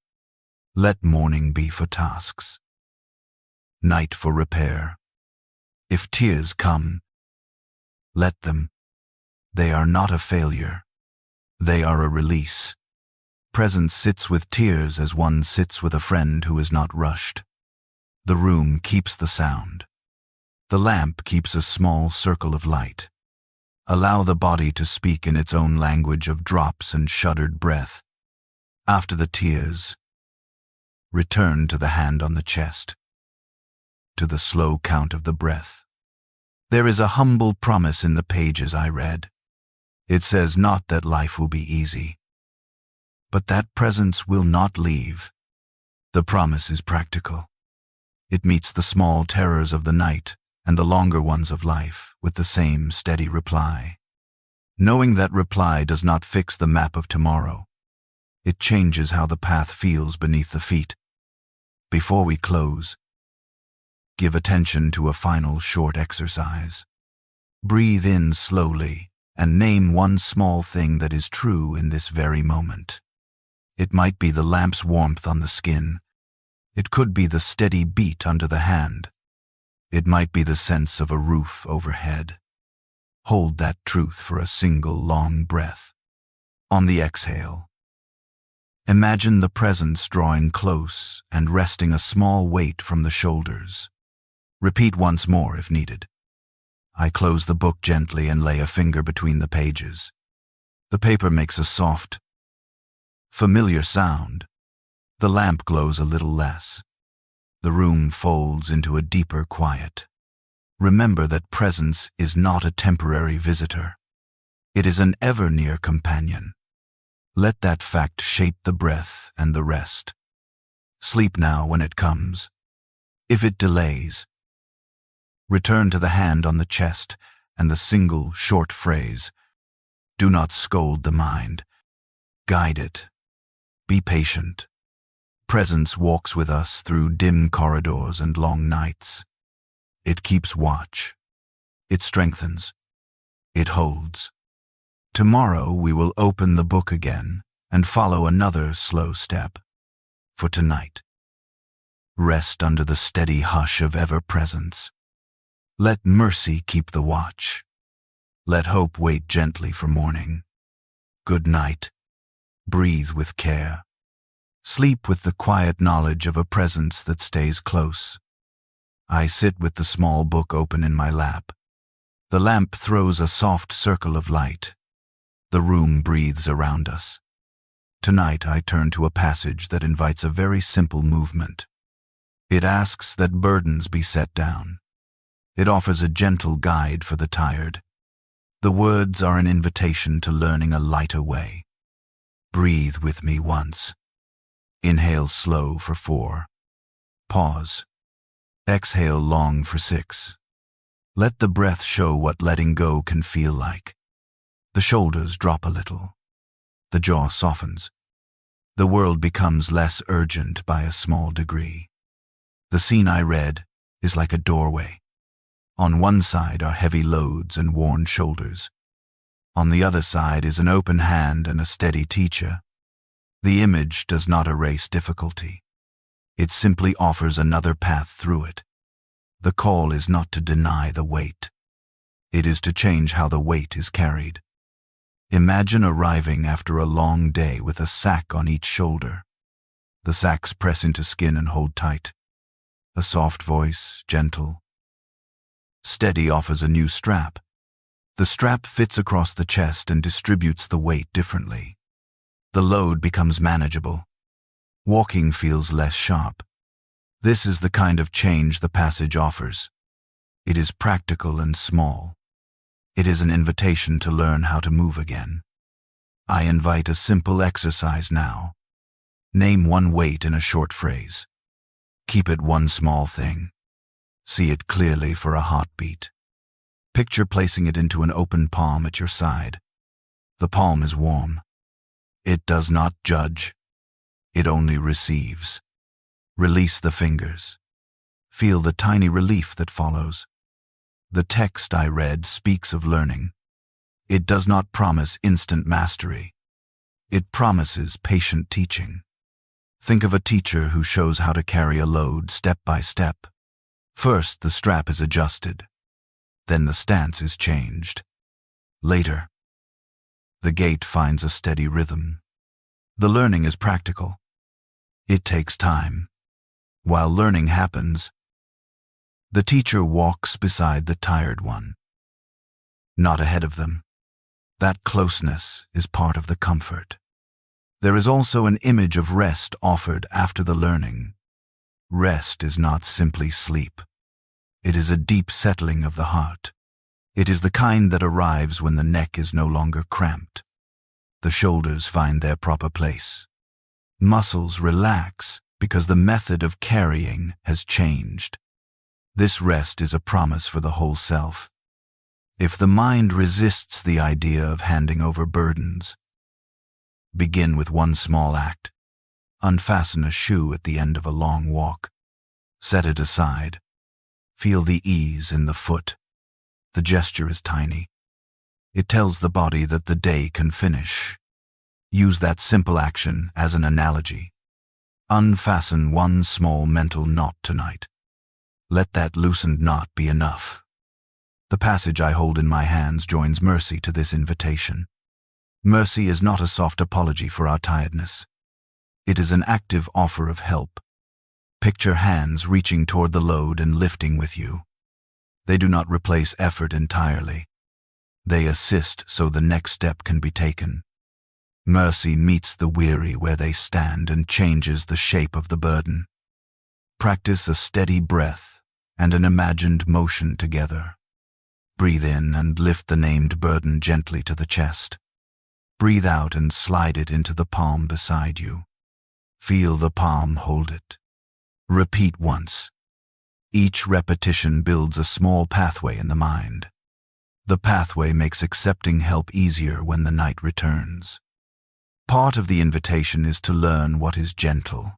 Let morning be for tasks. Night for repair. If tears come, let them. They are not a failure. They are a release. Presence sits with tears as one sits with a friend who is not rushed. The room keeps the sound. The lamp keeps a small circle of light. Allow the body to speak in its own language of drops and shuddered breath. After the tears, return to the hand on the chest, to the slow count of the breath. There is a humble promise in the pages I read. It says not that life will be easy, but that presence will not leave. The promise is practical. It meets the small terrors of the night and the longer ones of life with the same steady reply. Knowing that reply does not fix the map of tomorrow. It changes how the path feels beneath the feet. Before we close, give attention to a final short exercise. Breathe in slowly and name one small thing that is true in this very moment. It might be the lamp's warmth on the skin. It could be the steady beat under the hand. It might be the sense of a roof overhead. Hold that truth for a single long breath. On the exhale, imagine the presence drawing close and resting a small weight from the shoulders. Repeat once more if needed. I close the book gently and lay a finger between the pages. The paper makes a soft, familiar sound. The lamp glows a little less. The room folds into a deeper quiet. Remember that presence is not a temporary visitor. It is an ever-near companion. Let that fact shape the breath and the rest. Sleep now when it comes. If it delays, return to the hand on the chest and the single short phrase. Do not scold the mind. Guide it. Be patient. Presence walks with us through dim corridors and long nights. It keeps watch. It strengthens. It holds. Tomorrow we will open the book again and follow another slow step. For tonight, rest under the steady hush of ever-presence. Let mercy keep the watch. Let hope wait gently for morning. Good night. Breathe with care. Sleep with the quiet knowledge of a presence that stays close. I sit with the small book open in my lap. The lamp throws a soft circle of light. The room breathes around us. Tonight I turn to a passage that invites a very simple movement. It asks that burdens be set down. It offers a gentle guide for the tired. The words are an invitation to learning a lighter way. Breathe with me once. Inhale slow for 4. Pause. Exhale long for 6. Let the breath show what letting go can feel like. The shoulders drop a little. The jaw softens. The world becomes less urgent by a small degree. The scene I read is like a doorway. On one side are heavy loads and worn shoulders. On the other side is an open hand and a steady teacher. The image does not erase difficulty. It simply offers another path through it. The call is not to deny the weight. It is to change how the weight is carried. Imagine arriving after a long day with a sack on each shoulder. The sacks press into skin and hold tight. A soft voice, gentle. Steady offers a new strap. The strap fits across the chest and distributes the weight differently. The load becomes manageable. Walking feels less sharp. This is the kind of change the passage offers. It is practical and small. It is an invitation to learn how to move again. I invite a simple exercise now. Name one weight in a short phrase. Keep it one small thing. See it clearly for a heartbeat. Picture placing it into an open palm at your side. The palm is warm. It does not judge. It only receives. Release the fingers. Feel the tiny relief that follows. The text I read speaks of learning. It does not promise instant mastery. It promises patient teaching. Think of a teacher who shows how to carry a load step by step. First, the strap is adjusted. Then the stance is changed. Later, the gait finds a steady rhythm. The learning is practical. It takes time. While learning happens, the teacher walks beside the tired one, not ahead of them. That closeness is part of the comfort. There is also an image of rest offered after the learning. Rest is not simply sleep. It is a deep settling of the heart. It is the kind that arrives when the neck is no longer cramped. The shoulders find their proper place. Muscles relax because the method of carrying has changed. This rest is a promise for the whole self. If the mind resists the idea of handing over burdens, begin with one small act. Unfasten a shoe at the end of a long walk. Set it aside. Feel the ease in the foot. The gesture is tiny. It tells the body that the day can finish. Use that simple action as an analogy. Unfasten one small mental knot tonight. Let that loosened knot be enough. The passage I hold in my hands joins mercy to this invitation. Mercy is not a soft apology for our tiredness. It is an active offer of help. Picture hands reaching toward the load and lifting with you. They do not replace effort entirely. They assist so the next step can be taken. Mercy meets the weary where they stand and changes the shape of the burden. Practice a steady breath and an imagined motion together. Breathe in and lift the named burden gently to the chest. Breathe out and slide it into the palm beside you. Feel the palm hold it. Repeat once. Each repetition builds a small pathway in the mind. The pathway makes accepting help easier when the night returns. Part of the invitation is to learn what is gentle.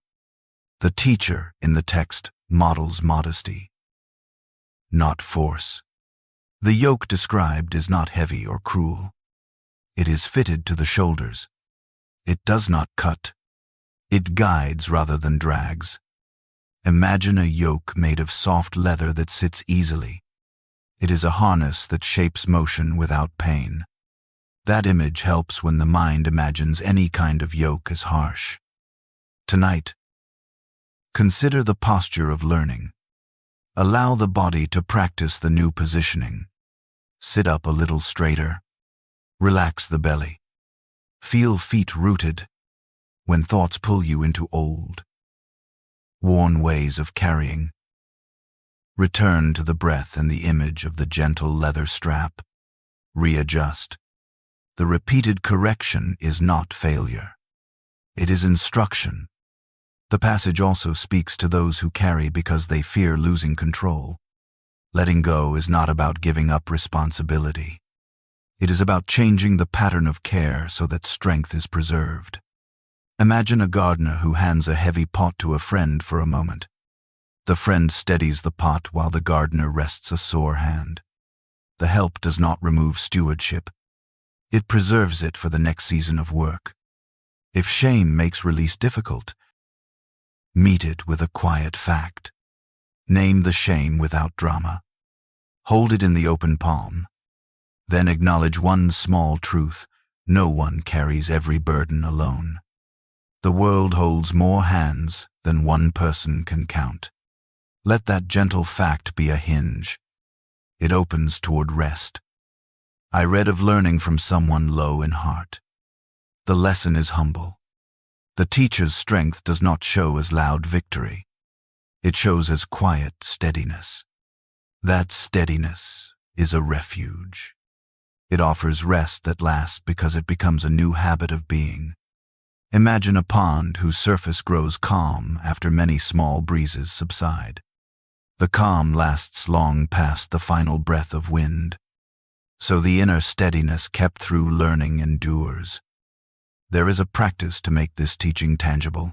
The teacher in the text models modesty, not force. The yoke described is not heavy or cruel. It is fitted to the shoulders. It does not cut. It guides rather than drags. Imagine a yoke made of soft leather that sits easily. It is a harness that shapes motion without pain. That image helps when the mind imagines any kind of yoke as harsh. Tonight, consider the posture of learning. Allow the body to practice the new positioning. Sit up a little straighter. Relax the belly. Feel feet rooted when thoughts pull you into old, worn ways of carrying. Return to the breath and the image of the gentle leather strap. Readjust. The repeated correction is not failure. It is instruction. The passage also speaks to those who carry because they fear losing control. Letting go is not about giving up responsibility. It is about changing the pattern of care so that strength is preserved. Imagine a gardener who hands a heavy pot to a friend for a moment. The friend steadies the pot while the gardener rests a sore hand. The help does not remove stewardship. It preserves it for the next season of work. If shame makes release difficult, meet it with a quiet fact. Name the shame without drama. Hold it in the open palm. Then acknowledge one small truth: no one carries every burden alone. The world holds more hands than one person can count. Let that gentle fact be a hinge. It opens toward rest. I read of learning from someone low in heart. The lesson is humble. The teacher's strength does not show as loud victory. It shows as quiet steadiness. That steadiness is a refuge. It offers rest that lasts because it becomes a new habit of being. Imagine a pond whose surface grows calm after many small breezes subside. The calm lasts long past the final breath of wind, so the inner steadiness kept through learning endures. There is a practice to make this teaching tangible.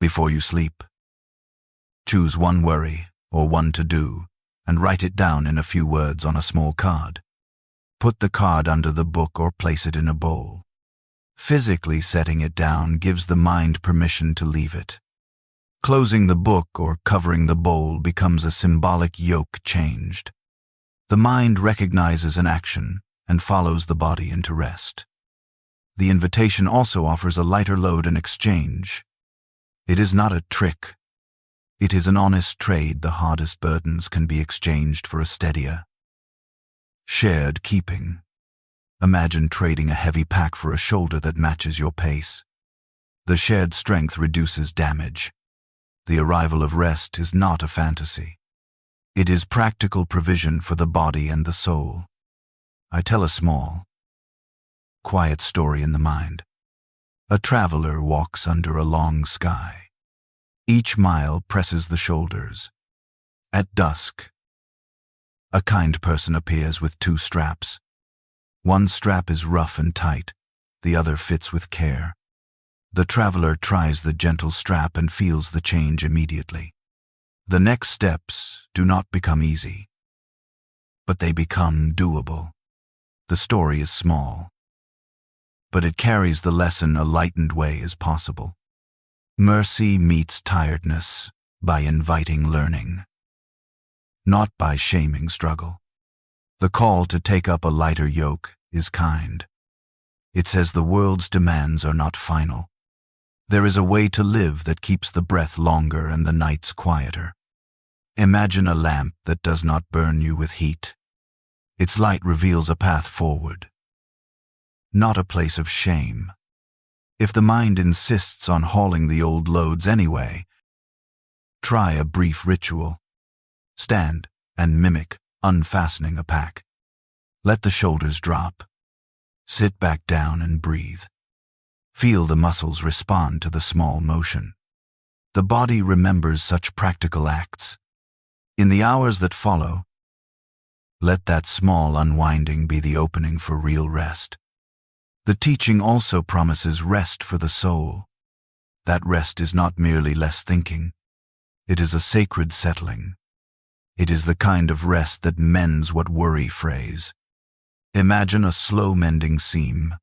Before you sleep, choose one worry or one to-do and write it down in a few words on a small card. Put the card under the book or place it in a bowl. Physically setting it down gives the mind permission to leave it. Closing the book or covering the bowl becomes a symbolic yoke changed. The mind recognizes an action and follows the body into rest. The invitation also offers a lighter load in exchange. It is not a trick. It is an honest trade. The hardest burdens can be exchanged for a steadier. Shared keeping. Imagine trading a heavy pack for a shoulder that matches your pace. The shared strength reduces damage. The arrival of rest is not a fantasy. It is practical provision for the body and the soul. I tell a small, quiet story in the mind. A traveler walks under a long sky. Each mile presses the shoulders. At dusk, a kind person appears with two straps. One strap is rough and tight, the other fits with care. The traveler tries the gentle strap and feels the change immediately. The next steps do not become easy, but they become doable. The story is small, but it carries the lesson a lightened way is possible. Mercy meets tiredness by inviting learning, not by shaming struggle. The call to take up a lighter yoke is kind. It says the world's demands are not final. There is a way to live that keeps the breath longer and the nights quieter. Imagine a lamp that does not burn you with heat. Its light reveals a path forward, not a place of shame. If the mind insists on hauling the old loads anyway, try a brief ritual. Stand and mimic unfastening a pack. Let the shoulders drop. Sit back down and breathe. Feel the muscles respond to the small motion. The body remembers such practical acts. In the hours that follow, let that small unwinding be the opening for real rest. The teaching also promises rest for the soul. That rest is not merely less thinking. It is a sacred settling. It is the kind of rest that mends what worry frays. Imagine a slow mending seam.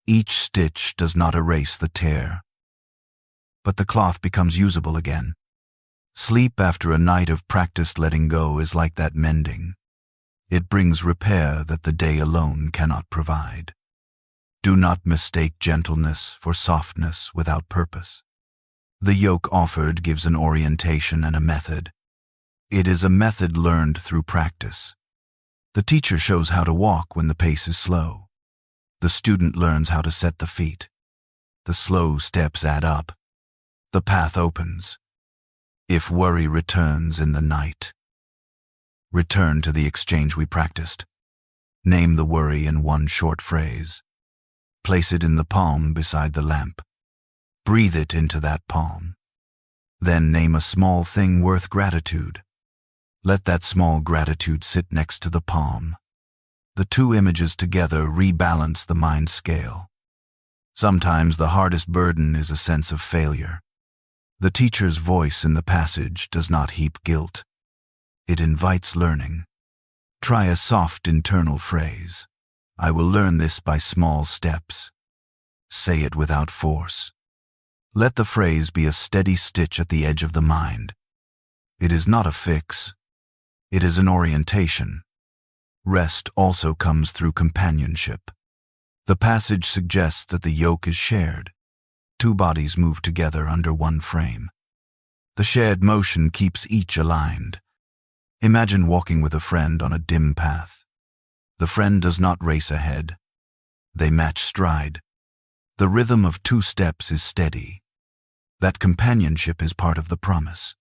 Each stitch does not erase the tear, but the cloth becomes usable again. Sleep after a night of practiced letting go is like that mending. It brings repair that the day alone cannot provide. Do not mistake gentleness for softness without purpose. The yoke offered gives an orientation and a method. It is a method learned through practice. The teacher shows how to walk when the pace is slow. The student learns how to set the feet. The slow steps add up. The path opens. If worry returns in the night, return to the exchange we practiced. Name the worry in one short phrase. Place it in the palm beside the lamp. Breathe it into that palm. Then name a small thing worth gratitude. Let that small gratitude sit next to the palm. The two images together rebalance the mind scale. Sometimes the hardest burden is a sense of failure. The teacher's voice in the passage does not heap guilt. It invites learning. Try a soft internal phrase. I will learn this by small steps. Say it without force. Let the phrase be a steady stitch at the edge of the mind. It is not a fix. It is an orientation. Rest also comes through companionship. The passage suggests that the yoke is shared. Two bodies move together under one frame. The shared motion keeps each aligned. Imagine walking with a friend on a dim path. The friend does not race ahead. They match stride. The rhythm of two steps is steady. That companionship is part of the promise.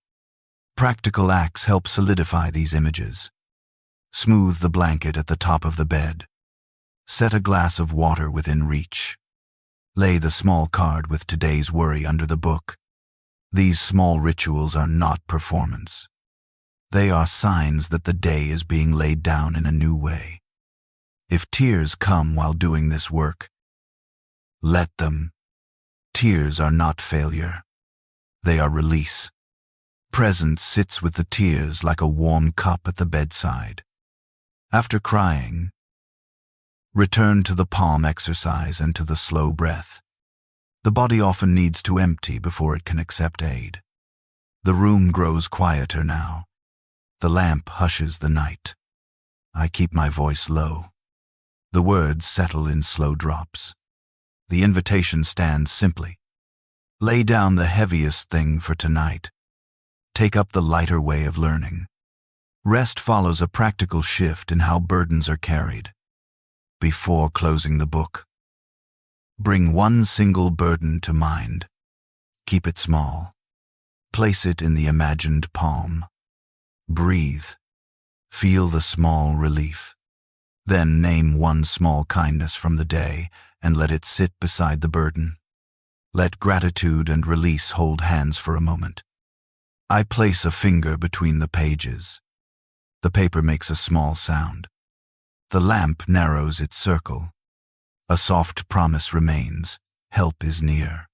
Practical acts help solidify these images. Smooth the blanket at the top of the bed. Set a glass of water within reach. Lay the small card with today's worry under the book. These small rituals are not performance. They are signs that the day is being laid down in a new way. If tears come while doing this work, let them. Tears are not failure. They are release. Presence sits with the tears like a warm cup at the bedside. After crying, return to the palm exercise and to the slow breath. The body often needs to empty before it can accept aid. The room grows quieter now. The lamp hushes the night. I keep my voice low. The words settle in slow drops. The invitation stands simply. Lay down the heaviest thing for tonight. Take up the lighter way of learning. Rest follows a practical shift in how burdens are carried. Before closing the book, bring one single burden to mind. Keep it small. Place it in the imagined palm. Breathe. Feel the small relief. Then name one small kindness from the day and let it sit beside the burden. Let gratitude and release hold hands for a moment. I place a finger between the pages. The paper makes a small sound. The lamp narrows its circle. A soft promise remains. Help is near.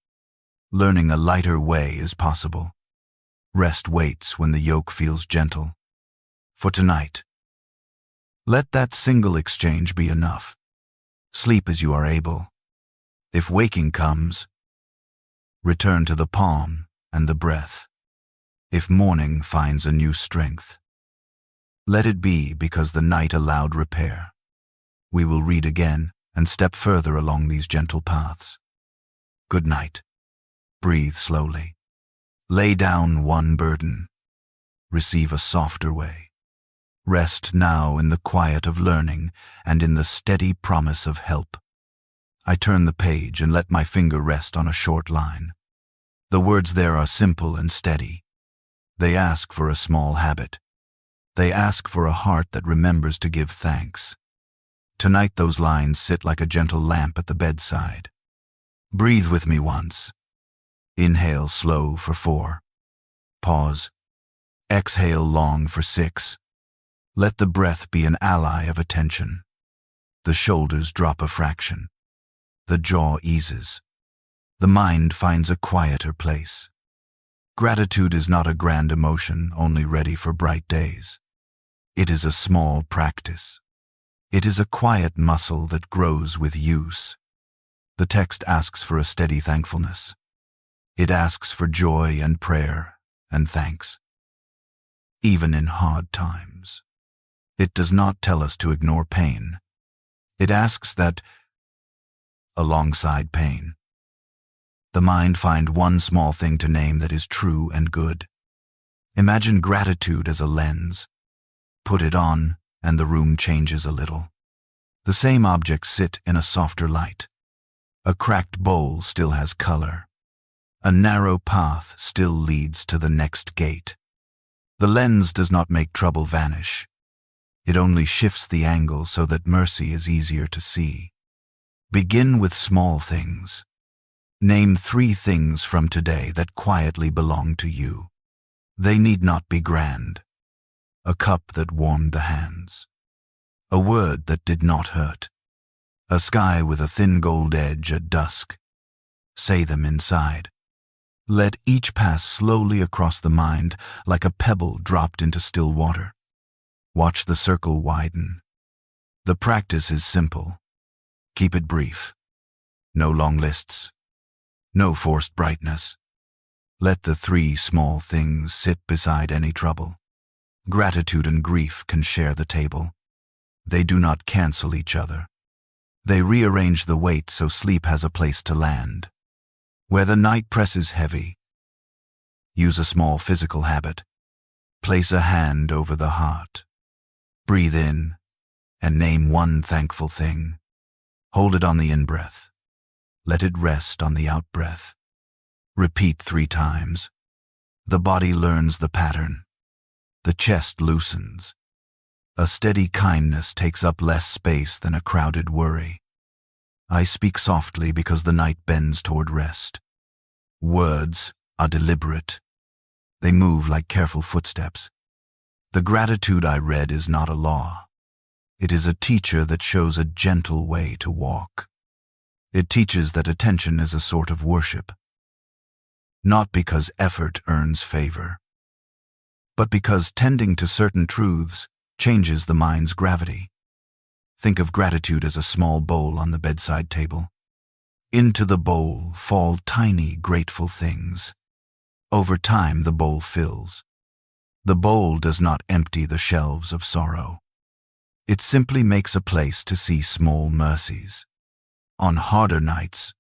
Learning a lighter way is possible. Rest waits when the yoke feels gentle. For tonight, let that single exchange be enough. Sleep as you are able. If waking comes, return to the palm and the breath. If morning finds a new strength, let it be because the night allowed repair. We will read again and step further along these gentle paths. Good night. Breathe slowly. Lay down one burden. Receive a softer way. Rest now in the quiet of learning and in the steady promise of help. I turn the page and let my finger rest on a short line. The words there are simple and steady. They ask for a small habit. They ask for a heart that remembers to give thanks. Tonight those lines sit like a gentle lamp at the bedside. Breathe with me once. Inhale slow for 4. Pause. Exhale long for 6. Let the breath be an ally of attention. The shoulders drop a fraction. The jaw eases. The mind finds a quieter place. Gratitude is not a grand emotion only ready for bright days. It is a small practice. It is a quiet muscle that grows with use. The text asks for a steady thankfulness. It asks for joy and prayer and thanks. Even in hard times. It does not tell us to ignore pain. It asks that, alongside pain, the mind find one small thing to name that is true and good. Imagine gratitude as a lens. Put it on, and the room changes a little. The same objects sit in a softer light. A cracked bowl still has color. A narrow path still leads to the next gate. The lens does not make trouble vanish. It only shifts the angle so that mercy is easier to see. Begin with small things. Name 3 things from today that quietly belong to you. They need not be grand. A cup that warmed the hands. A word that did not hurt. A sky with a thin gold edge at dusk. Say them inside. Let each pass slowly across the mind like a pebble dropped into still water. Watch the circle widen. The practice is simple. Keep it brief. No long lists. No forced brightness. Let the 3 small things sit beside any trouble. Gratitude and grief can share the table. They do not cancel each other. They rearrange the weight so sleep has a place to land. Where the night presses heavy, use a small physical habit. Place a hand over the heart. Breathe in and name one thankful thing. Hold it on the in-breath. Let it rest on the out-breath. Repeat 3 times. The body learns the pattern. The chest loosens. A steady kindness takes up less space than a crowded worry. I speak softly because the night bends toward rest. Words are deliberate. They move like careful footsteps. The gratitude I read is not a law. It is a teacher that shows a gentle way to walk. It teaches that attention is a sort of worship. Not because effort earns favor, but because tending to certain truths changes the mind's gravity. Think of gratitude as a small bowl on the bedside table. Into the bowl fall tiny, grateful things. Over time, the bowl fills. The bowl does not empty the shelves of sorrow. It simply makes a place to see small mercies. On harder nights,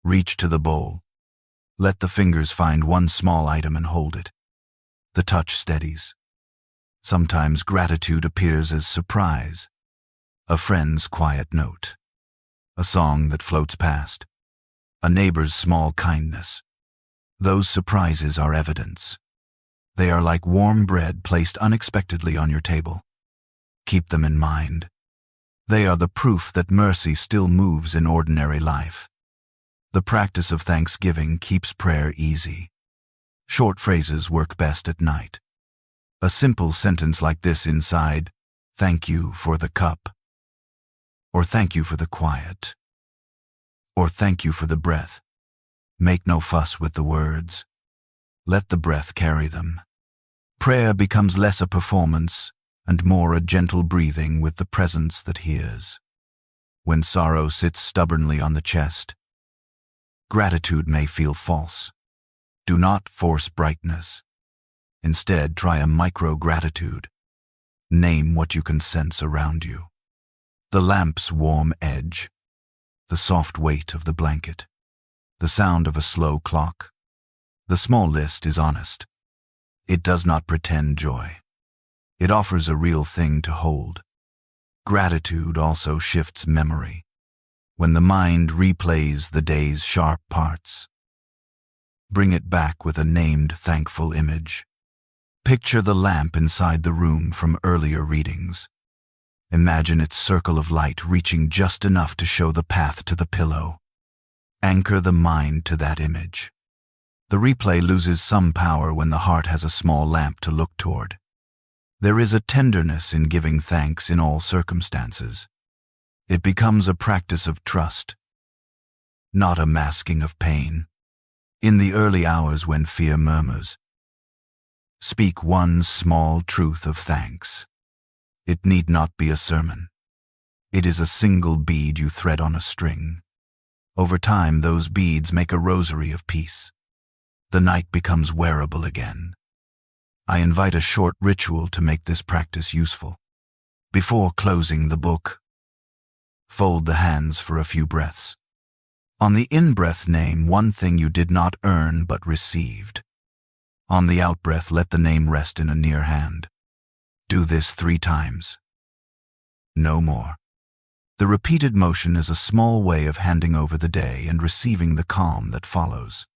reach to the bowl. Let the fingers find one small item and hold it. The touch steadies. Sometimes gratitude appears as surprise. A friend's quiet note. A song that floats past. A neighbor's small kindness. Those surprises are evidence. They are like warm bread placed unexpectedly on your table. Keep them in mind. They are the proof that mercy still moves in ordinary life. The practice of thanksgiving keeps prayer easy. Short phrases work best at night. A simple sentence like this inside, "Thank you for the cup," or "Thank you for the quiet," or "Thank you for the breath." Make no fuss with the words. Let the breath carry them. Prayer becomes less a performance and more a gentle breathing with the presence that hears. When sorrow sits stubbornly on the chest, gratitude may feel false. Do not force brightness. Instead, try a micro-gratitude. Name what you can sense around you. The lamp's warm edge, the soft weight of the blanket, the sound of a slow clock. The small list is honest. It does not pretend joy. It offers a real thing to hold. Gratitude also shifts memory. When the mind replays the day's sharp parts, bring it back with a named thankful image. Picture the lamp inside the room from earlier readings. Imagine its circle of light reaching just enough to show the path to the pillow. Anchor the mind to that image. The replay loses some power when the heart has a small lamp to look toward. There is a tenderness in giving thanks in all circumstances. It becomes a practice of trust, not a masking of pain. In the early hours when fear murmurs, speak one small truth of thanks. It need not be a sermon. It is a single bead you thread on a string. Over time, those beads make a rosary of peace. The night becomes wearable again. I invite a short ritual to make this practice useful. Before closing the book, fold the hands for a few breaths. On the in-breath, name one thing you did not earn but received. On the out-breath, let the name rest in a near hand. Do this 3 times. No more. The repeated motion is a small way of handing over the day and receiving the calm that follows.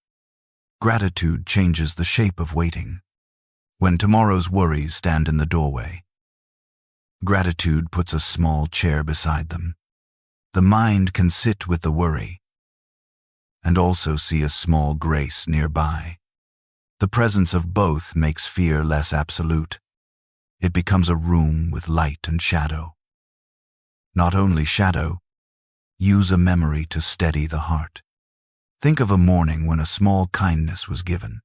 Gratitude changes the shape of waiting. When tomorrow's worries stand in the doorway, gratitude puts a small chair beside them. The mind can sit with the worry and also see a small grace nearby. The presence of both makes fear less absolute. It becomes a room with light and shadow. Not only shadow, use a memory to steady the heart. Think of a morning when a small kindness was given.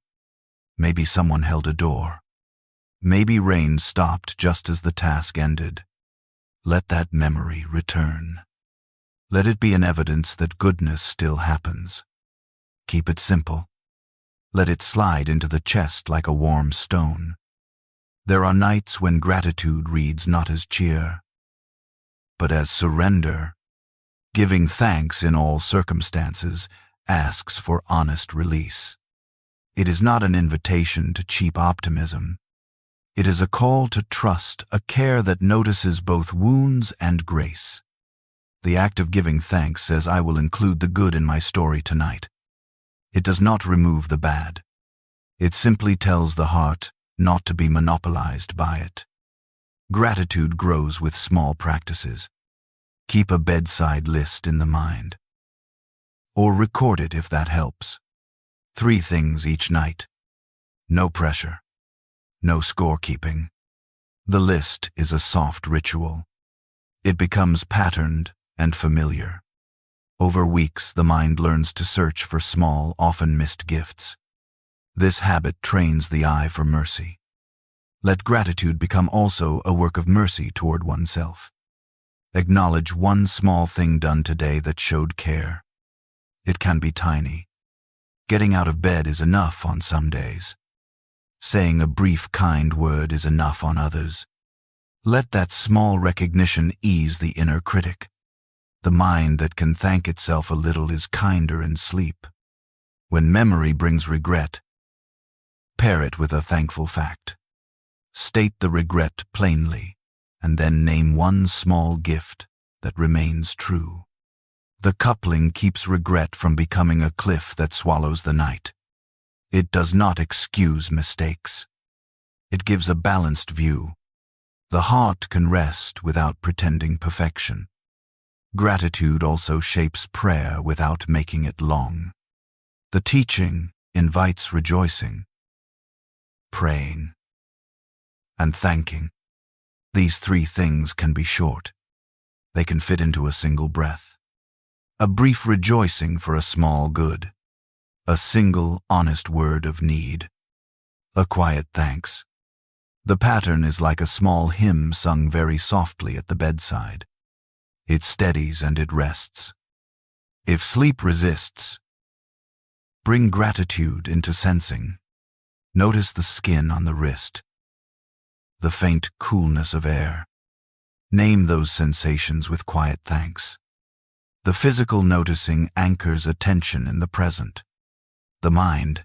Maybe someone held a door. Maybe rain stopped just as the task ended. Let that memory return. Let it be an evidence that goodness still happens. Keep it simple. Let it slide into the chest like a warm stone. There are nights when gratitude reads not as cheer, but as surrender. Giving thanks in all circumstances asks for honest release. It is not an invitation to cheap optimism. It is a call to trust, a care that notices both wounds and grace. The act of giving thanks says, I will include the good in my story tonight. It does not remove the bad. It simply tells the heart not to be monopolized by it. Gratitude grows with small practices. Keep a bedside list in the mind. Or record it if that helps. 3 things each night. No pressure. No scorekeeping. The list is a soft ritual. It becomes patterned and familiar. Over weeks, the mind learns to search for small, often missed gifts. This habit trains the eye for mercy. Let gratitude become also a work of mercy toward oneself. Acknowledge one small thing done today that showed care. It can be tiny. Getting out of bed is enough on some days. Saying a brief, kind word is enough on others. Let that small recognition ease the inner critic. The mind that can thank itself a little is kinder in sleep. When memory brings regret, pair it with a thankful fact. State the regret plainly, and then name one small gift that remains true. The coupling keeps regret from becoming a cliff that swallows the night. It does not excuse mistakes. It gives a balanced view. The heart can rest without pretending perfection. Gratitude also shapes prayer without making it long. The teaching invites rejoicing, praying, and thanking. These 3 things can be short. They can fit into a single breath. A brief rejoicing for a small good. A single, honest word of need. A quiet thanks. The pattern is like a small hymn sung very softly at the bedside. It steadies and it rests. If sleep resists, bring gratitude into sensing. Notice the skin on the wrist, the faint coolness of air. Name those sensations with quiet thanks. The physical noticing anchors attention in the present. The mind,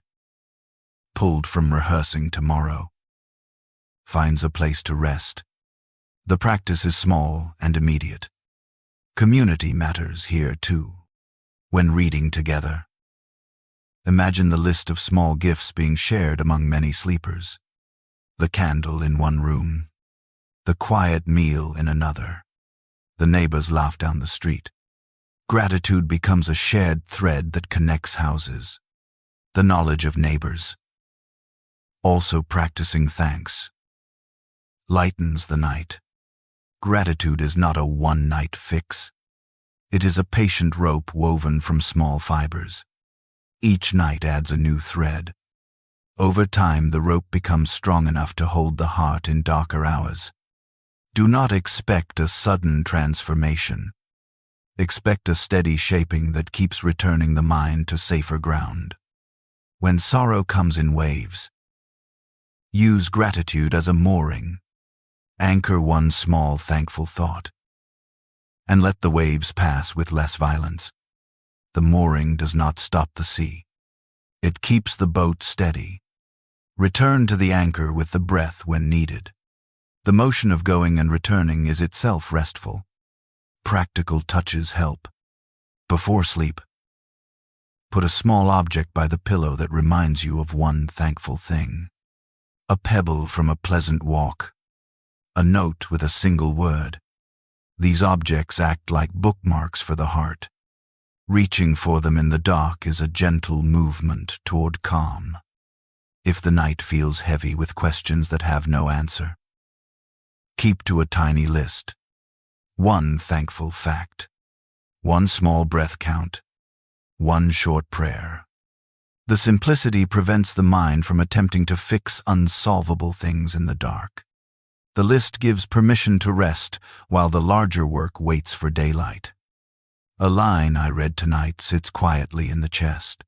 pulled from rehearsing tomorrow, finds a place to rest. The practice is small and immediate. Community matters here too. When reading together, imagine the list of small gifts being shared among many sleepers. The candle in one room, the quiet meal in another, the neighbors laugh down the street. Gratitude becomes a shared thread that connects houses. The knowledge of neighbors, also practicing thanks, lightens the night. Gratitude is not a one-night fix. It is a patient rope woven from small fibers. Each night adds a new thread. Over time, the rope becomes strong enough to hold the heart in darker hours. Do not expect a sudden transformation. Expect a steady shaping that keeps returning the mind to safer ground. When sorrow comes in waves, use gratitude as a mooring. Anchor one small thankful thought, and let the waves pass with less violence. The mooring does not stop the sea. It keeps the boat steady. Return to the anchor with the breath when needed. The motion of going and returning is itself restful. Practical touches help. Before sleep, put a small object by the pillow that reminds you of one thankful thing. A pebble from a pleasant walk. A note with a single word. These objects act like bookmarks for the heart. Reaching for them in the dark is a gentle movement toward calm. If the night feels heavy with questions that have no answer, keep to a tiny list. One thankful fact. One small breath count. One short prayer. The simplicity prevents the mind from attempting to fix unsolvable things in the dark. The list gives permission to rest while the larger work waits for daylight. A line I read tonight sits quietly in the chest.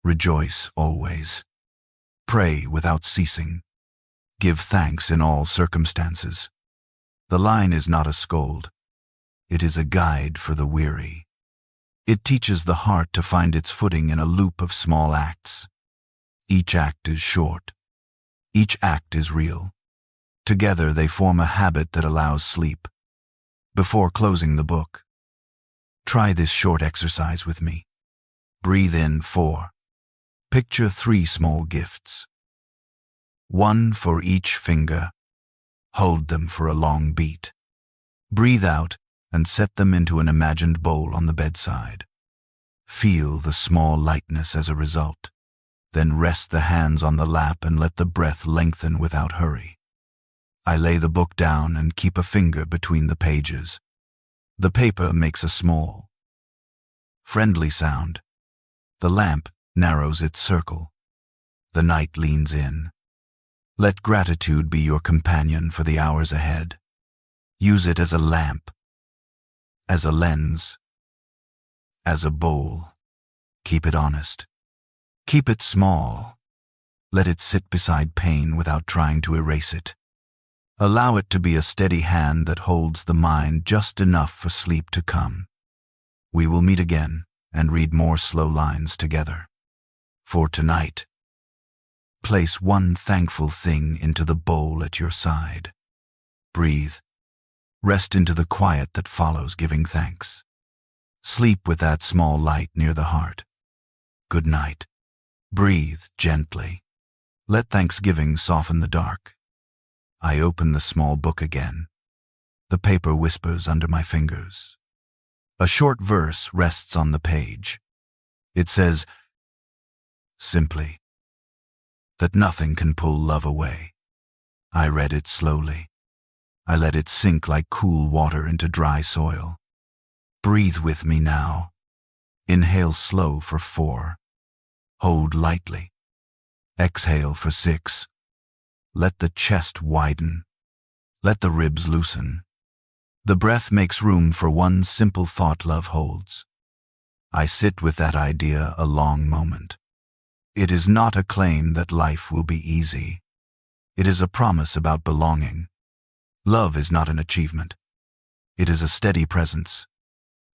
Rejoice always. Pray without ceasing. Give thanks in all circumstances. The line is not a scold. It is a guide for the weary. It teaches the heart to find its footing in a loop of small acts. Each act is short. Each act is real. Together they form a habit that allows sleep. Before closing the book, try this short exercise with me. Breathe in 4. Picture 3 small gifts. 1 for each finger. Hold them for a long beat. Breathe out and set them into an imagined bowl on the bedside. Feel the small lightness as a result. Then rest the hands on the lap and let the breath lengthen without hurry. I lay the book down and keep a finger between the pages. The paper makes a small, friendly sound. The lamp narrows its circle. The night leans in. Let gratitude be your companion for the hours ahead. Use it as a lamp, as a lens, as a bowl. Keep it honest. Keep it small. Let it sit beside pain without trying to erase it. Allow it to be a steady hand that holds the mind just enough for sleep to come. We will meet again and read more slow lines together. For tonight, place one thankful thing into the bowl at your side. Breathe. Rest into the quiet that follows giving thanks. Sleep with that small light near the heart. Good night. Breathe gently. Let Thanksgiving soften the dark. I open the small book again. The paper whispers under my fingers. A short verse rests on the page. It says, simply, that nothing can pull love away. I read it slowly. I let it sink like cool water into dry soil. Breathe with me now. Inhale slow for 4. Hold lightly. Exhale for 6. Let the chest widen. Let the ribs loosen. The breath makes room for one simple thought love holds. I sit with that idea a long moment. It is not a claim that life will be easy. It is a promise about belonging. Love is not an achievement. It is a steady presence.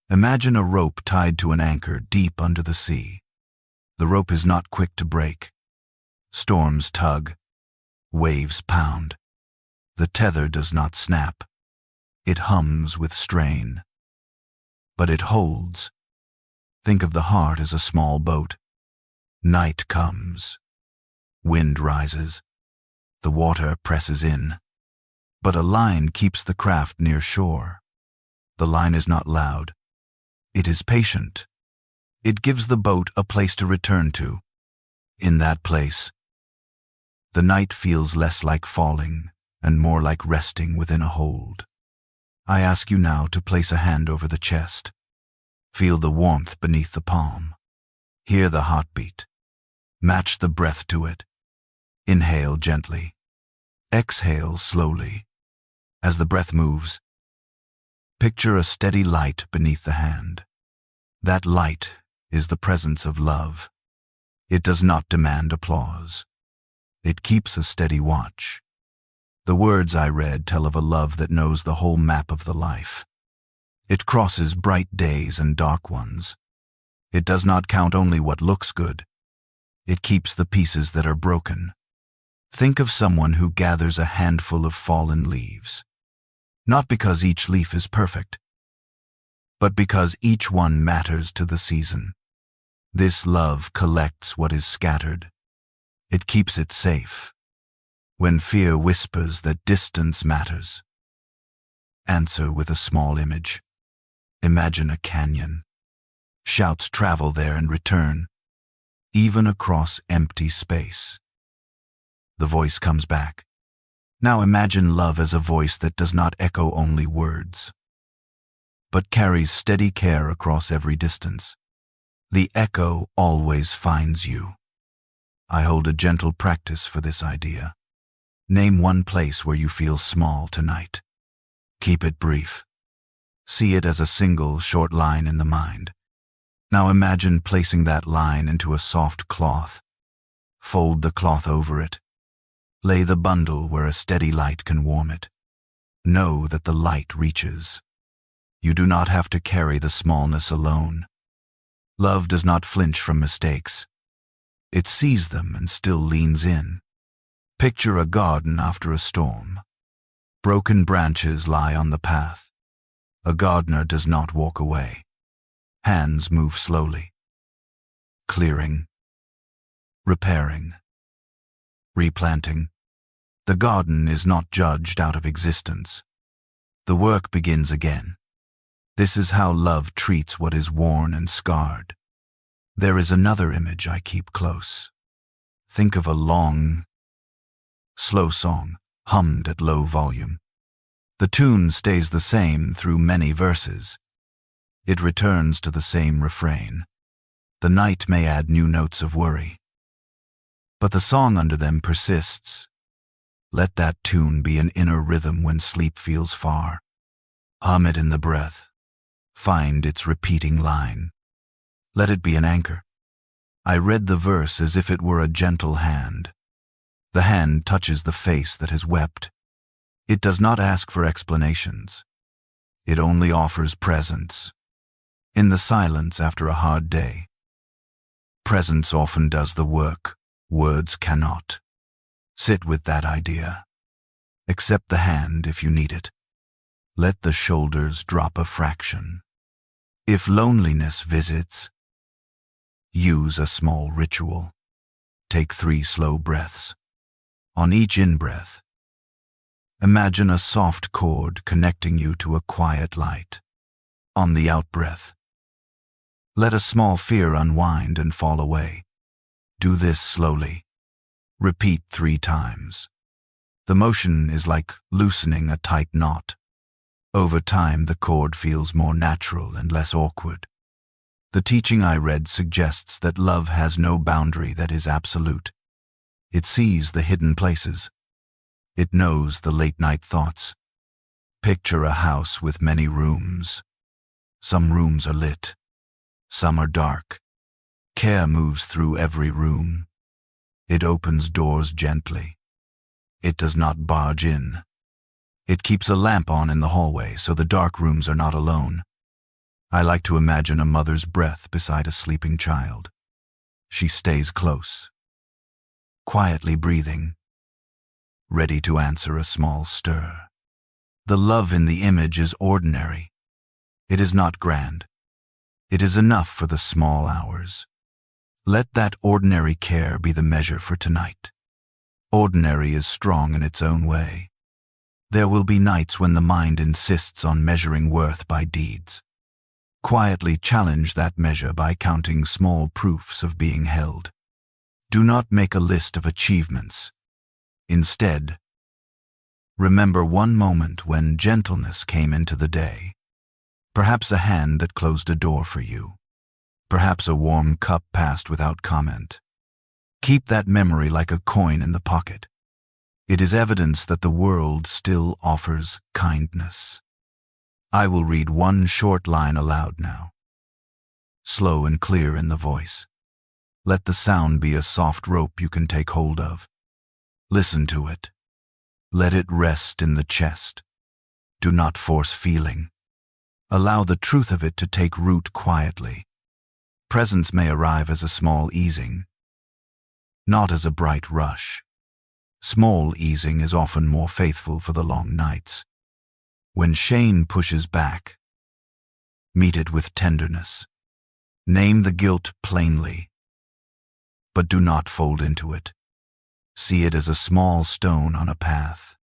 Imagine a rope tied to an anchor deep under the sea. The rope is not quick to break. Storms tug. Waves pound. The tether does not snap. It hums with strain. But it holds. Think of the heart as a small boat. Night comes. Wind rises. The water presses in. But a line keeps the craft near shore. The line is not loud. It is patient. It gives the boat a place to return to. In that place, the night feels less like falling and more like resting within a hold. I ask you now to place a hand over the chest. Feel the warmth beneath the palm. Hear the heartbeat. Match the breath to it. Inhale gently. Exhale slowly. As the breath moves, picture a steady light beneath the hand. That light is the presence of love. It does not demand applause. It keeps a steady watch. The words I read tell of a love that knows the whole map of the life. It crosses bright days and dark ones. It does not count only what looks good. It keeps the pieces that are broken. Think of someone who gathers a handful of fallen leaves. Not because each leaf is perfect, but because each one matters to the season. This love collects what is scattered. It keeps it safe. When fear whispers that distance matters, answer with a small image. Imagine a canyon. Shouts travel there and return, even across empty space. The voice comes back. Now imagine love as a voice that does not echo only words, but carries steady care across every distance. The echo always finds you. I hold a gentle practice for this idea. Name one place where you feel small tonight. Keep it brief. See it as a single short line in the mind. Now imagine placing that line into a soft cloth. Fold the cloth over it. Lay the bundle where a steady light can warm it. Know that the light reaches. You do not have to carry the smallness alone. Love does not flinch from mistakes. It sees them and still leans in. Picture a garden after a storm. Broken branches lie on the path. A gardener does not walk away. Hands move slowly. Clearing. Repairing. Replanting. The garden is not judged out of existence. The work begins again. This is how love treats what is worn and scarred. There is another image I keep close. Think of a long, slow song, hummed at low volume. The tune stays the same through many verses. It returns to the same refrain. The night may add new notes of worry, but the song under them persists. Let that tune be an inner rhythm when sleep feels far. Hum it in the breath. Find its repeating line. Let it be an anchor. I read the verse as if it were a gentle hand. The hand touches the face that has wept. It does not ask for explanations. It only offers presence. In the silence after a hard day, presence often does the work. Words cannot. Sit with that idea. Accept the hand if you need it. Let the shoulders drop a fraction. If loneliness visits, use a small ritual. Take 3 slow breaths. On each in-breath, imagine a soft cord connecting you to a quiet light. On the out-breath, let a small fear unwind and fall away. Do this slowly. Repeat 3 times. The motion is like loosening a tight knot. Over time, the cord feels more natural and less awkward. The teaching I read suggests that love has no boundary that is absolute. It sees the hidden places. It knows the late-night thoughts. Picture a house with many rooms. Some rooms are lit. Some are dark. Care moves through every room. It opens doors gently. It does not barge in. It keeps a lamp on in the hallway so the dark rooms are not alone. I like to imagine a mother's breath beside a sleeping child. She stays close, quietly breathing, ready to answer a small stir. The love in the image is ordinary. It is not grand. It is enough for the small hours. Let that ordinary care be the measure for tonight. Ordinary is strong in its own way. There will be nights when the mind insists on measuring worth by deeds. Quietly challenge that measure by counting small proofs of being held. Do not make a list of achievements. Instead, remember one moment when gentleness came into the day. Perhaps a hand that closed a door for you. Perhaps a warm cup passed without comment. Keep that memory like a coin in the pocket. It is evidence that the world still offers kindness. I will read one short line aloud now, slow and clear in the voice. Let the sound be a soft rope you can take hold of. Listen to it. Let it rest in the chest. Do not force feeling. Allow the truth of it to take root quietly. Presence may arrive as a small easing, not as a bright rush. Small easing is often more faithful for the long nights. When shame pushes back, meet it with tenderness. Name the guilt plainly, but do not fold into it. See it as a small stone on a path.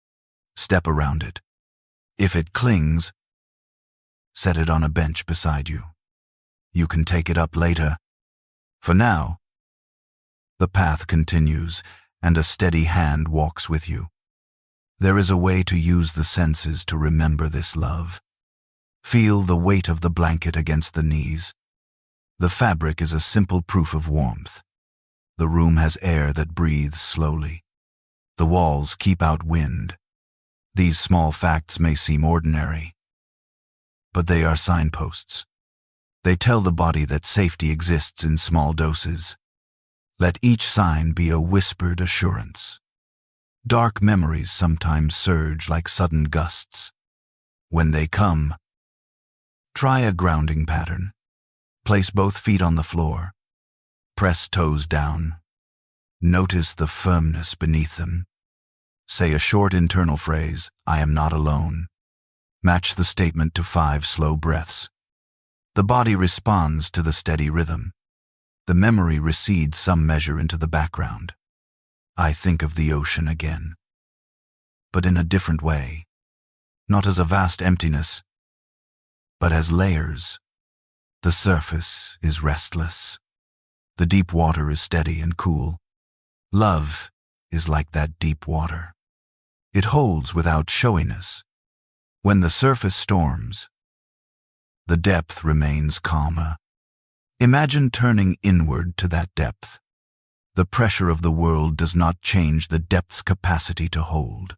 Step around it. If it clings, set it on a bench beside you. You can take it up later. For now, the path continues, and a steady hand walks with you. There is a way to use the senses to remember this love. Feel the weight of the blanket against the knees. The fabric is a simple proof of warmth. The room has air that breathes slowly. The walls keep out wind. These small facts may seem ordinary, but they are signposts. They tell the body that safety exists in small doses. Let each sign be a whispered assurance. Dark memories sometimes surge like sudden gusts. When they come, try a grounding pattern. Place both feet on the floor. Press toes down. Notice the firmness beneath them. Say a short internal phrase, "I am not alone." Match the statement to 5 slow breaths. The body responds to the steady rhythm. The memory recedes some measure into the background. I think of the ocean again. but in a different way. Not as a vast emptiness, but as layers. The surface is restless. The deep water is steady and cool. Love is like that deep water. It holds without showiness. When the surface storms, the depth remains calmer. Imagine turning inward to that depth. The pressure of the world does not change the depth's capacity to hold.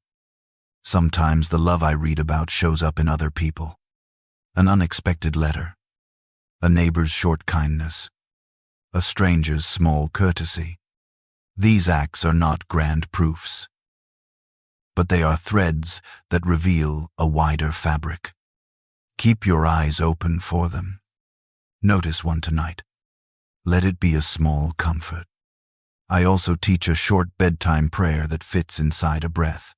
Sometimes the love I read about shows up in other people. An unexpected letter, a neighbor's short kindness, a stranger's small courtesy. These acts are not grand proofs, but they are threads that reveal a wider fabric. Keep your eyes open for them. Notice one tonight. Let it be a small comfort. I also teach a short bedtime prayer that fits inside a breath.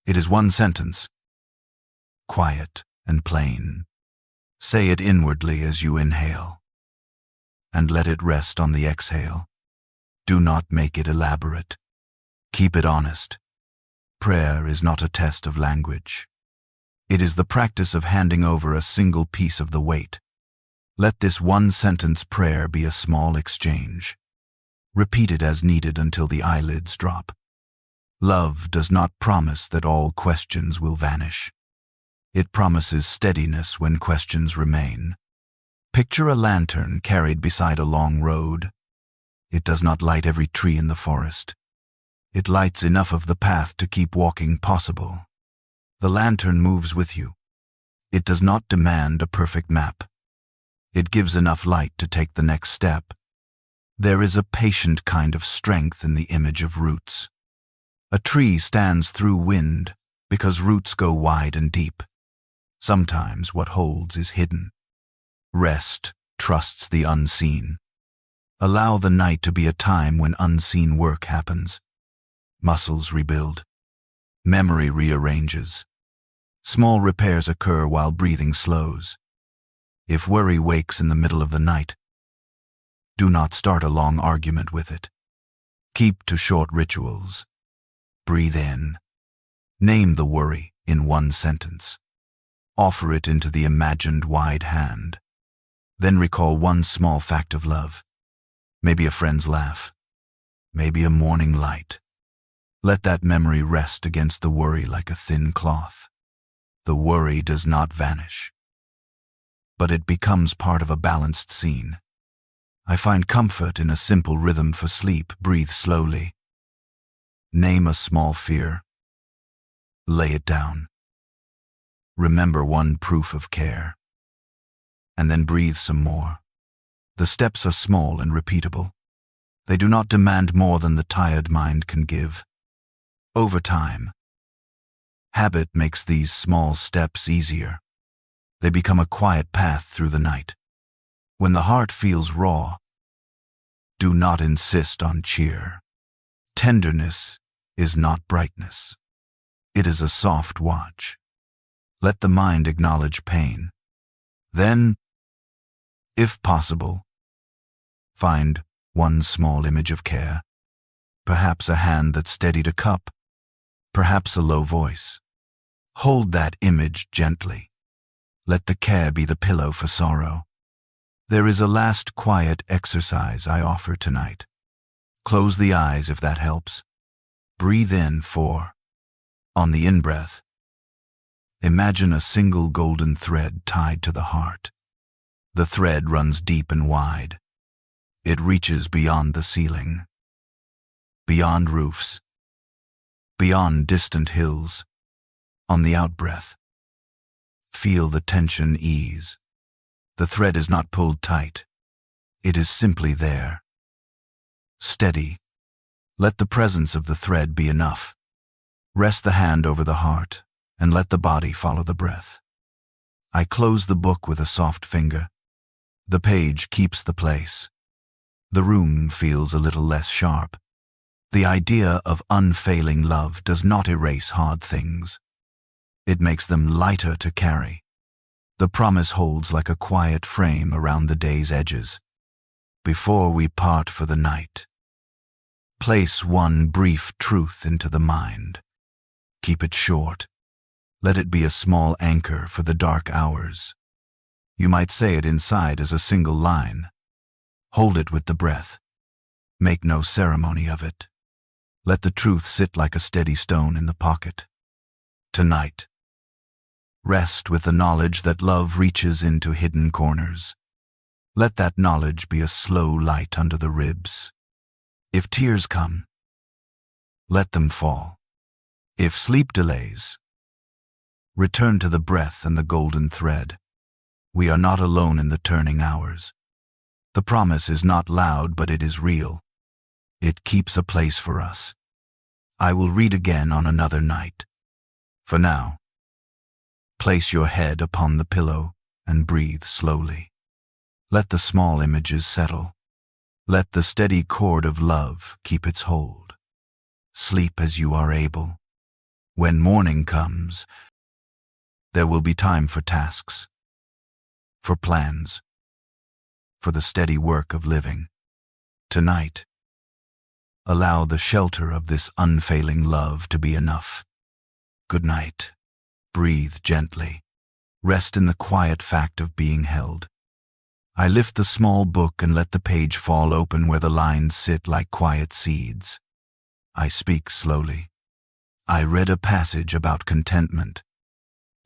It is one sentence, quiet and plain. Say it inwardly as you inhale, and let it rest on the exhale. Do not make it elaborate. Keep it honest. Prayer is not a test of language. It is the practice of handing over a single piece of the weight. Let this one-sentence prayer be a small exchange. Repeat it as needed until the eyelids drop. Love does not promise that all questions will vanish. It promises steadiness when questions remain. Picture a lantern carried beside a long road. It does not light every tree in the forest. It lights enough of the path to keep walking possible. The lantern moves with you. It does not demand a perfect map. It gives enough light to take the next step. There is a patient kind of strength in the image of roots. A tree stands through wind because roots go wide and deep. Sometimes what holds is hidden. Rest trusts the unseen. Allow the night to be a time when unseen work happens. Muscles rebuild. Memory rearranges. Small repairs occur while breathing slows. If worry wakes in the middle of the night, do not start a long argument with it. Keep to short rituals. Breathe in. Name the worry in one sentence. Offer it into the imagined wide hand. Then recall one small fact of love. Maybe a friend's laugh. Maybe a morning light. Let that memory rest against the worry like a thin cloth. The worry does not vanish, but it becomes part of a balanced scene. I find comfort in a simple rhythm for sleep. Breathe slowly. Name a small fear. Lay it down. Remember one proof of care. And then breathe some more. The steps are small and repeatable. They do not demand more than the tired mind can give. Over time, habit makes these small steps easier. They become a quiet path through the night. When the heart feels raw, do not insist on cheer. Tenderness is not brightness. It is a soft watch. Let the mind acknowledge pain. Then, if possible, find one small image of care. Perhaps a hand that steadied a cup. Perhaps a low voice. Hold that image gently. Let the care be the pillow for sorrow. There is a last quiet exercise I offer tonight. Close the eyes if that helps. Breathe in 4. On the in-breath, imagine a single golden thread tied to the heart. The thread runs deep and wide. It reaches beyond the ceiling, beyond roofs, beyond distant hills. On the out-breath, feel the tension ease. The thread is not pulled tight. It is simply there. Steady. Let the presence of the thread be enough. Rest the hand over the heart and let the body follow the breath. I close the book with a soft finger. The page keeps the place. The room feels a little less sharp. The idea of unfailing love does not erase hard things. It makes them lighter to carry. The promise holds like a quiet frame around the day's edges. Before we part for the night, place one brief truth into the mind. Keep it short. Let it be a small anchor for the dark hours. You might say it inside as a single line. Hold it with the breath. Make no ceremony of it. Let the truth sit like a steady stone in the pocket. Tonight, rest with the knowledge that love reaches into hidden corners. Let that knowledge be a slow light under the ribs. If tears come, let them fall. If sleep delays, return to the breath and the golden thread. We are not alone in the turning hours. The promise is not loud, but it is real. It keeps a place for us. I will read again on another night. For now, place your head upon the pillow and breathe slowly. Let the small images settle. Let the steady cord of love keep its hold. Sleep as you are able. When morning comes, there will be time for tasks, for plans, for the steady work of living. Tonight, allow the shelter of this unfailing love to be enough. Good night. Breathe gently. Rest in the quiet fact of being held. I lift the small book and let the page fall open where the lines sit like quiet seeds. I speak slowly. I read a passage about contentment.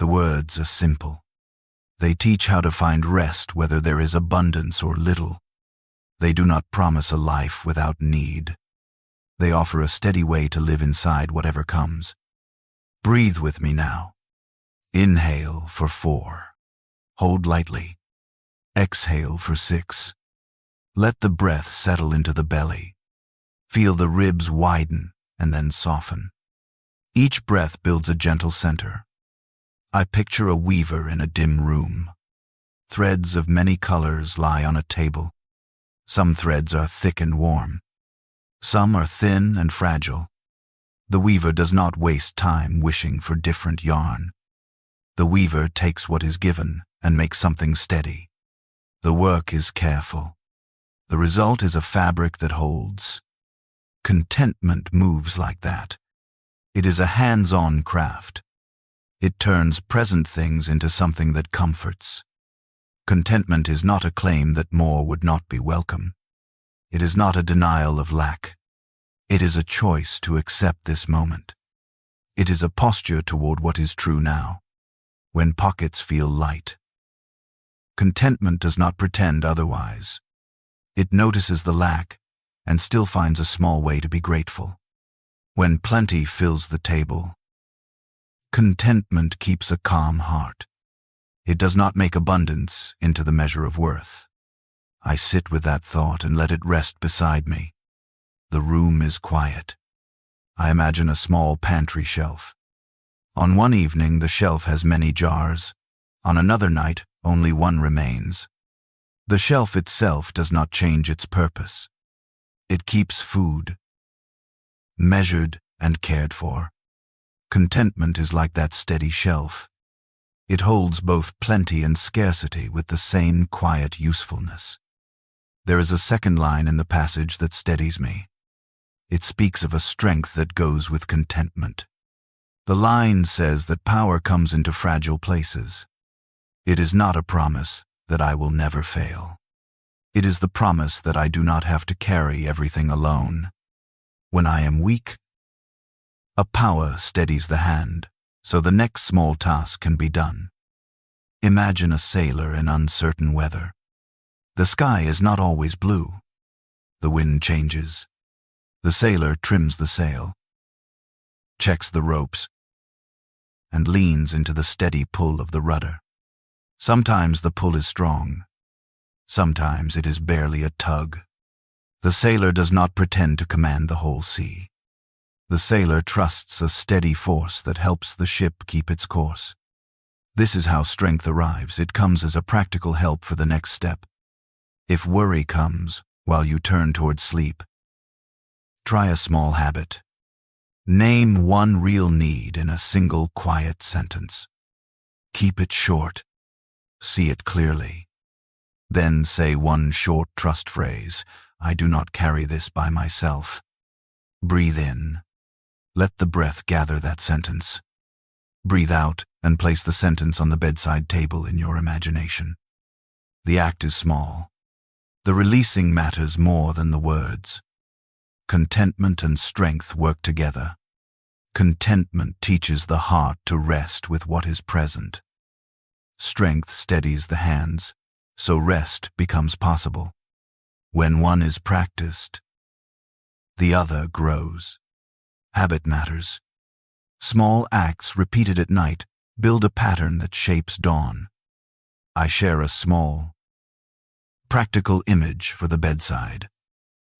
The words are simple. They teach how to find rest whether there is abundance or little. They do not promise a life without need. They offer a steady way to live inside whatever comes. Breathe with me now. Inhale for 4. Hold lightly. Exhale for 6. Let the breath settle into the belly. Feel the ribs widen and then soften. Each breath builds a gentle center. I picture a weaver in a dim room. Threads of many colors lie on a table. Some threads are thick and warm. Some are thin and fragile. The weaver does not waste time wishing for different yarn. The weaver takes what is given and makes something steady. The work is careful. The result is a fabric that holds. Contentment moves like that. It is a hands-on craft. It turns present things into something that comforts. Contentment is not a claim that more would not be welcome. It is not a denial of lack. It is a choice to accept this moment. It is a posture toward what is true now, when pockets feel light. Contentment does not pretend otherwise. It notices the lack and still finds a small way to be grateful. When plenty fills the table, contentment keeps a calm heart. It does not make abundance into the measure of worth. I sit with that thought and let it rest beside me. The room is quiet. I imagine a small pantry shelf. On one evening, the shelf has many jars. On another night, only one remains. The shelf itself does not change its purpose. It keeps food, measured and cared for. Contentment is like that steady shelf. It holds both plenty and scarcity with the same quiet usefulness. There is a second line in the passage that steadies me. It speaks of a strength that goes with contentment. The line says that power comes into fragile places. It is not a promise that I will never fail. It is the promise that I do not have to carry everything alone. When I am weak, a power steadies the hand, so the next small task can be done. Imagine a sailor in uncertain weather. The sky is not always blue. The wind changes. The sailor trims the sail, checks the ropes, and leans into the steady pull of the rudder. Sometimes the pull is strong. Sometimes it is barely a tug. The sailor does not pretend to command the whole sea. The sailor trusts a steady force that helps the ship keep its course. This is how strength arrives. It comes as a practical help for the next step. If worry comes while you turn toward sleep, try a small habit. Name one real need in a single quiet sentence. Keep it short. See it clearly. Then say one short trust phrase. I do not carry this by myself. Breathe in. Let the breath gather that sentence. Breathe out and place the sentence on the bedside table in your imagination. The act is small. The releasing matters more than the words. Contentment and strength work together. Contentment teaches the heart to rest with what is present. Strength steadies the hands, so rest becomes possible. When one is practiced, the other grows. Habit matters. Small acts repeated at night build a pattern that shapes dawn. I share a small, practical image for the bedside.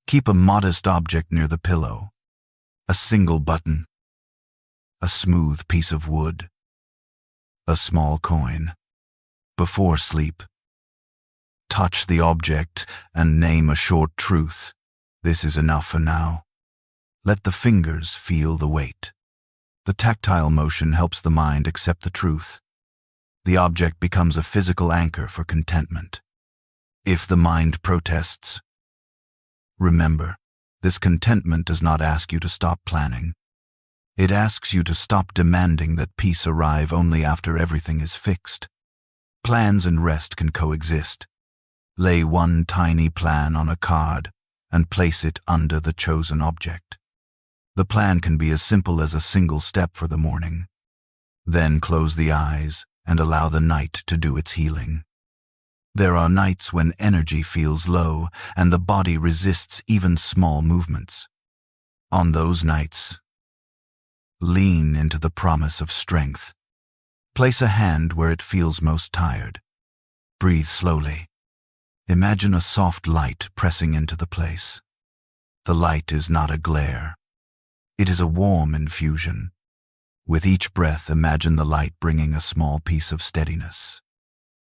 Keep a modest object near the pillow. A single button. A smooth piece of wood. A small coin. Before sleep, touch the object and name a short truth. This is enough for now. Let the fingers feel the weight. The tactile motion helps the mind accept the truth. The object becomes a physical anchor for contentment. If the mind protests, remember, this contentment does not ask you to stop planning. It asks you to stop demanding that peace arrive only after everything is fixed. Plans and rest can coexist. Lay one tiny plan on a card and place it under the chosen object. The plan can be as simple as a single step for the morning. Then close the eyes and allow the night to do its healing. There are nights when energy feels low and the body resists even small movements. On those nights, lean into the promise of strength. Place a hand where it feels most tired. Breathe slowly. Imagine a soft light pressing into the place. The light is not a glare. It is a warm infusion. With each breath, imagine the light bringing a small piece of steadiness.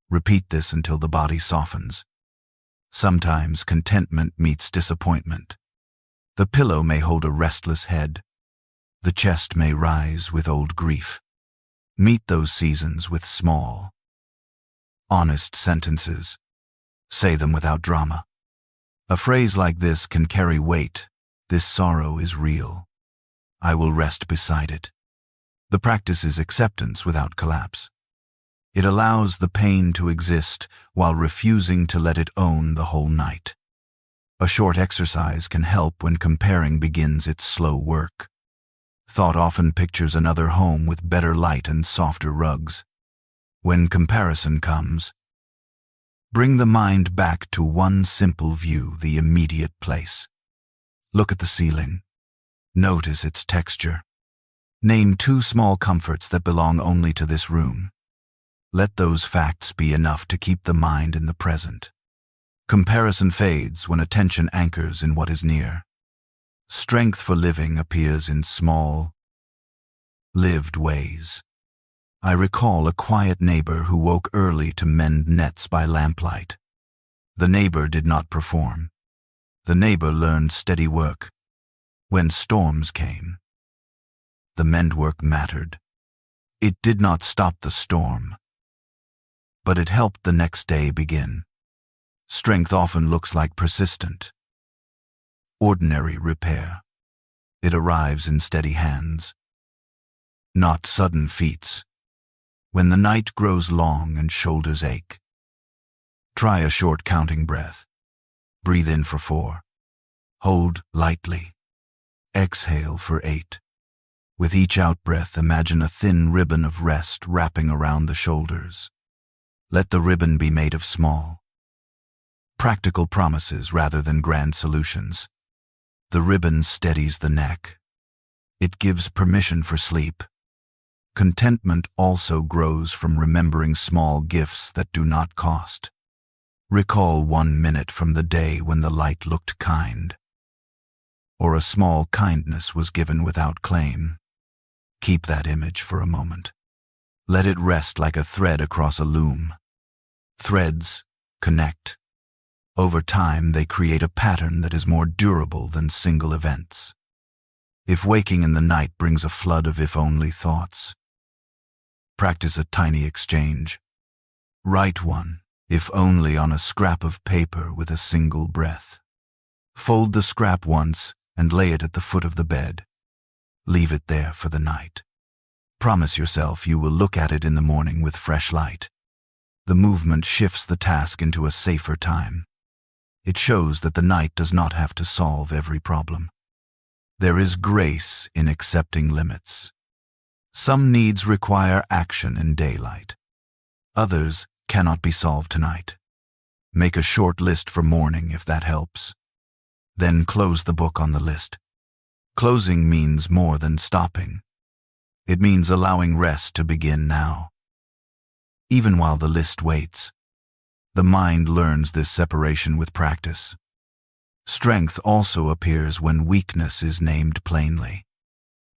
Repeat this until the body softens. Sometimes contentment meets disappointment. The pillow may hold a restless head. The chest may rise with old grief. Meet those seasons with small, honest sentences. Say them without drama. A phrase like this can carry weight. This sorrow is real. I will rest beside it. The practice is acceptance without collapse. It allows the pain to exist while refusing to let it own the whole night. A short exercise can help when comparing begins its slow work. Thought often pictures another home with better light and softer rugs. When comparison comes, bring the mind back to one simple view, the immediate place. Look at the ceiling. Notice its texture. Name 2 small comforts that belong only to this room. Let those facts be enough to keep the mind in the present. Comparison fades when attention anchors in what is near. Strength for living appears in small, lived ways. I recall a quiet neighbor who woke early to mend nets by lamplight. The neighbor did not perform. The neighbor learned steady work. When storms came, the mend work mattered. It did not stop the storm, but it helped the next day begin. Strength often looks like persistent, ordinary repair. It arrives in steady hands, not sudden feats. When the night grows long and shoulders ache, try a short counting breath. Breathe in for 4. Hold lightly. Exhale for 8. With each out-breath, imagine a thin ribbon of rest wrapping around the shoulders. Let the ribbon be made of small, practical promises rather than grand solutions. The ribbon steadies the neck. It gives permission for sleep. Contentment also grows from remembering small gifts that do not cost. Recall 1 minute from the day when the light looked kind, or a small kindness was given without claim. Keep that image for a moment. Let it rest like a thread across a loom. Threads connect. Over time, they create a pattern that is more durable than single events. If waking in the night brings a flood of if-only thoughts, practice a tiny exchange. Write one, if only on a scrap of paper with a single breath. Fold the scrap once and lay it at the foot of the bed. Leave it there for the night. Promise yourself you will look at it in the morning with fresh light. The movement shifts the task into a safer time. It shows that the night does not have to solve every problem. There is grace in accepting limits. Some needs require action in daylight. Others cannot be solved tonight. Make a short list for morning if that helps. Then close the book on the list. Closing means more than stopping. It means allowing rest to begin now. Even while the list waits, the mind learns this separation with practice. Strength also appears when weakness is named plainly.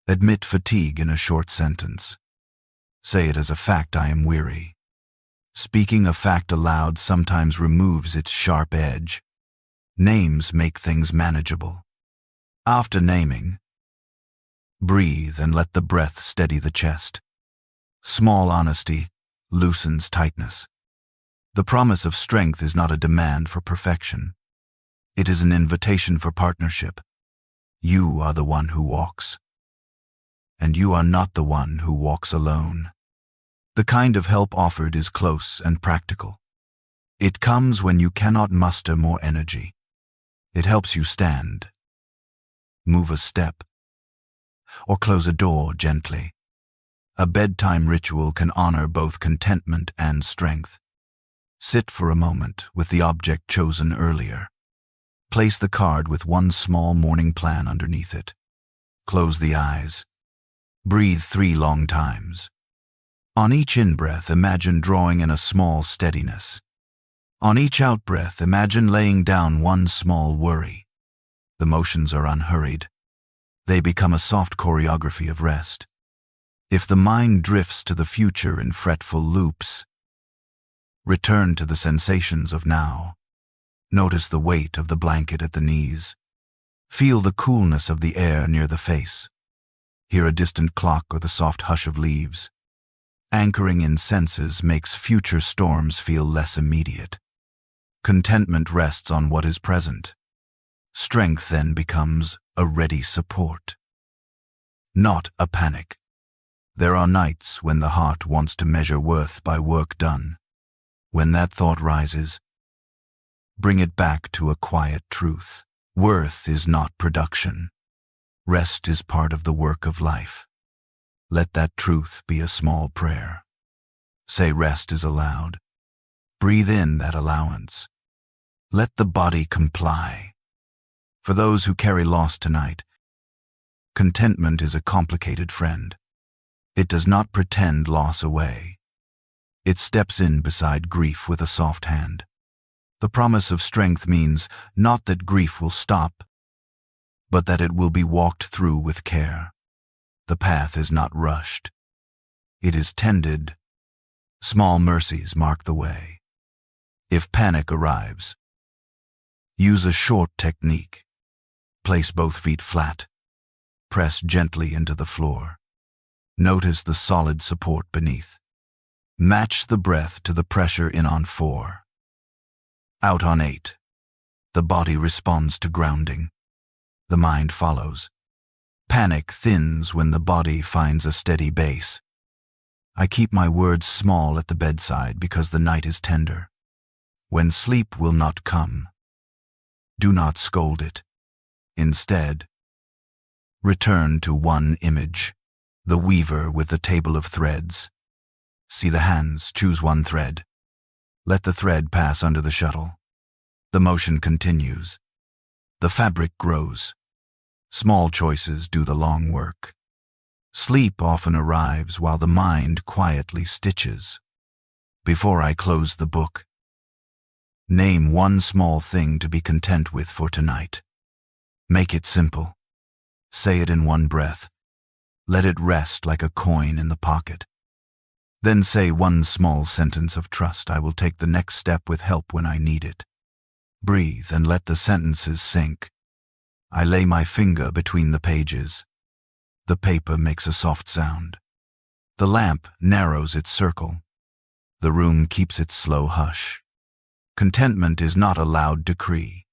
Admit fatigue in a short sentence. Say it as a fact: I am weary. Speaking a fact aloud sometimes removes its sharp edge. Names make things manageable. After naming, breathe and let the breath steady the chest. Small honesty loosens tightness. The promise of strength is not a demand for perfection. It is an invitation for partnership. You are the one who walks. And you are not the one who walks alone. The kind of help offered is close and practical. It comes when you cannot muster more energy. It helps you stand, move a step, or close a door gently. A bedtime ritual can honor both contentment and strength. Sit for a moment with the object chosen earlier. Place the card with one small morning plan underneath it. Close the eyes. Breathe 3 long times. On each in-breath, imagine drawing in a small steadiness. On each out-breath, imagine laying down one small worry. The motions are unhurried. They become a soft choreography of rest. If the mind drifts to the future in fretful loops, return to the sensations of now. Notice the weight of the blanket at the knees. Feel the coolness of the air near the face. Hear a distant clock or the soft hush of leaves. Anchoring in senses makes future storms feel less immediate. Contentment rests on what is present. Strength then becomes a ready support, not a panic. There are nights when the heart wants to measure worth by work done. When that thought rises, bring it back to a quiet truth. Worth is not production. Rest is part of the work of life. Let that truth be a small prayer. Say rest is allowed. Breathe in that allowance. Let the body comply. For those who carry loss tonight, contentment is a complicated friend. It does not pretend loss away. It steps in beside grief with a soft hand. The promise of strength means not that grief will stop, but that it will be walked through with care. The path is not rushed. It is tended. Small mercies mark the way. If panic arrives, use a short technique. Place both feet flat. Press gently into the floor. Notice the solid support beneath. Match the breath to the pressure in on 4. Out on 8. The body responds to grounding. The mind follows. Panic thins when the body finds a steady base. I keep my words small at the bedside because the night is tender. When sleep will not come, do not scold it. Instead, return to one image, the weaver with the table of threads. See the hands, choose one thread. Let the thread pass under the shuttle. The motion continues. The fabric grows. Small choices do the long work. Sleep often arrives while the mind quietly stitches. Before I close the book, name one small thing to be content with for tonight. Make it simple. Say it in one breath. Let it rest like a coin in the pocket. Then say one small sentence of trust: I will take the next step with help when I need it. Breathe and let the sentences sink. I lay my finger between the pages. The paper makes a soft sound. The lamp narrows its circle. The room keeps its slow hush. Contentment is not a loud decree.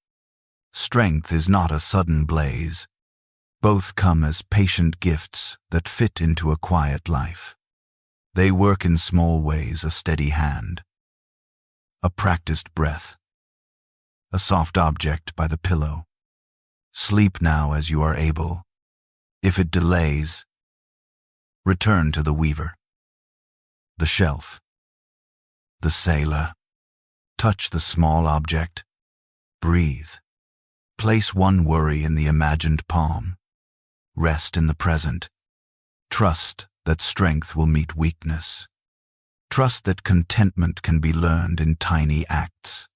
Strength is not a sudden blaze. Both come as patient gifts that fit into a quiet life. They work in small ways: a steady hand, a practiced breath, a soft object by the pillow. Sleep now as you are able. If it delays, return to the weaver, the shelf, the sailor. Touch the small object. Breathe. Place one worry in the imagined palm. Rest in the present. Trust that strength will meet weakness. Trust that contentment can be learned in tiny acts.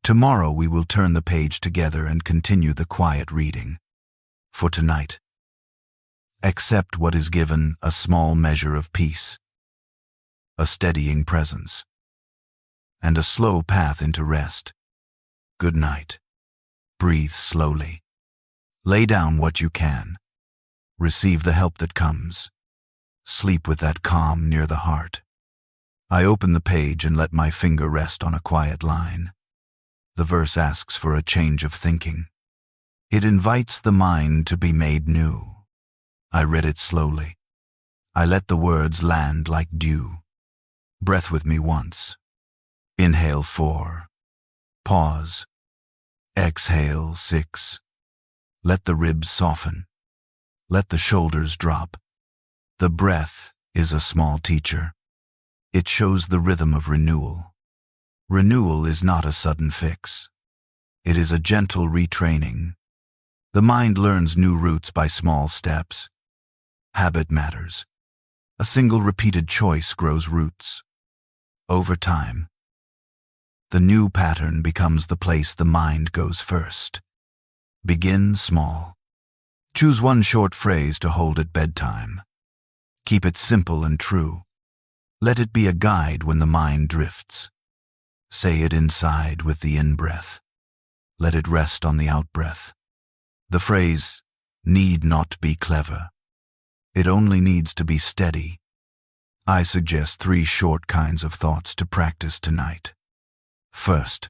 Tomorrow we will turn the page together and continue the quiet reading. For tonight, accept what is given: a small measure of peace, a steadying presence, and a slow path into rest. Good night. Breathe slowly. Lay down what you can. Receive the help that comes. Sleep with that calm near the heart. I open the page and let my finger rest on a quiet line. The verse asks for a change of thinking. It invites the mind to be made new. I read it slowly. I let the words land like dew. Breath with me once. Inhale 4. Pause. Exhale 6. Let the ribs soften. Let the shoulders drop. The breath is a small teacher. It shows the rhythm of renewal. Renewal is not a sudden fix. It is a gentle retraining. The mind learns new routes by small steps. Habit matters. A single repeated choice grows roots. Over time, the new pattern becomes the place the mind goes first. Begin small. Choose one short phrase to hold at bedtime. Keep it simple and true. Let it be a guide when the mind drifts. Say it inside with the in-breath. Let it rest on the out-breath. The phrase need not be clever. It only needs to be steady. I suggest 3 short kinds of thoughts to practice tonight. First,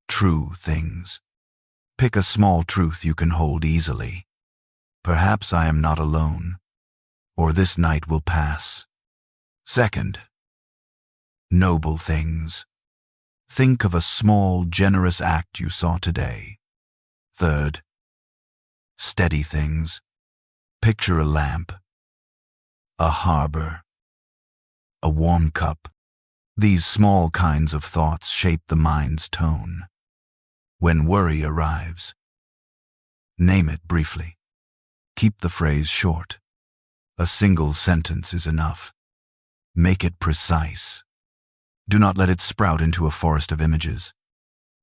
true things. Pick a small truth you can hold easily. Perhaps I am not alone, or this night will pass. Second, noble things. Think of a small, generous act you saw today. Third, steady things. Picture a lamp, a harbor, a warm cup. These small kinds of thoughts shape the mind's tone. When worry arrives, name it briefly. Keep the phrase short. A single sentence is enough. Make it precise. Do not let it sprout into a forest of images.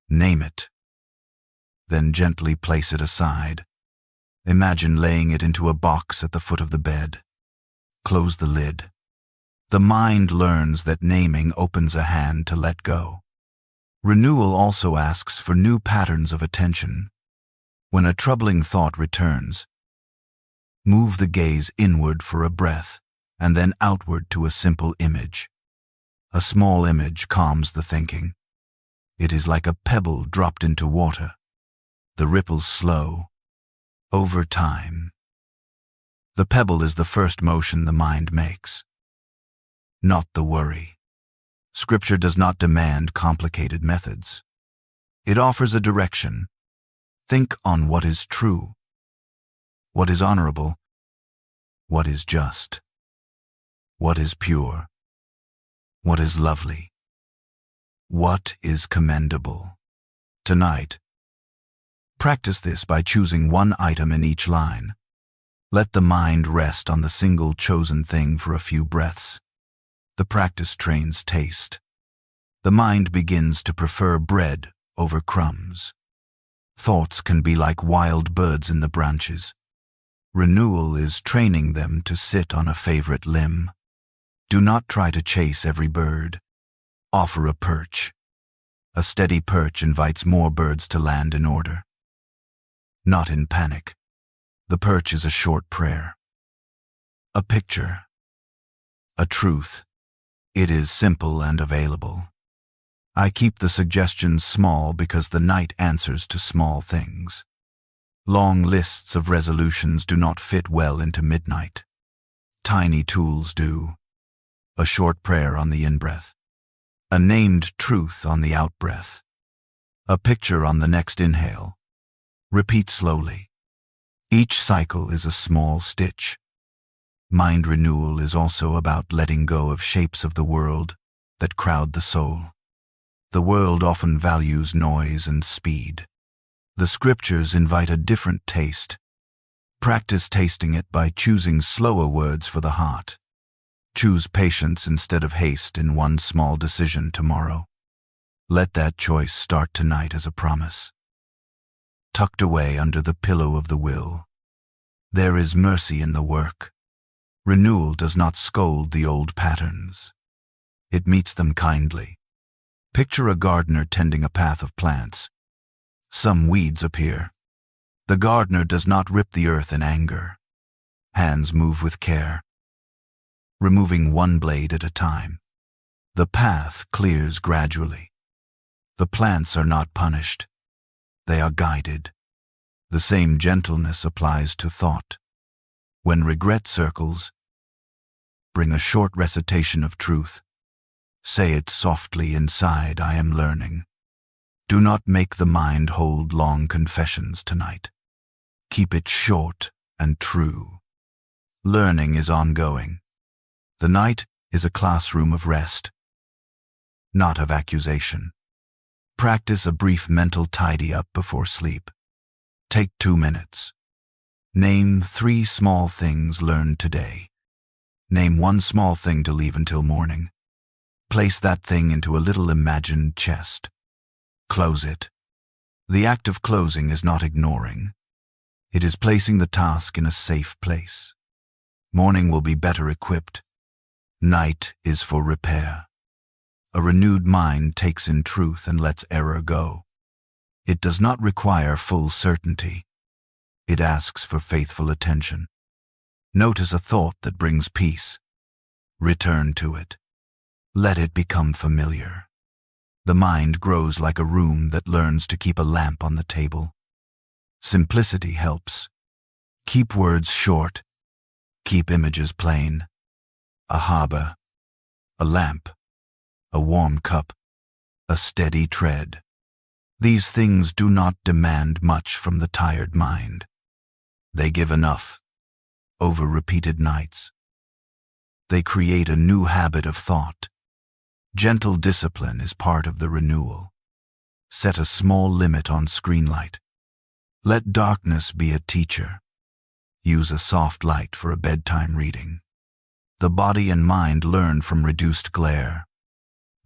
Name it. Then gently place it aside. Imagine laying it into a box at the foot of the bed. Close the lid. The mind learns that naming opens a hand to let go. Renewal also asks for new patterns of attention. When a troubling thought returns, move the gaze inward for a breath, and then outward to a simple image. A small image calms the thinking. It is like a pebble dropped into water. The ripples slow. Over time, the pebble is the first motion the mind makes, not the worry. Scripture does not demand complicated methods. It offers a direction. Think on what is true, what is honorable, what is just, what is pure, what is lovely, what is commendable. Tonight, practice this by choosing one item in each line. Let the mind rest on the single chosen thing for a few breaths. The practice trains taste. The mind begins to prefer bread over crumbs. Thoughts can be like wild birds in the branches. Renewal is training them to sit on a favorite limb. Do not try to chase every bird. Offer a perch. A steady perch invites more birds to land in order. Not in panic. The perch is a short prayer. A picture. A truth. It is simple and available. I keep the suggestions small because the night answers to small things. Long lists of resolutions do not fit well into midnight. Tiny tools do. A short prayer on the in-breath. A named truth on the out-breath. A picture on the next inhale. Repeat slowly. Each cycle is a small stitch. Mind renewal is also about letting go of shapes of the world that crowd the soul. The world often values noise and speed. The scriptures invite a different taste. Practice tasting it by choosing slower words for the heart. Choose patience instead of haste in one small decision tomorrow. Let that choice start tonight as a promise. Tucked away under the pillow of the will, there is mercy in the work. Renewal does not scold the old patterns. It meets them kindly. Picture a gardener tending a path of plants. Some weeds appear. The gardener does not rip the earth in anger. Hands move with care, removing one blade at a time. The path clears gradually. The plants are not punished. They are guided. The same gentleness applies to thought. When regret circles, bring a short recitation of truth. Say it softly inside, I am learning. Do not make the mind hold long confessions tonight. Keep it short and true. Learning is ongoing. The night is a classroom of rest, not of accusation. Practice a brief mental tidy-up before sleep. Take 2 minutes. Name 3 small things learned today. Name 1 small thing to leave until morning. Place that thing into a little imagined chest. Close it. The act of closing is not ignoring. It is placing the task in a safe place. Morning will be better equipped. Night is for repair. A renewed mind takes in truth and lets error go. It does not require full certainty. It asks for faithful attention. Notice a thought that brings peace. Return to it. Let it become familiar. The mind grows like a room that learns to keep a lamp on the table. Simplicity helps. Keep words short. Keep images plain. A harbor, a lamp, a warm cup, a steady tread. These things do not demand much from the tired mind. They give enough, over repeated nights. They create a new habit of thought. Gentle discipline is part of the renewal. Set a small limit on screen light. Let darkness be a teacher. Use a soft light for a bedtime reading. The body and mind learn from reduced glare.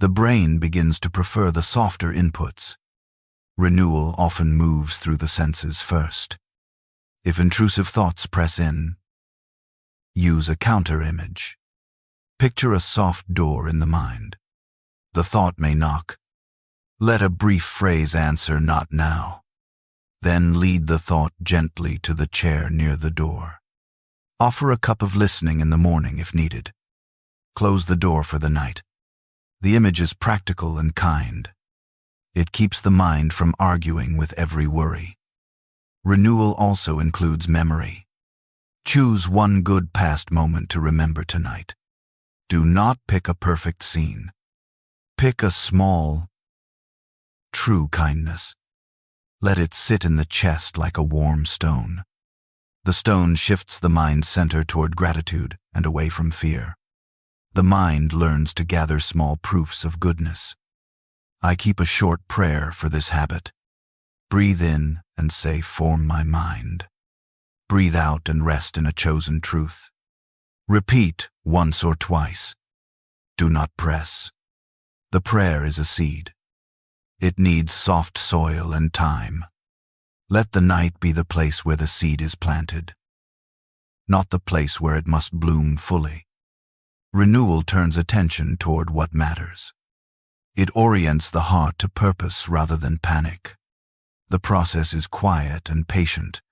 The brain begins to prefer the softer inputs. Renewal often moves through the senses first. If intrusive thoughts press in, use a counter-image. Picture a soft door in the mind. The thought may knock. Let a brief phrase answer, "Not now." Then lead the thought gently to the chair near the door. Offer a cup of listening in the morning if needed. Close the door for the night. The image is practical and kind. It keeps the mind from arguing with every worry. Renewal also includes memory. Choose one good past moment to remember tonight. Do not pick a perfect scene. Pick a small, true kindness. Let it sit in the chest like a warm stone. The stone shifts the mind's center toward gratitude and away from fear. The mind learns to gather small proofs of goodness. I keep a short prayer for this habit. Breathe in and say, "Form my mind." Breathe out and rest in a chosen truth. Repeat once or twice. Do not press. The prayer is a seed. It needs soft soil and time. Let the night be the place where the seed is planted, not the place where it must bloom fully. Renewal turns attention toward what matters. It orients the heart to purpose rather than panic. The process is quiet and patient.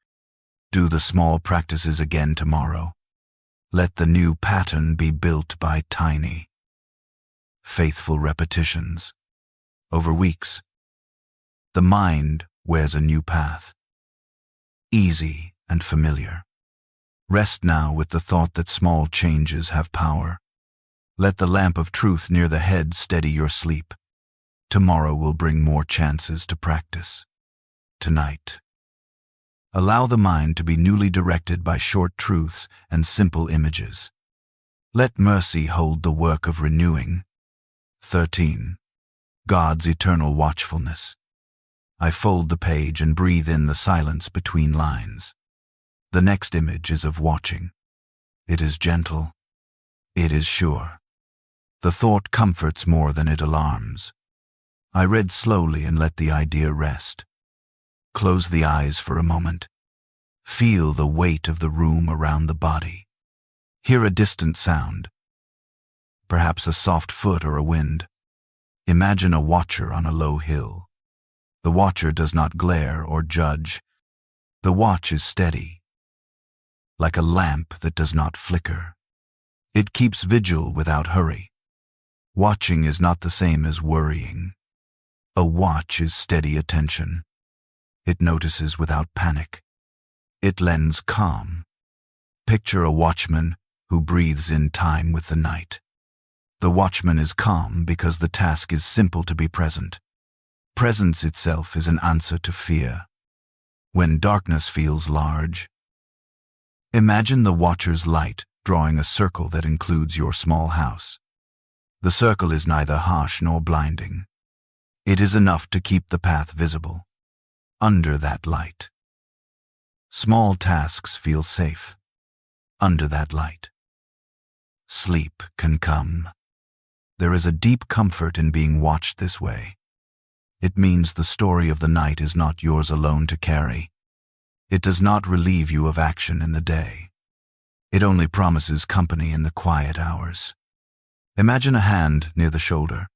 Do the small practices again tomorrow. Let the new pattern be built by tiny, faithful repetitions. Over weeks, the mind wears a new path. easy and familiar. Rest now with the thought that small changes have power. Let the lamp of truth near the head steady your sleep. Tomorrow will bring more chances to practice. Tonight, allow the mind to be newly directed by short truths and simple images. Let mercy hold the work of renewing. 13. God's eternal watchfulness. I fold the page and breathe in the silence between lines. The next image is of watching. It is gentle. It is sure. The thought comforts more than it alarms. I read slowly and let the idea rest. Close the eyes for a moment. Feel the weight of the room around the body. Hear a distant sound. Perhaps a soft foot or a wind. Imagine a watcher on a low hill. The watcher does not glare or judge. The watch is steady, like a lamp that does not flicker. It keeps vigil without hurry. Watching is not the same as worrying. A watch is steady attention. It notices without panic. It lends calm. Picture a watchman who breathes in time with the night. The watchman is calm because the task is simple to be present. Presence itself is an answer to fear. When darkness feels large, imagine the watcher's light drawing a circle that includes your small house. The circle is neither harsh nor blinding. It is enough to keep the path visible. Under that light, small tasks feel safe. Under that light, sleep can come. There is a deep comfort in being watched this way. It means the story of the night is not yours alone to carry. It does not relieve you of action in the day. It only promises company in the quiet hours. Imagine a hand near the shoulder.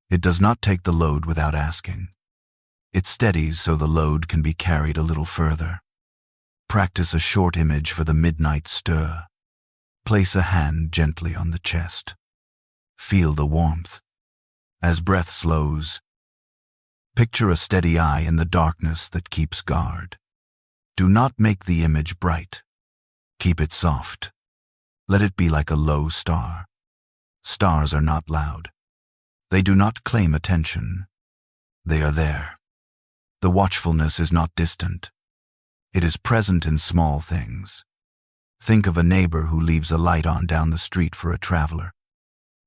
It does not take the load without asking. It steadies so the load can be carried a little further. Practice a short image for the midnight stir. Place a hand gently on the chest. Feel the warmth. As breath slows, picture a steady eye in the darkness that keeps guard. Do not make the image bright. Keep it soft. Let it be like a low star. Stars are not loud. They do not claim attention. They are there. The watchfulness is not distant. It is present in small things. Think of a neighbor who leaves a light on down the street for a traveler.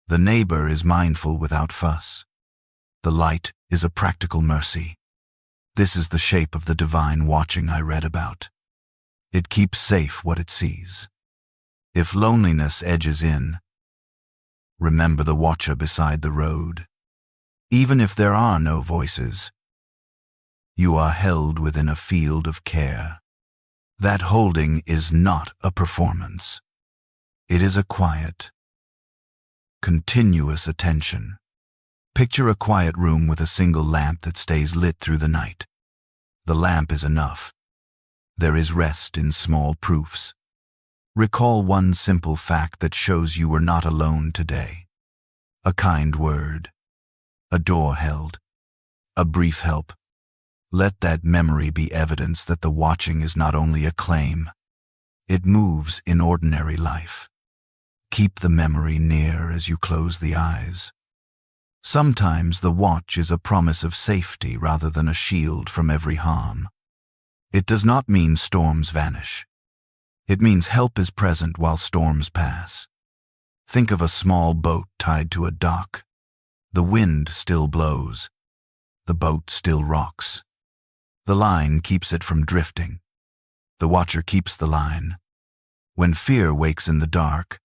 The neighbor is mindful without fuss. The light is a practical mercy. This is the shape of the divine watching I read about. It keeps safe what it sees. If loneliness edges in, remember the watcher beside the road. Even if there are no voices, you are held within a field of care. That holding is not a performance. It is a quiet, continuous attention. Picture a quiet room with a single lamp that stays lit through the night. The lamp is enough. There is rest in small proofs. Recall one simple fact that shows you were not alone today. A kind word, a door held, a brief help. Let that memory be evidence that the watching is not only a claim. It moves in ordinary life. Keep the memory near as you close the eyes. Sometimes the watch is a promise of safety rather than a shield from every harm. It does not mean storms vanish. It means help is present while storms pass. Think of a small boat tied to a dock. The wind still blows. The boat still rocks. The line keeps it from drifting. The watcher keeps the line. When fear wakes in the dark,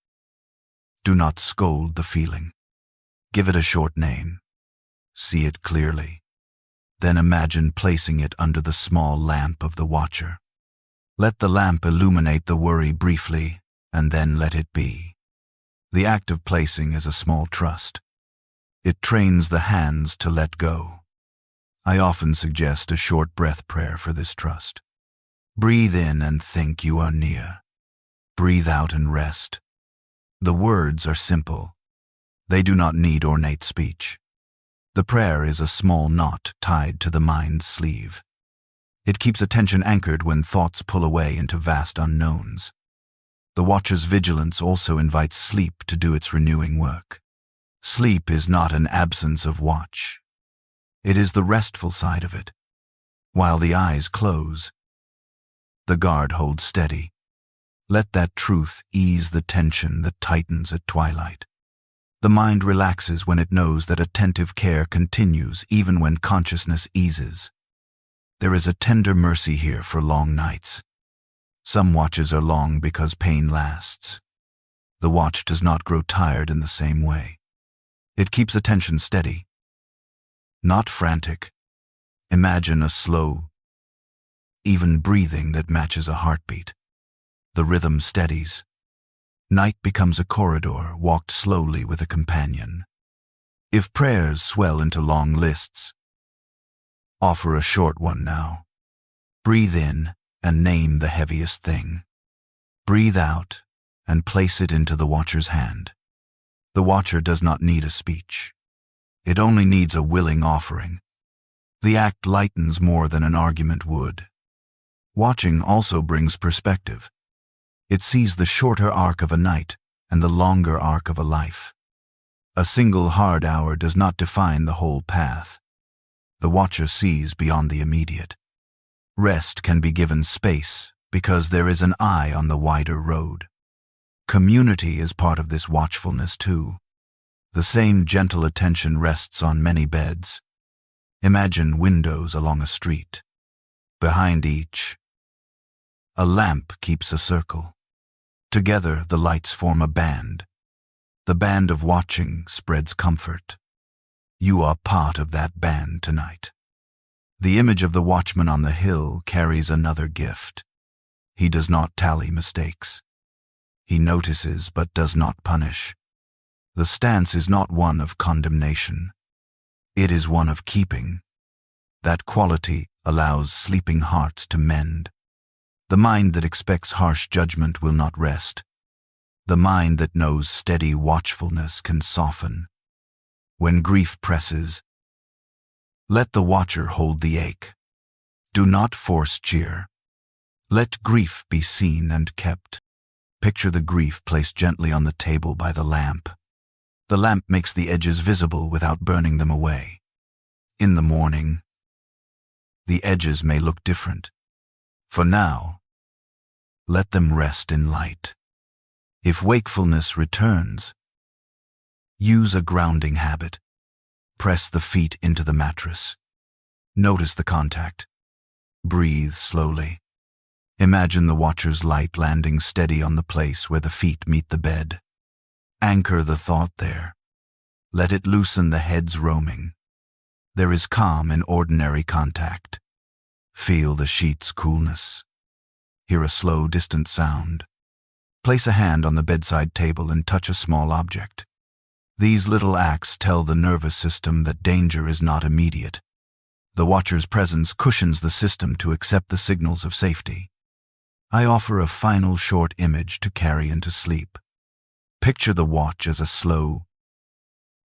do not scold the feeling. Give it a short name. See it clearly. Then imagine placing it under the small lamp of the watcher. Let the lamp illuminate the worry briefly, and then let it be. The act of placing is a small trust. It trains the hands to let go. I often suggest a short breath prayer for this trust. Breathe in and think you are near. Breathe out and rest. The words are simple. They do not need ornate speech. The prayer is a small knot tied to the mind's sleeve. It keeps attention anchored when thoughts pull away into vast unknowns. The watcher's vigilance also invites sleep to do its renewing work. Sleep is not an absence of watch. It is the restful side of it. While the eyes close, the guard holds steady. Let that truth ease the tension that tightens at twilight. The mind relaxes when it knows that attentive care continues even when consciousness eases. There is a tender mercy here for long nights. Some watches are long because pain lasts. The watch does not grow tired in the same way. It keeps attention steady, not frantic. Imagine a slow, even breathing that matches a heartbeat. The rhythm steadies. Night becomes a corridor walked slowly with a companion. If prayers swell into long lists, offer a short one now. Breathe in and name the heaviest thing. Breathe out and place it into the watcher's hand. The watcher does not need a speech. It only needs a willing offering. The act lightens more than an argument would. Watching also brings perspective. It sees the shorter arc of a night and the longer arc of a life. A single hard hour does not define the whole path. The watcher sees beyond the immediate. Rest can be given space because there is an eye on the wider road. Community is part of this watchfulness too. The same gentle attention rests on many beds. Imagine windows along a street. Behind each, a lamp keeps a circle. Together, the lights form a band. The band of watching spreads comfort. You are part of that band tonight. The image of the watchman on the hill carries another gift. He does not tally mistakes. He notices but does not punish. The stance is not one of condemnation. It is one of keeping. That quality allows sleeping hearts to mend. The mind that expects harsh judgment will not rest. The mind that knows steady watchfulness can soften. When grief presses, let the watcher hold the ache. Do not force cheer. Let grief be seen and kept. Picture the grief placed gently on the table by the lamp. The lamp makes the edges visible without burning them away. In the morning, the edges may look different. For now, let them rest in light. If wakefulness returns, use a grounding habit. Press the feet into the mattress. Notice the contact. Breathe slowly. Imagine the watcher's light landing steady on the place where the feet meet the bed. Anchor the thought there. Let it loosen the head's roaming. There is calm in ordinary contact. Feel the sheet's coolness. Hear a slow, distant sound. Place a hand on the bedside table and touch a small object. These little acts tell the nervous system that danger is not immediate. The watcher's presence cushions the system to accept the signals of safety. I offer a final short image to carry into sleep. Picture the watch as a slow,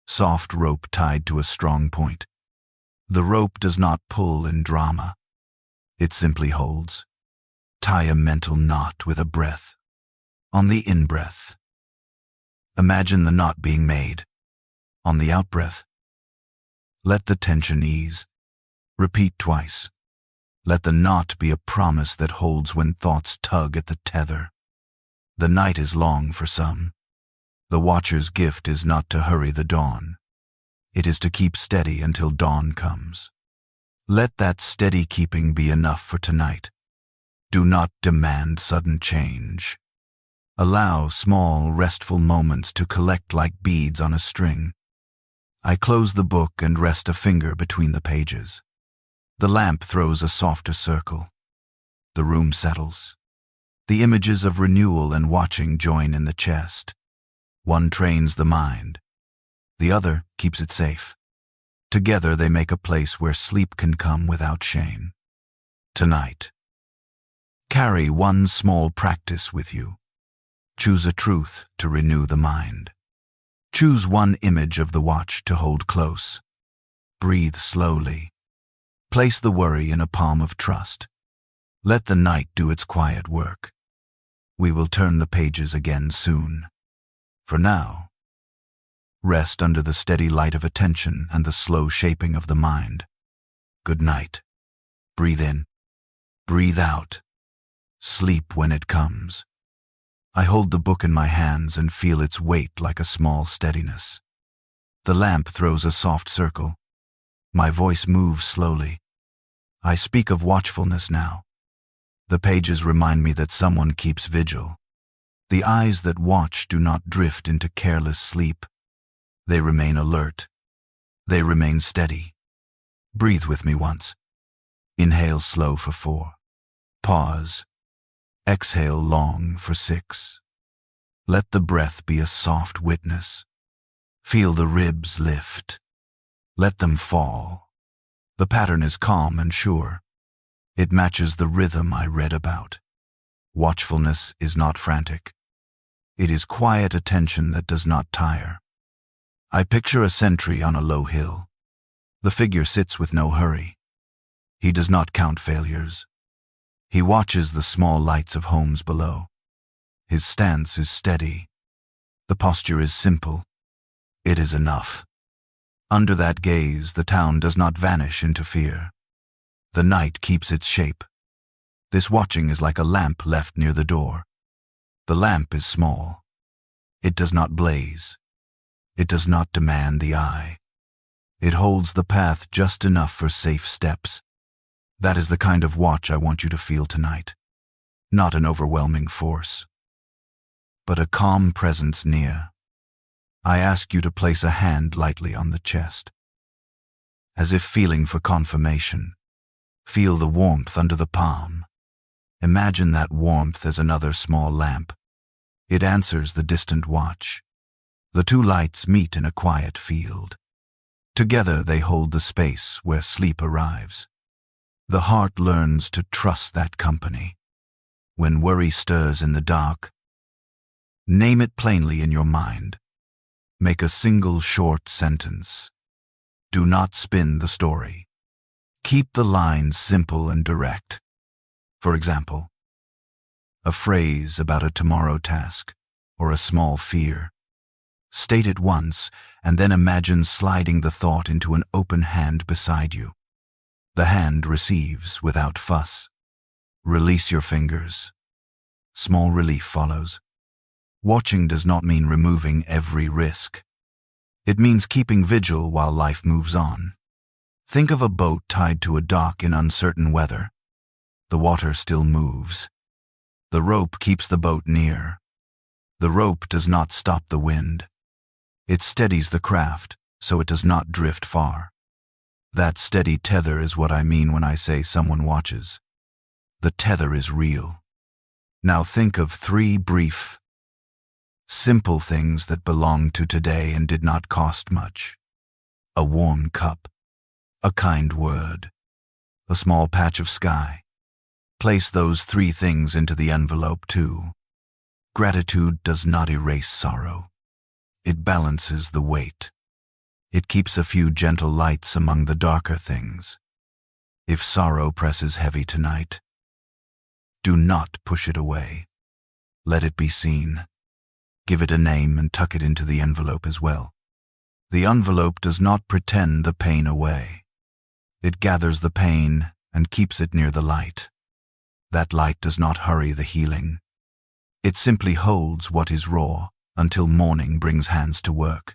soft rope tied to a strong point. The rope does not pull in drama. It simply holds. Tie a mental knot with a breath. On the in-breath, imagine the knot being made. On the out-breath, let the tension ease. Repeat twice. Let the knot be a promise that holds when thoughts tug at the tether. The night is long for some. The watcher's gift is not to hurry the dawn. It is to keep steady until dawn comes. Let that steady keeping be enough for tonight. Do not demand sudden change. Allow small, restful moments to collect like beads on a string. I close the book and rest a finger between the pages. The lamp throws a softer circle. The room settles. The images of renewal and watching join in the chest. One trains the mind. The other keeps it safe. Together they make a place where sleep can come without shame. Tonight, carry one small practice with you. Choose a truth to renew the mind. Choose one image of the watch to hold close. Breathe slowly. Place the worry in a palm of trust. Let the night do its quiet work. We will turn the pages again soon. For now, rest under the steady light of attention and the slow shaping of the mind. Good night. Breathe in. Breathe out. Sleep when it comes. I hold the book in my hands and feel its weight like a small steadiness. The lamp throws a soft circle. My voice moves slowly. I speak of watchfulness now. The pages remind me that someone keeps vigil. The eyes that watch do not drift into careless sleep. They remain alert. They remain steady. Breathe with me once. Inhale slow for 4. Pause. Exhale long for 6. Let the breath be a soft witness. Feel the ribs lift. Let them fall. The pattern is calm and sure. It matches the rhythm I read about. Watchfulness is not frantic. It is quiet attention that does not tire. I picture a sentry on a low hill. The figure sits with no hurry. He does not count failures. He watches the small lights of homes below. His stance is steady. The posture is simple. It is enough. Under that gaze, the town does not vanish into fear. The night keeps its shape. This watching is like a lamp left near the door. The lamp is small. It does not blaze. It does not demand the eye. It holds the path just enough for safe steps. That is the kind of watch I want you to feel tonight. Not an overwhelming force, but a calm presence near. I ask you to place a hand lightly on the chest. As if feeling for confirmation. Feel the warmth under the palm. Imagine that warmth as another small lamp. It answers the distant watch. The two lights meet in a quiet field. Together they hold the space where sleep arrives. The heart learns to trust that company. When worry stirs in the dark, name it plainly in your mind. Make a single short sentence. Do not spin the story. Keep the lines simple and direct. For example, a phrase about a tomorrow task or a small fear. State it once and then imagine sliding the thought into an open hand beside you. The hand receives without fuss. Release your fingers. Small relief follows. Watching does not mean removing every risk. It means keeping vigil while life moves on. Think of a boat tied to a dock in uncertain weather. The water still moves. The rope keeps the boat near. The rope does not stop the wind. It steadies the craft so it does not drift far. That steady tether is what I mean when I say someone watches. The tether is real. Now think of 3 brief, simple things that belong to today and did not cost much. A warm cup, a kind word, a small patch of sky. Place those 3 things into the envelope too. Gratitude does not erase sorrow. It balances the weight. It keeps a few gentle lights among the darker things. If sorrow presses heavy tonight, do not push it away. Let it be seen. Give it a name and tuck it into the envelope as well. The envelope does not pretend the pain away. It gathers the pain and keeps it near the light. That light does not hurry the healing. It simply holds what is raw until morning brings hands to work.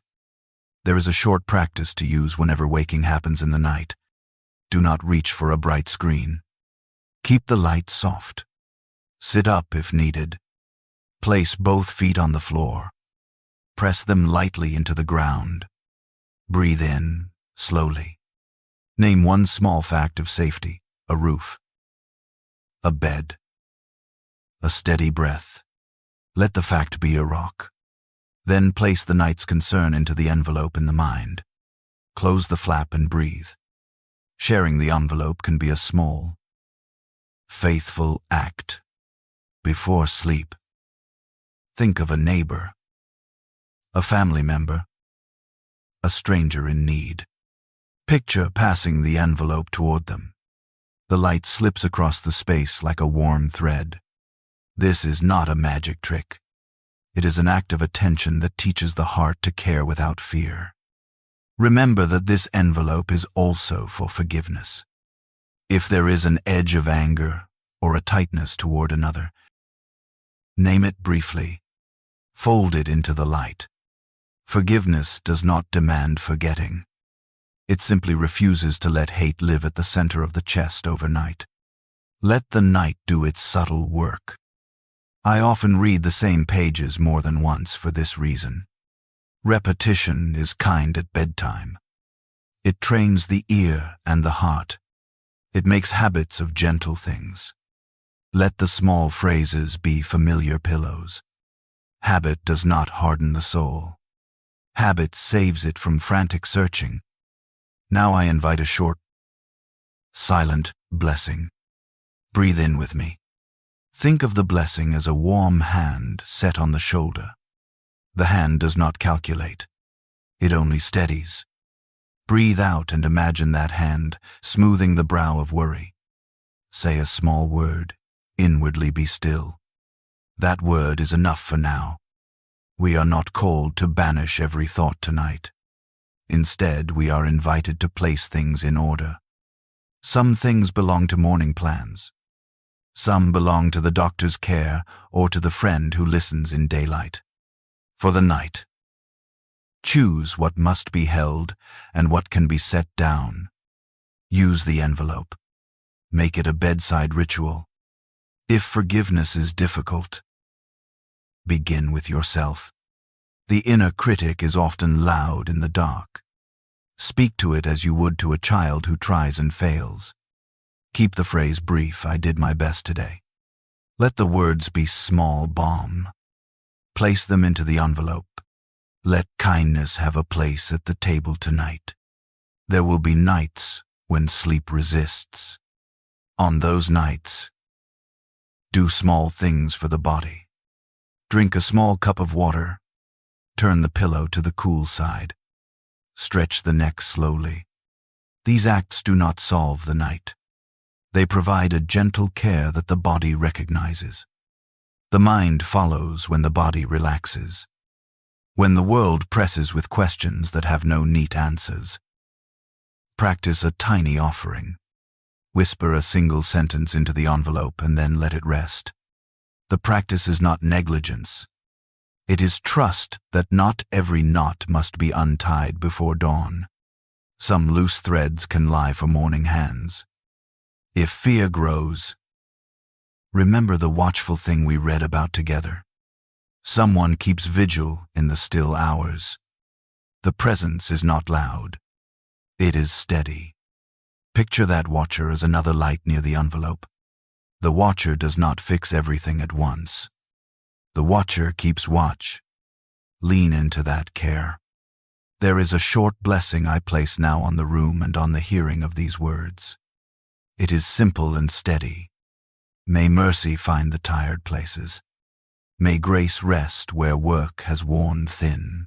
There is a short practice to use whenever waking happens in the night. Do not reach for a bright screen. Keep the light soft. Sit up if needed. Place both feet on the floor. Press them lightly into the ground. Breathe in, slowly. Name one small fact of safety: a roof, a bed, a steady breath. Let the fact be a rock. Then place the night's concern into the envelope in the mind. Close the flap and breathe. Sharing the envelope can be a small, faithful act. Before sleep, think of a neighbor, a family member, a stranger in need. Picture passing the envelope toward them. The light slips across the space like a warm thread. This is not a magic trick. It is an act of attention that teaches the heart to care without fear. Remember that this envelope is also for forgiveness. If there is an edge of anger or a tightness toward another, name it briefly. Fold it into the light. Forgiveness does not demand forgetting. It simply refuses to let hate live at the center of the chest overnight. Let the night do its subtle work. I often read the same pages more than once for this reason. Repetition is kind at bedtime. It trains the ear and the heart. It makes habits of gentle things. Let the small phrases be familiar pillows. Habit does not harden the soul. Habit saves it from frantic searching. Now I invite a short, silent blessing. Breathe in with me. Think of the blessing as a warm hand set on the shoulder. The hand does not calculate. It only steadies. Breathe out and imagine that hand smoothing the brow of worry. Say a small word. Inwardly be still. That word is enough for now. We are not called to banish every thought tonight. Instead, we are invited to place things in order. Some things belong to morning plans. Some belong to the doctor's care or to the friend who listens in daylight. For the night, choose what must be held and what can be set down. Use the envelope. Make it a bedside ritual. If forgiveness is difficult, begin with yourself. The inner critic is often loud in the dark. Speak to it as you would to a child who tries and fails. Keep the phrase brief, I did my best today. Let the words be small balm. Place them into the envelope. Let kindness have a place at the table tonight. There will be nights when sleep resists. On those nights, do small things for the body. Drink a small cup of water. Turn the pillow to the cool side. Stretch the neck slowly. These acts do not solve the night. They provide a gentle care that the body recognizes. The mind follows when the body relaxes. When the world presses with questions that have no neat answers, practice a tiny offering. Whisper a single sentence into the envelope and then let it rest. The practice is not negligence. It is trust that not every knot must be untied before dawn. Some loose threads can lie for morning hands. If fear grows, remember the watchful thing we read about together. Someone keeps vigil in the still hours. The presence is not loud. It is steady. Picture that watcher as another light near the envelope. The watcher does not fix everything at once. The watcher keeps watch. Lean into that care. There is a short blessing I place now on the room and on the hearing of these words. It is simple and steady. May mercy find the tired places. May grace rest where work has worn thin.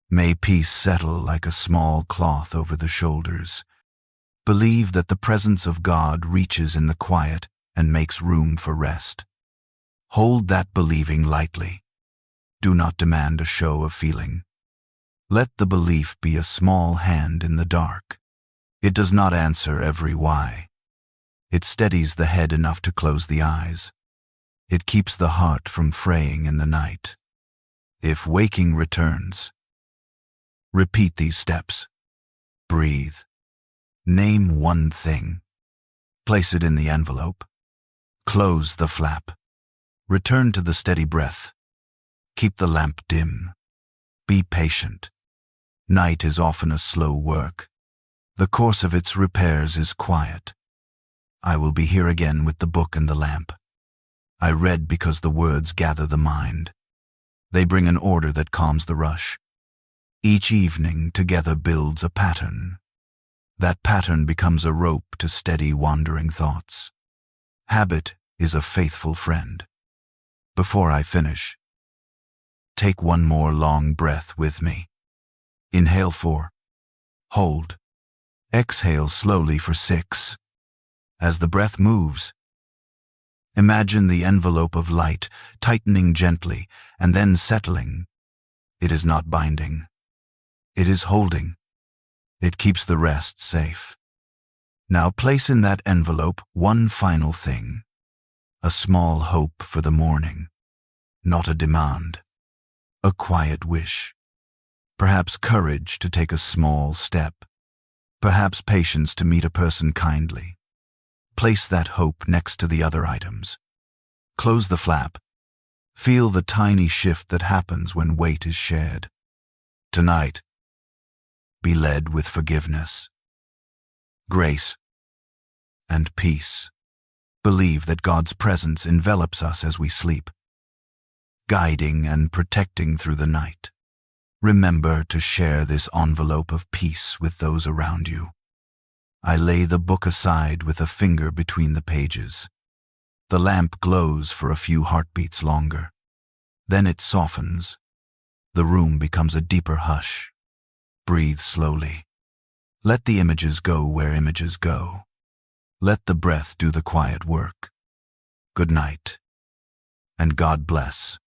May peace settle like a small cloth over the shoulders. Believe that the presence of God reaches in the quiet and makes room for rest. Hold that believing lightly. Do not demand a show of feeling. Let the belief be a small hand in the dark. It does not answer every why. It steadies the head enough to close the eyes. It keeps the heart from fraying in the night. If waking returns, repeat these steps. Breathe. Name one thing. Place it in the envelope. Close the flap. Return to the steady breath. Keep the lamp dim. Be patient. Night is often a slow work. The course of its repairs is quiet. I will be here again with the book and the lamp. I read because the words gather the mind. They bring an order that calms the rush. Each evening together builds a pattern. That pattern becomes a rope to steady wandering thoughts. Habit is a faithful friend. Before I finish, take one more long breath with me. Inhale 4, hold, Exhale slowly for 6. As the breath moves, imagine the envelope of light tightening gently and then settling. It is not binding. It is holding. It keeps the rest safe. Now place in that envelope one final thing. A small hope for the morning. Not a demand. A quiet wish. Perhaps courage to take a small step. Perhaps patience to meet a person kindly. Place that hope next to the other items. Close the flap. Feel the tiny shift that happens when weight is shared. Tonight, be led with forgiveness, grace, and peace. Believe that God's presence envelops us as we sleep, guiding and protecting through the night. Remember to share this envelope of peace with those around you. I lay the book aside with a finger between the pages. The lamp glows for a few heartbeats longer. Then it softens. The room becomes a deeper hush. Breathe slowly. Let the images go where images go. Let the breath do the quiet work. Good night, and God bless.